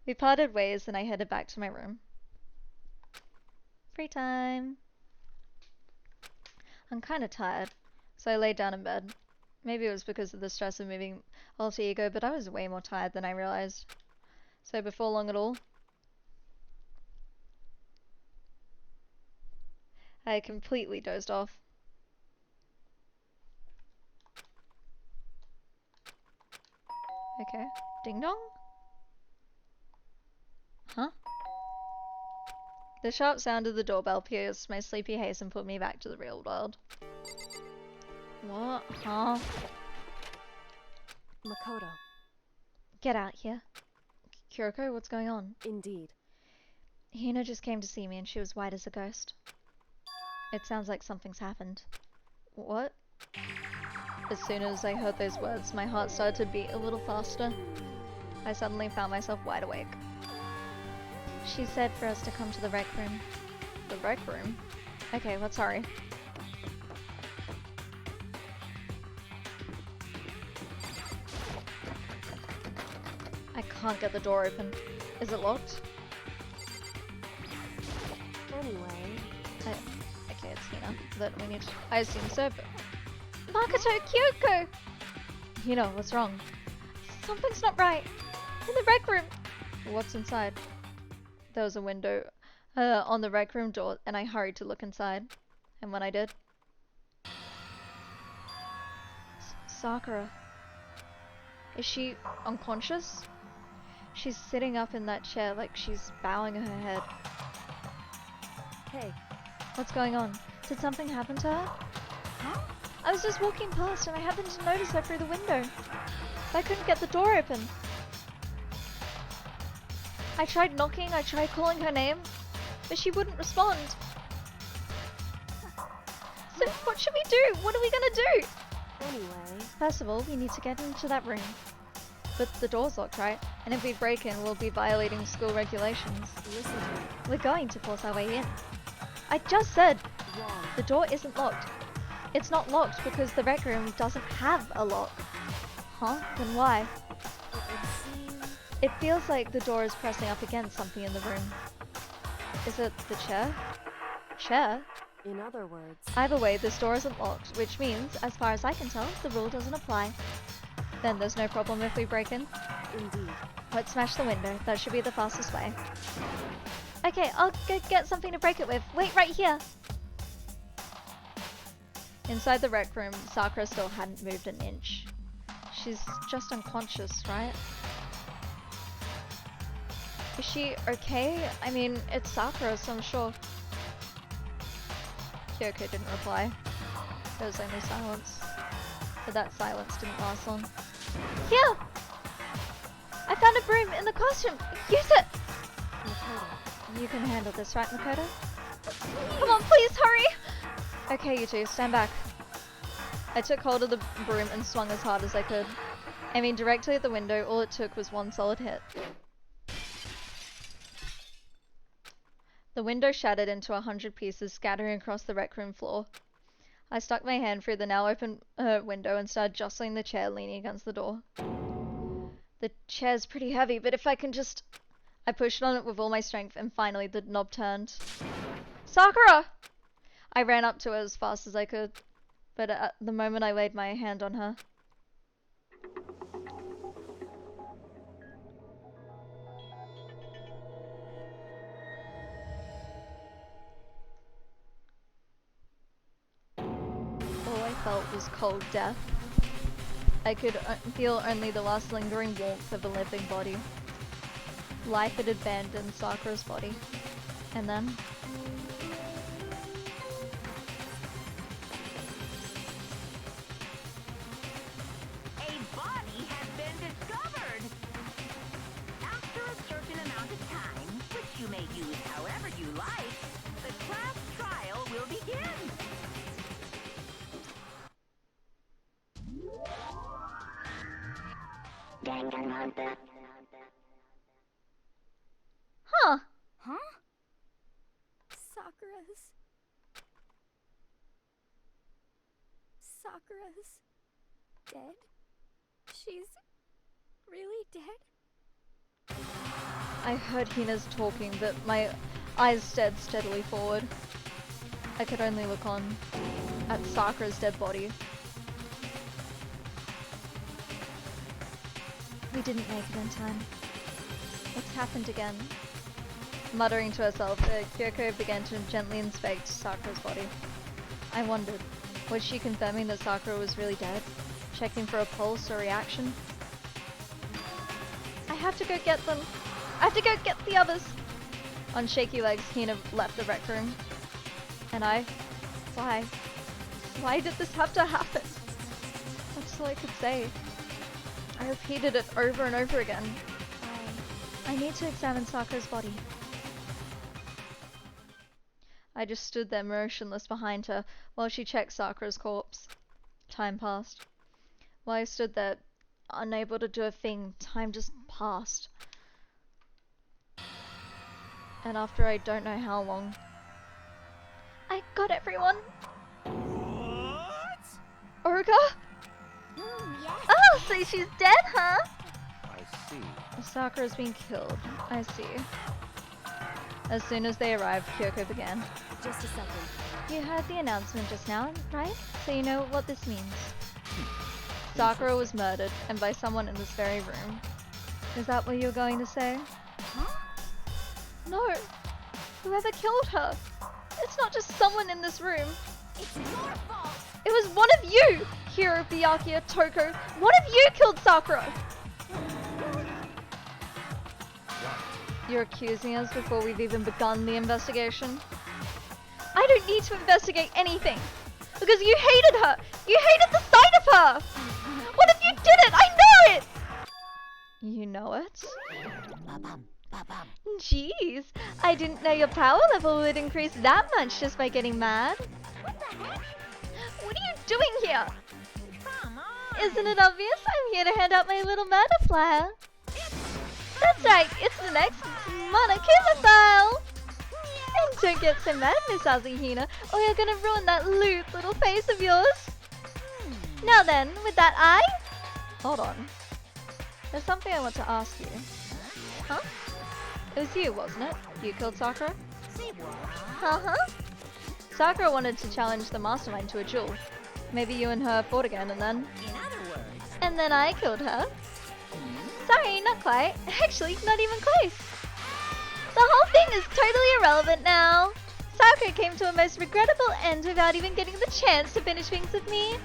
We parted ways and I headed back to my room. Free time. I'm kinda tired, so I laid down in bed. Maybe it was because of the stress of moving Alter Ego, but I was way more tired than I realized. So before long at all, I completely dozed off. Okay. Ding dong? Huh? The sharp sound of the doorbell pierced my sleepy haze and put me back to the real world. What? Huh? Makoto. Get out here. Kyoko, what's going on? Indeed. Hina just came to see me and she was white as a ghost. It sounds like something's happened. What? As soon as I heard those words, my heart started to beat a little faster. I suddenly found myself wide awake. She said for us to come to the rec room. The rec room? Okay, what's hurry? I can't get the door open. Is it locked? Anyway, Okay, it's Hina. That we need to, I assume so, but... Makoto, Kyoko! Hina, what's wrong? Something's not right. In the rec room. What's inside? There was a window on the rec room door, and I hurried to look inside. And when I did... Sakura. Is she unconscious? She's sitting up in that chair like she's bowing her head. hey, What's going on? Did something happen to her? Huh? I was just walking past and I happened to notice her through the window. I couldn't get the door open. I tried knocking, I tried calling her name, but she wouldn't respond. So what should we do? What are we gonna do? anyway, First of all, we need to get into that room. But the door's locked, right? And if we break in, we'll be violating school regulations. listen to me. We're going to force our way in. I just said Wrong. the door isn't locked. It's not locked because the rec room doesn't have a lock. Huh? Then why? It seems... It feels like the door is pressing up against something in the room. Is it the chair? Chair? In other words, Either way, this door isn't locked, which means, as far as I can tell, the rule doesn't apply. Then there's no problem if we break in. indeed. Let's smash the window. That should be the fastest way. Okay, I'll go get something to break it with. Wait right here! Inside the rec room, Sakura still hadn't moved an inch. She's just unconscious, right? Is she okay? I mean, it's Sakura, so I'm sure. Kyoko didn't reply. There was only silence. But that silence didn't last long. Here! I found a broom in the classroom! Use it! Makoto, You can handle this, right, Makoto? Come on, please, hurry! Okay, you two, stand back. I took hold of the broom and swung as hard as I could. Aiming directly at the window, all it took was one solid hit. The window shattered into 100 pieces, scattering across the rec room floor. I stuck my hand through the now open window and started jostling the chair, leaning against the door. The chair's pretty heavy, but if I can just... I pushed on it with all my strength, and finally the knob turned. Sakura! I ran up to her as fast as I could, but at the moment I laid my hand on her. All I felt was cold death. I could feel only the last lingering warmth of a living body. Life had abandoned Sakura's body. And then... A body has been discovered! After a certain amount of time, which you may use however you like, the class trial will begin! Danganronpa. Huh! Huh? Sakura's dead? She's really dead? I heard Hina's talking, but my eyes stared steadily forward. I could only look on at Sakura's dead body. We didn't make it in time. What's happened again? Muttering to herself, Kyoko began to gently inspect Sakura's body. I wondered, was she confirming that Sakura was really dead? Checking for a pulse or reaction? I have to go get them! I have to go get the others! On shaky legs, Hina left the rec room. And I? Why? Why did this have to happen? That's all I could say. I repeated it over and over again. I need to examine Sakura's body. I just stood there motionless behind her while she checked Sakura's corpse. Time passed. While I stood there, unable to do a thing, time just passed. And after I don't know how long. I got everyone! What? Oruka? Yes. Oh, so she's dead, huh? I see. Sakura's been killed. I see. As soon as they arrived, Kyoko began. Just a second. You heard the announcement just now, right? So you know what this means. Sakura was murdered, and by someone in this very room. Is that what you're going to say? Huh? No! Whoever killed her! It's not just someone in this room. It's your fault. It was one of you! Hiro, Byakuya, Toko. One of you killed Sakura! You're accusing us before we've even begun the investigation? I don't need to investigate anything! Because you hated her! You hated the sight of her! What if you did it? I know it! You know it? Jeez, I didn't know your power level would increase that much just by getting mad. What the heck? What are you doing here? Come on. Isn't it obvious? I'm here to hand out my little murder flyer. That's right, it's the next Monokuma style! And don't get so mad, Miss Azuhina, or you're gonna ruin that lewd little face of yours. Now then, with that eye... Hold on. There's something I want to ask you. Huh? It was you, wasn't it? You killed Sakura? Say what? Uh-huh. Sakura wanted to challenge the mastermind to a duel. Maybe you and her fought again and then... In other words, And then I killed her. Sorry, not quite. Actually, not even close. The whole thing is totally irrelevant now. Sakura came to a most regrettable end without even getting the chance to finish things with me.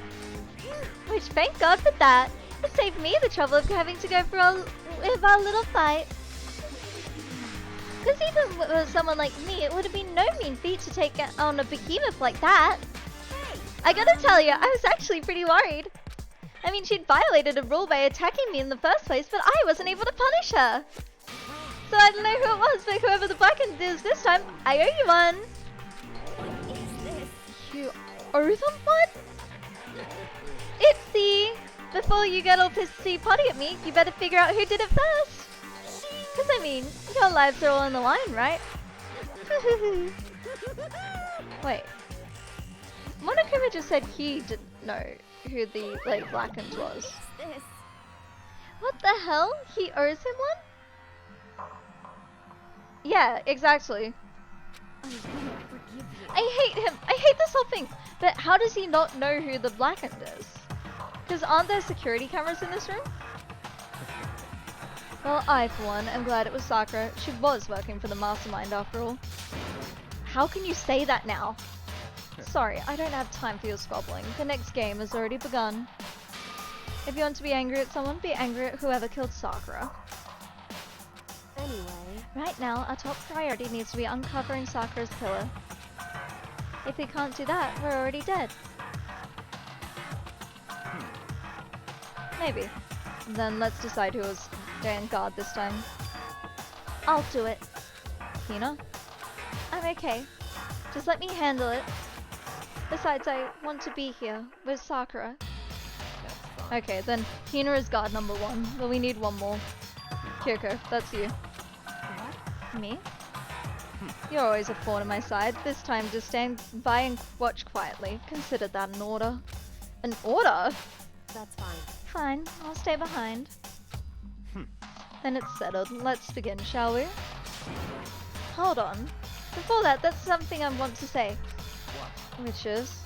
Which, thank God for that. It saved me the trouble of having to go through with our little fight. Because even with someone like me, it would have been no mean feat to take on a behemoth like that. I gotta tell you, I was actually pretty worried. I mean, she'd violated a rule by attacking me in the first place, but I wasn't able to punish her. So I don't know who it was, but whoever the blackened is this time, I owe you one. What is this? You owe them one? Ipsy! Before you get all pissy potty at me, you better figure out who did it first. Because I mean, your lives are all on the line, right? Wait. Monokuma just said he didn't know who the Lady Blackened was. What is this? What the hell? He owes him one? Yeah, exactly. I won't forgive you. I hate him. I hate this whole thing. But how does he not know who the Blackened is? Because aren't there security cameras in this room? Well, I, for one, am glad it was Sakura. She was working for the mastermind after all. How can you say that now? Sorry, I don't have time for your squabbling. The next game has already begun. If you want to be angry at someone, be angry at whoever killed Sakura. Anyway, Right now, our top priority needs to be uncovering Sakura's killer. If we can't do that, we're already dead. Maybe. Then let's decide who was on guard this time. I'll do it. Hina? I'm okay. Just let me handle it. Besides, I want to be here with Sakura. Okay, then Hina is guard number one, but we need one more. Kyoko, that's you. what? Me? You're always a thorn in my side. This time, just stand by and watch quietly. Consider that an order. An order? That's fine. Fine, I'll stay behind. Then it's settled. Let's begin, shall we? Hold on. Before that, there's something I want to say. Which is...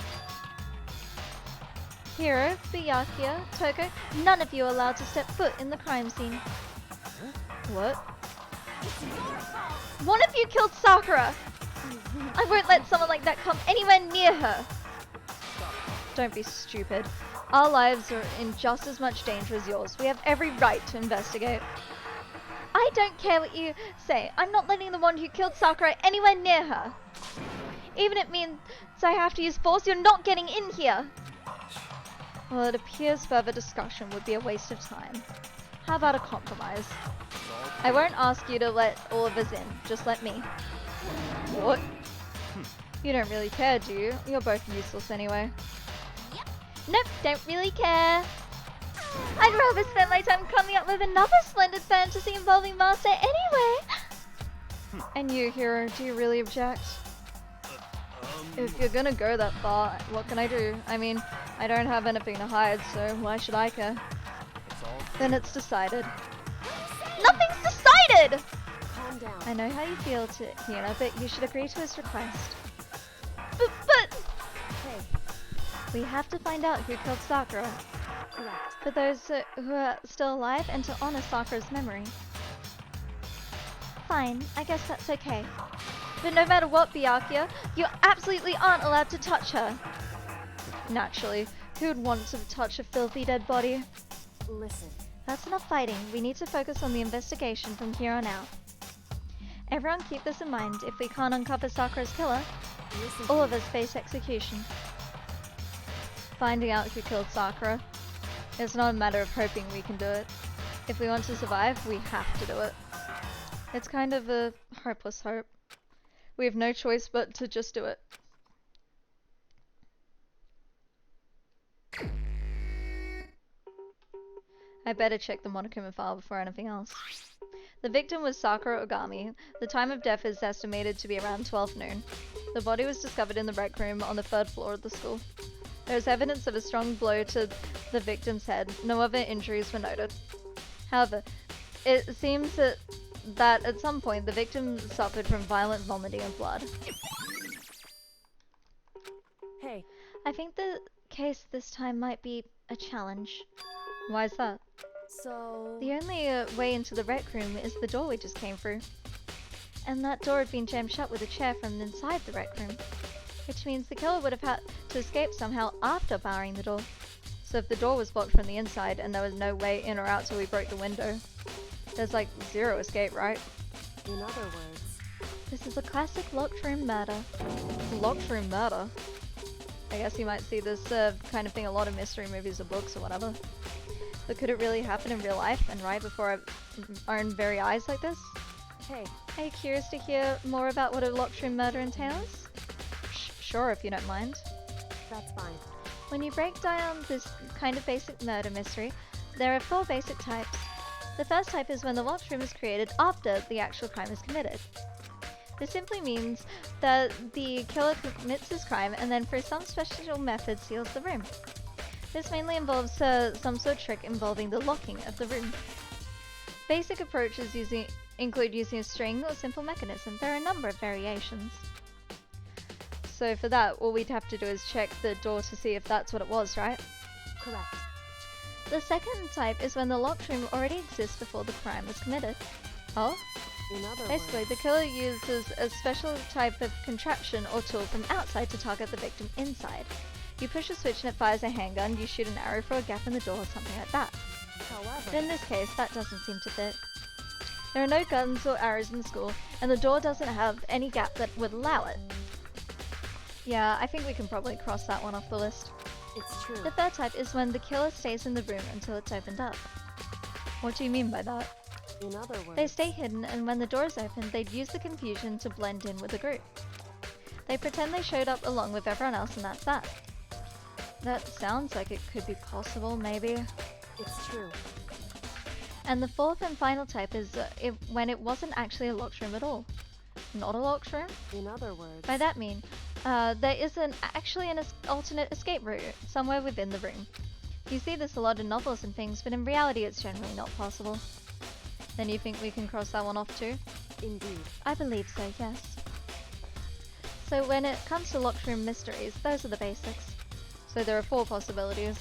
Hiro, Byakuya, Toko, none of you are allowed to step foot in the crime scene. What? It's your fault. One of you killed Sakura! I won't let someone like that come anywhere near her! Don't be stupid. Our lives are in just as much danger as yours. We have every right to investigate. I don't care what you say. I'm not letting the one who killed Sakura anywhere near her. Even if it means I have to use force, you're not getting in here. Well, it appears further discussion would be a waste of time. How about a compromise? I won't ask you to let all of us in. Just let me. What? You don't really care, do you? You're both useless anyway. Nope, don't really care. I'd rather spend my time coming up with another splendid fantasy involving Master anyway. And you, Hero, do you really object? If you're gonna go that far, what can I do? I mean, I don't have anything to hide, so why should I care? It's all Then it's decided. Nothing's decided! Calm down. I know how you feel, Hina, but you should agree to his request. But... Hey, We have to find out who killed Sakura. correct. For those who are still alive and to honor Sakura's memory. Fine, I guess that's okay. But no matter what, Byakuya, you absolutely aren't allowed to touch her. Naturally, who'd want to touch a filthy dead body? Listen, That's enough fighting. We need to focus on the investigation from here on out. Everyone keep this in mind. If we can't uncover Sakura's killer, listen. all to of me. us face execution. Finding out who killed Sakura. It's not a matter of hoping we can do it. If we want to survive, we have to do it. It's kind of a hopeless hope. We have no choice but to just do it. I better check the Monokuma file before anything else. The victim was Sakura Ogami. The time of death is estimated to be around 12 noon. The body was discovered in the rec room on the 3rd floor of the school. There is evidence of a strong blow to the victim's head. No other injuries were noted. However, it seems that at some point the victim suffered from violent vomiting of blood. Hey, I think the case this time might be a challenge. Why is that? so... The only way into the rec room is the door we just came through. And that door had been jammed shut with a chair from inside the rec room. Which means the killer would have had to escape somehow after barring the door. So if the door was blocked from the inside and there was no way in or out till we broke the window, there's like zero escape, right? In other words, This is a classic locked room murder. Locked room murder? I guess you might see this kind of thing a lot in mystery movies or books or whatever. But could it really happen in real life and right before our own very eyes like this? hey, Are you curious to hear more about what a locked room murder entails? Sure, if you don't mind. that's fine. When you break down this kind of basic murder mystery, there are 4 basic types. The first type is when the locked room is created after the actual crime is committed. This simply means that the killer commits his crime and then through some special method seals the room. This mainly involves some sort of trick involving the locking of the room. Basic approaches include using a string or simple mechanism. There are a number of variations. So for that, all we'd have to do is check the door to see if that's what it was, right? Correct. The second type is when the locked room already exists before the crime was committed. Oh? In other Basically, words, the killer uses a special type of contraption or tool from outside to target the victim inside. You push a switch and it fires a handgun, you shoot an arrow for a gap in the door or something like that. however, But in this case, that doesn't seem to fit. There are no guns or arrows in the school, and the door doesn't have any gap that would allow it. Yeah, I think we can probably cross that one off the list. it's true. The third type is when the killer stays in the room until it's opened up. What do you mean by that? In other words, They stay hidden, and when the door is open, they'd use the confusion to blend in with the group. They pretend they showed up along with everyone else, and that's that. That sounds like it could be possible, maybe. it's true. And the fourth and final type is when it wasn't actually a locked room at all. Not a locked room? In other words, By that mean, there isn't actually an alternate escape route somewhere within the room. You see this a lot in novels and things, but in reality it's generally not possible. Then you think we can cross that one off too? indeed. I believe so, yes. So when it comes to locked room mysteries, those are the basics. So there are 4 possibilities.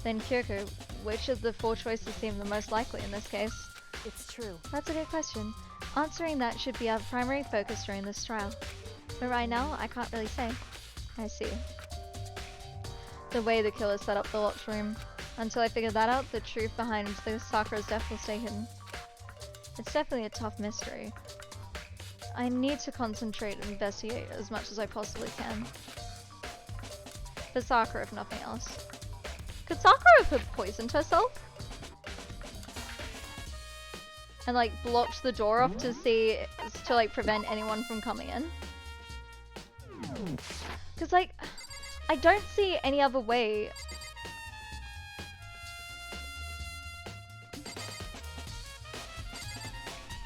Then Kyoko, which of the 4 choices seem the most likely in this case? It's true. That's a good question. Answering that should be our primary focus during this trial. But right now, I can't really say. I see. The way the killer set up the locked room. Until I figure that out, the truth behind the Sakura's death will stay hidden. It's definitely a tough mystery. I need to concentrate and investigate as much as I possibly can. For Sakura, if nothing else. Could Sakura have poisoned herself? And like blocked the door off to like prevent anyone from coming in? Cause like, I don't see any other way.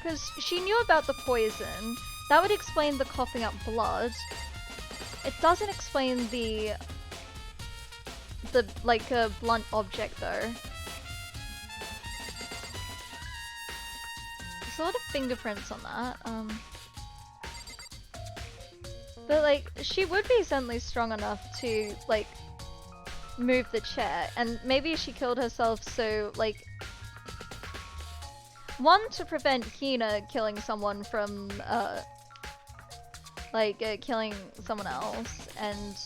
Because she knew about the poison. That would explain the coughing up blood. It doesn't explain the like a blunt object though. There's a lot of fingerprints on that. But like she would be certainly strong enough to like move the chair, and maybe she killed herself so like one, to prevent Hina killing someone from killing someone else, and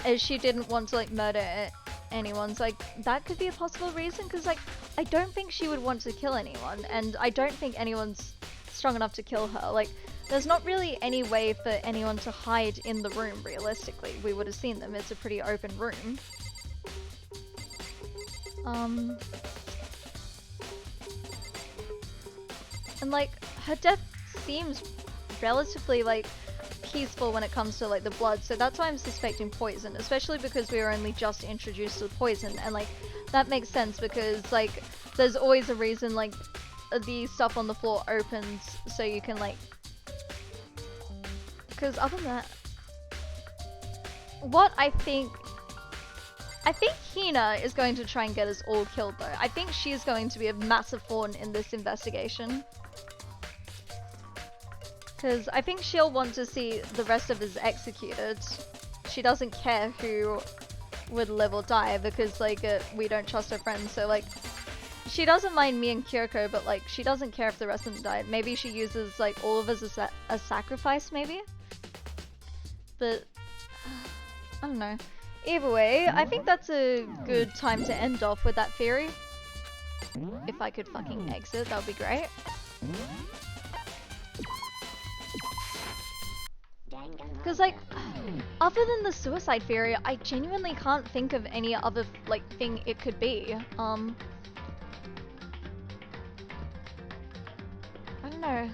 as she didn't want to like murder anyone, so like that could be a possible reason, because like I don't think she would want to kill anyone, and I don't think anyone's strong enough to kill her. Like there's not really any way for anyone to hide in the room realistically. We would have seen them. It's a pretty open room. And like her death seems relatively like peaceful when it comes to like the blood, so that's why I'm suspecting poison, especially because we were only just introduced to the poison, and like that makes sense because like there's always a reason like the stuff on the floor opens so you can like, because other than that, what I think Hina is going to try and get us all killed though. I think she's going to be a massive pawn in this investigation. Because I think she'll want to see the rest of us executed. She doesn't care who would live or die because like we don't trust her friends, so like she doesn't mind me and Kyoko, but like she doesn't care if the rest of them died. Maybe she uses like all of us as a sacrifice maybe? But I don't know. Either way, I think that's a good time to end off with that theory. If I could fucking exit, that would be great. Because like, other than the suicide theory, I genuinely can't think of any other like thing it could be. I don't know.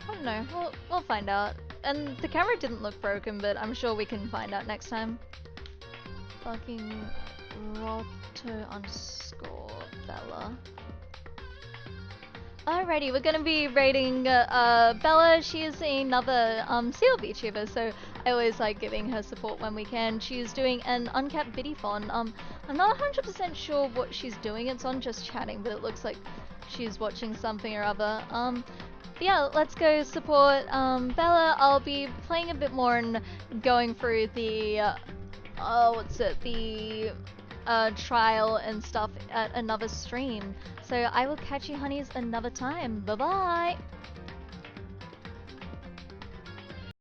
I don't know. We'll find out. And the camera didn't look broken, but I'm sure we can find out next time. Fucking Roto_Bella. Alrighty, we're gonna be rating Bella. She is another Seal VTuber, so I always like giving her support when we can. She's doing an uncapped Bidiphon. I'm not 100% sure what she's doing. It's on just chatting, but it looks like she's watching something or other. But yeah, let's go support Bella. I'll be playing a bit more and going through the the trial and stuff at another stream. So I will catch you honeys another time. Bye bye!